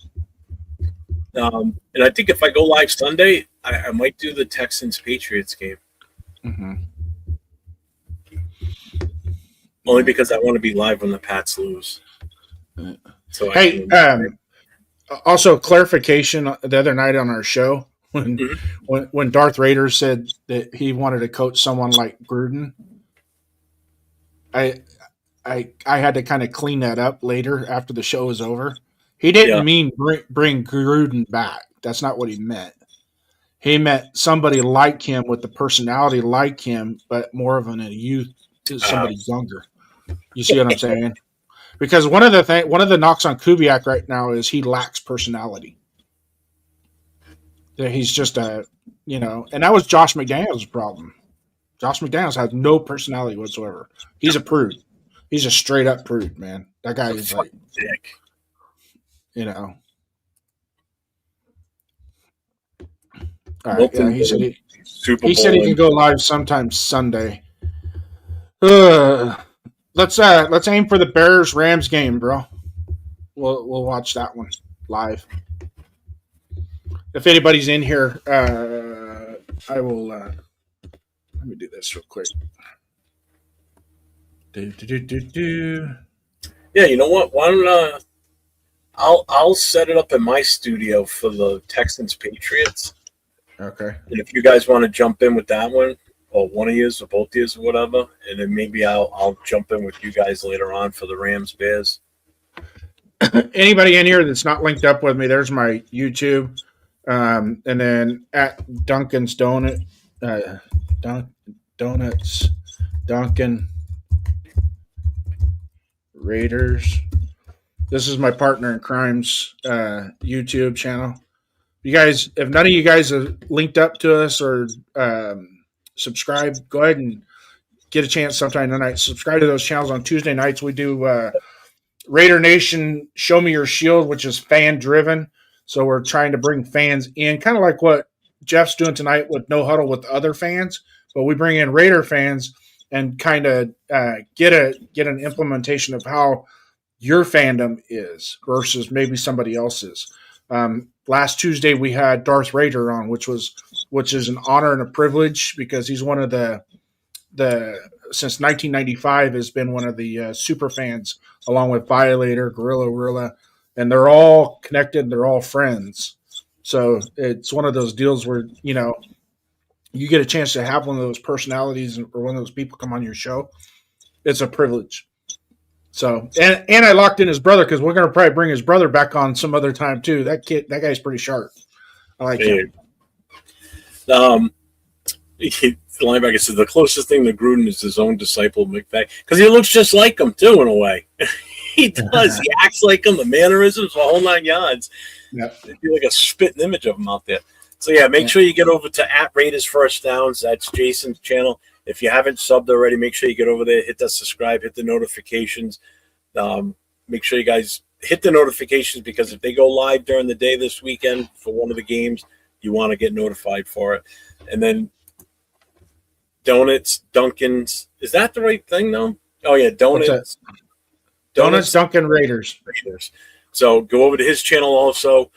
And I think if I go live Sunday, I might do the Texans-Patriots game. Mm-hmm. Only because I want to be live when the Pats lose. So also clarification the other night on our show when Darth Vader said that he wanted to coach someone like Gruden, I had to kind of clean that up later after the show was over. He didn't mean bring Gruden back. That's not what he meant. He meant somebody like him with the personality like him, but more of a youth, somebody younger. You see what I'm saying? Because one of the knocks on Kubiak right now is he lacks personality. He's just and that was Josh McDaniels' problem. Josh McDaniels has no personality whatsoever. He's a prude. He's a straight up prude, man. That guy is like, dick. All right. Yeah, he said he can go live sometime Sunday. Let's aim for the Bears-Rams game, bro. We'll watch that one live. If anybody's in here, I will. Let me do this real quick. Yeah, you know what? Why don't I'll set it up in my studio for the Texans-Patriots, Okay. And if you guys want to jump in with that one, or one of yous, or both of yous, or whatever, and then maybe I'll jump in with you guys later on for the Rams Bears. Anybody in here that's not linked up with me, there's my YouTube. And then at Duncan's Donut, Donuts, Duncan Raiders. This is my partner in crime's YouTube channel. You guys, if none of you guys have linked up to us or subscribed, go ahead and get a chance sometime tonight. Subscribe to those channels on Tuesday nights. We do Raider Nation Show Me Your Shield, which is fan driven. So we're trying to bring fans in, kind of like what Jeff's doing tonight with No Huddle with other fans. But we bring in Raider fans and kind of get an implementation of how your fandom is versus maybe somebody else's. Last Tuesday we had Darth Raider on, which is an honor and a privilege because he's one of the since 1995 has been one of the super fans along with Violator, Gorilla, and they're all connected. They're all friends. So it's one of those deals where, you know, you get a chance to have one of those personalities or one of those people come on your show. It's a privilege. So, and I locked in his brother because we're going to probably bring his brother back on some other time too. That guy's pretty sharp. I like him. The linebacker said the closest thing to Gruden is his own disciple, McVay, because he looks just like him too, in a way. He does. He acts like him. The mannerisms, the whole 9 yards. Yeah, It'd be like a spitting image of him out there. So yeah, make sure you get over to @Raiders First Downs. That's Jason's channel. If you haven't subbed already, make sure you get over there, hit that subscribe, hit the notifications. Make sure you guys hit the notifications because if they go live during the day this weekend for one of the games, you want to get notified for it. And then Donuts, Duncan's. Is that the right thing, though? Oh, yeah, Donuts. Duncan Raiders. So go over to his channel also.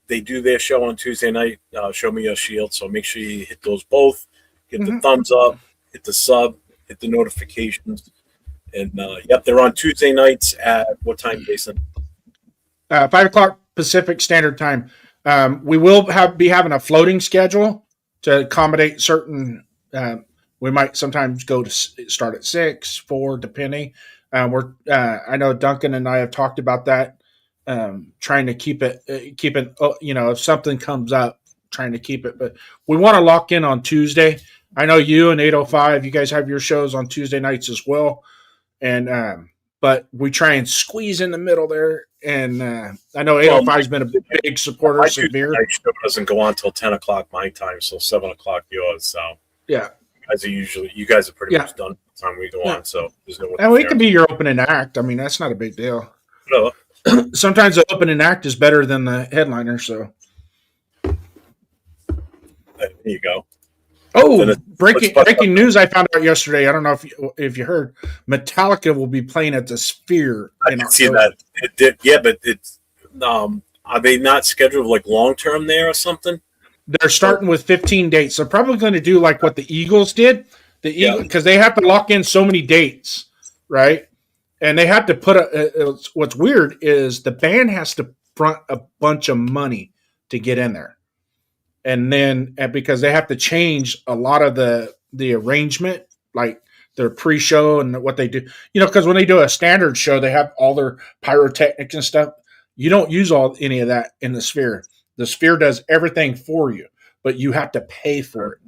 They do their show on Tuesday night, Show Me Your Shield. So make sure you hit those both. Get the thumbs up, hit the sub, hit the notifications. And, yep, they're on Tuesday nights at what time, Jason? 5 o'clock Pacific Standard Time. We will be having a floating schedule to accommodate certain we might sometimes go to start at 6, 4, depending. I know Duncan and I have talked about that, trying to keep it, you know, if something comes up, trying to keep it. But we want to lock in on Tuesday. I know you and 805, you guys have your shows on Tuesday nights as well. And but we try and squeeze in the middle there. And I know 805 has been a big supporter of Severe. My show doesn't go on until 10 o'clock my time, so 7 o'clock yours. So yeah, you guys are pretty much done by the time we go on. So there's no. And we can be your opening act. I mean, that's not a big deal. No. Sometimes the opening act is better than the headliner. So there you go. Oh, breaking news! I found out yesterday. I don't know if you heard. Metallica will be playing at the Sphere. I can see that. It did, yeah, but it's are they not scheduled like long term there or something? They're starting with 15 dates. They're probably going to do like what the Eagles did. The Eagles, because they have to lock in so many dates, right? And they have to put what's weird is the band has to front a bunch of money to get in there. And then because they have to change a lot of the arrangement, like their pre-show and what they do, you know, because when they do a standard show, they have all their pyrotechnics and stuff. You don't use any of that in the Sphere. The Sphere does everything for you, but you have to pay for it.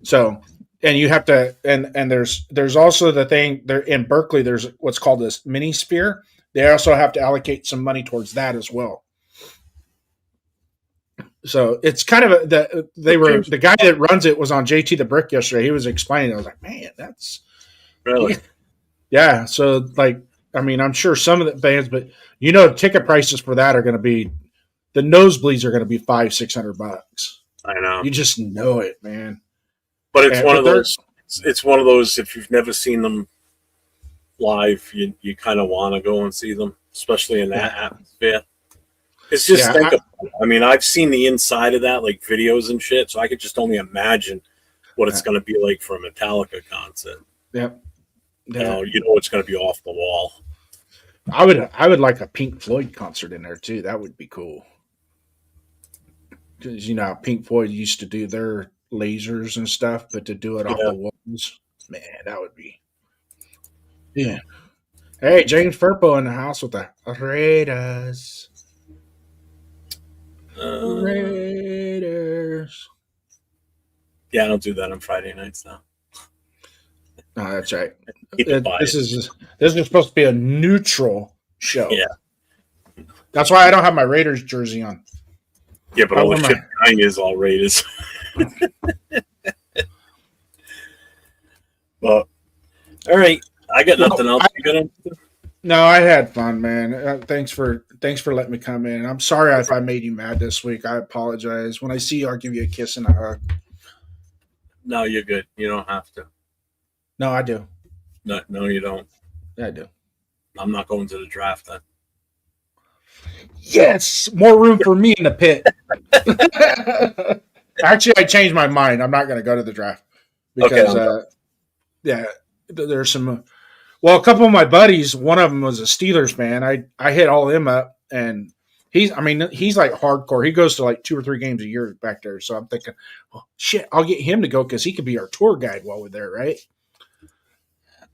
So, and you have to, and there's also the thing there in Berkeley, there's what's called this mini Sphere. They also have to allocate some money towards that as well. So it's kind of the guy that runs it was on JT the Brick yesterday. He was explaining. I was like, man, that's really, yeah. So like, I mean, I'm sure some of the bands, but you know, ticket prices for that are going to be the nosebleeds are going to be $500-$600. I know. You just know it, man. But it's one of those. It's one of those. If you've never seen them live, you kind of want to go and see them, especially in that atmosphere. It's just think about it. I mean, I've seen the inside of that, like videos and shit, so I could just only imagine what it's going to be like for a Metallica concert. Yep. You know it's going to be off the wall. I would like a Pink Floyd concert in there too. That would be cool. because how Pink Floyd used to do their lasers and stuff, but to do it off the walls, man, that would be. Yeah. Hey, James Furpo in the house with the Raiders. Raiders. Yeah, I don't do that on Friday nights now. No, that's right. Keep it biased. This is supposed to be a neutral show. Yeah. That's why I don't have my Raiders jersey on. Yeah, but all the shit behind is all Raiders. Well, all right. I got nothing else. No, I had fun, man. Thanks for letting me come in. I'm sorry if I made you mad this week. I apologize. When I see you, I'll give you a kiss and a hug. No, you're good. You don't have to. No, I do. No, you don't. Yeah, I do. I'm not going to the draft then. Yes, more room for me in the pit. Actually, I changed my mind. I'm not going to go to the draft because, there's some. Well, a couple of my buddies. One of them was a Steelers fan. I hit all them up, and he's like hardcore. He goes to like 2 or 3 games a year back there. So I'm thinking, oh, shit, I'll get him to go because he could be our tour guide while we're there, right?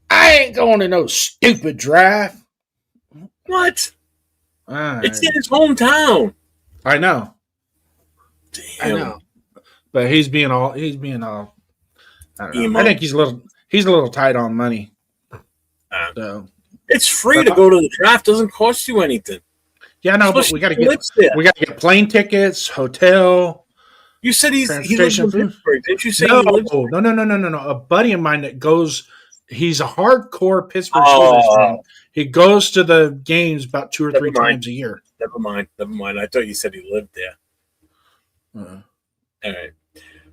I ain't going to no stupid draft. What? Right. It's in his hometown. I know. Damn. I know. But he's being all. I don't know. Emo. I think he's a little tight on money. So it's free to go to the draft. Doesn't cost you anything. Yeah, no, but we got to get plane tickets, hotel. You said he lives in Pittsburgh. Didn't you say he lives? No. A buddy of mine that goes. He's a hardcore Pittsburgh Steelers fan. He goes to the games about 2 or 3 times a year. Never mind. I thought you said he lived there. Uh-huh. All right.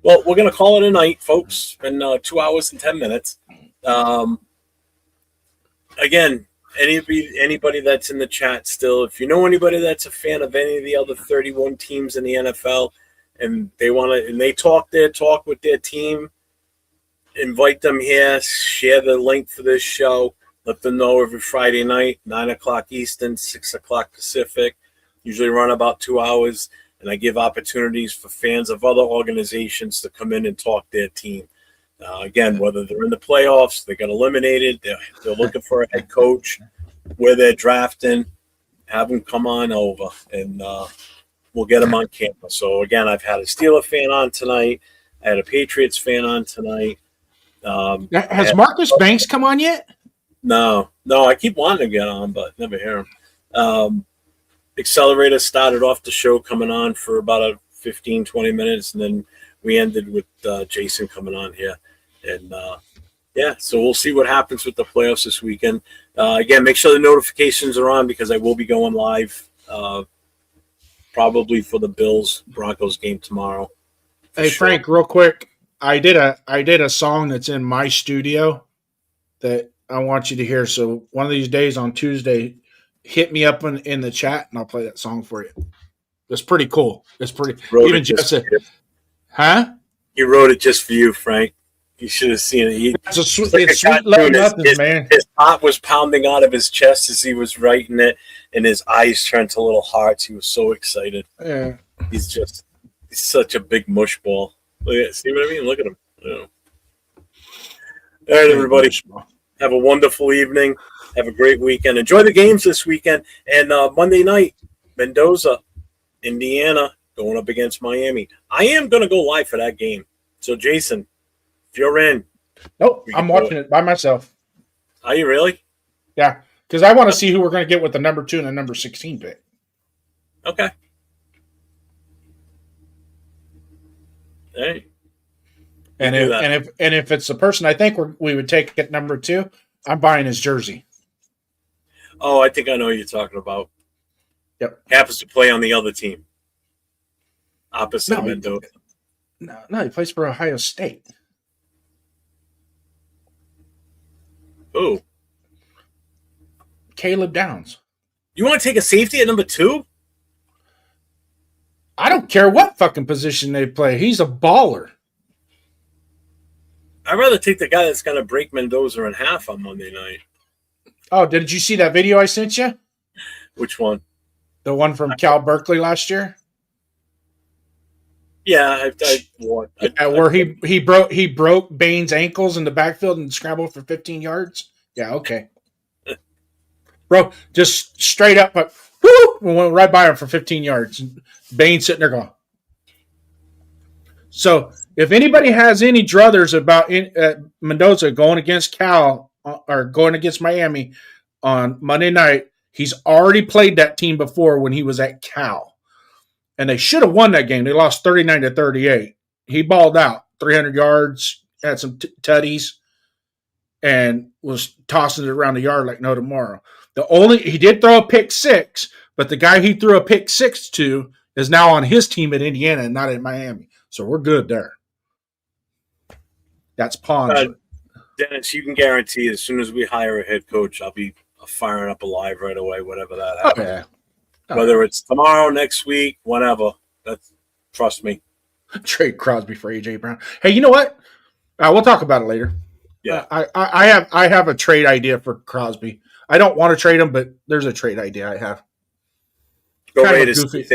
Well, we're going to call it a night, folks. It's been 2 hours and 10 minutes. Again, anybody that's in the chat still, if you know anybody that's a fan of any of the other 31 teams in the NFL and they talk their talk with their team, invite them here, share the link for this show, let them know every Friday night, 9 o'clock Eastern, 6 o'clock Pacific, usually run about 2 hours, and I give opportunities for fans of other organizations to come in and talk their team. Again, whether they're in the playoffs, they got eliminated, they're looking for a head coach, where they're drafting, have them come on over, and we'll get them on camera. So, again, I've had a Steeler fan on tonight. I had a Patriots fan on tonight. Has Marcus Banks come on yet? No. I keep wanting to get on, but never hear him. Accelerator started off the show coming on for about 15, 20 minutes, and then we ended with Jason coming on here. And, so we'll see what happens with the playoffs this weekend. Again, make sure the notifications are on because I will be going live probably for the Bills-Broncos game tomorrow. Hey, sure. Frank, real quick. I did a song that's in my studio that I want you to hear. So one of these days on Tuesday, hit me up in the chat and I'll play that song for you. It's pretty cool. It's pretty. Even Jeff said, huh? He wrote it just for you, Frank. You should have seen it. It's sweet love nothing, man. His heart was pounding out of his chest as he was writing it, and his eyes turned to little hearts. He was so excited. Yeah. He's such a big mush ball. Look at, see what I mean? Look at him. Yeah. All right, everybody. Have a wonderful evening. Have a great weekend. Enjoy the games this weekend. And Monday night, Mendoza, Indiana, going up against Miami. I am going to go live for that game. So, Jason, if you're in. Nope, I'm watching it by myself. Are you really? Yeah, because I want to see who we're going to get with the number 2 and the number 16 pick. Okay. Hey. And if it's the person I think we would take at number 2, I'm buying his jersey. Oh, I think I know what you're talking about. Yep. Happens to play on the other team. Opposite of Mendoza. No, he plays for Ohio State. Who? Caleb Downs. You want to take a safety at number 2? I don't care what fucking position they play. He's a baller. I'd rather take the guy that's going to break Mendoza in half on Monday night. Oh, did you see that video I sent you? Which one? The one from Cal Berkeley last year? Yeah, Where he broke Bain's ankles in the backfield and scrambled for 15 yards. Yeah, okay. Bro, just straight up, but went right by him for 15 yards. Bain sitting there going. So if anybody has any druthers about Mendoza going against Cal or going against Miami on Monday night, he's already played that team before when he was at Cal. And they should have won that game. They lost 39-38. He balled out 300 yards, had some tutties, and was tossing it around the yard like no tomorrow. He did throw a pick six, but the guy he threw a pick six to is now on his team at Indiana and not in Miami. So we're good there. That's Pons. Dennis, you can guarantee as soon as we hire a head coach, I'll be firing up a live right away, whatever that happens. Yeah. Whether it's tomorrow, next week, whatever. Trust me. Trade Crosby for AJ Brown. Hey, you know what? We'll talk about it later. Yeah. I have a trade idea for Crosby. I don't want to trade him, but there's a trade idea I have. Go Kind of Raiders. goofy.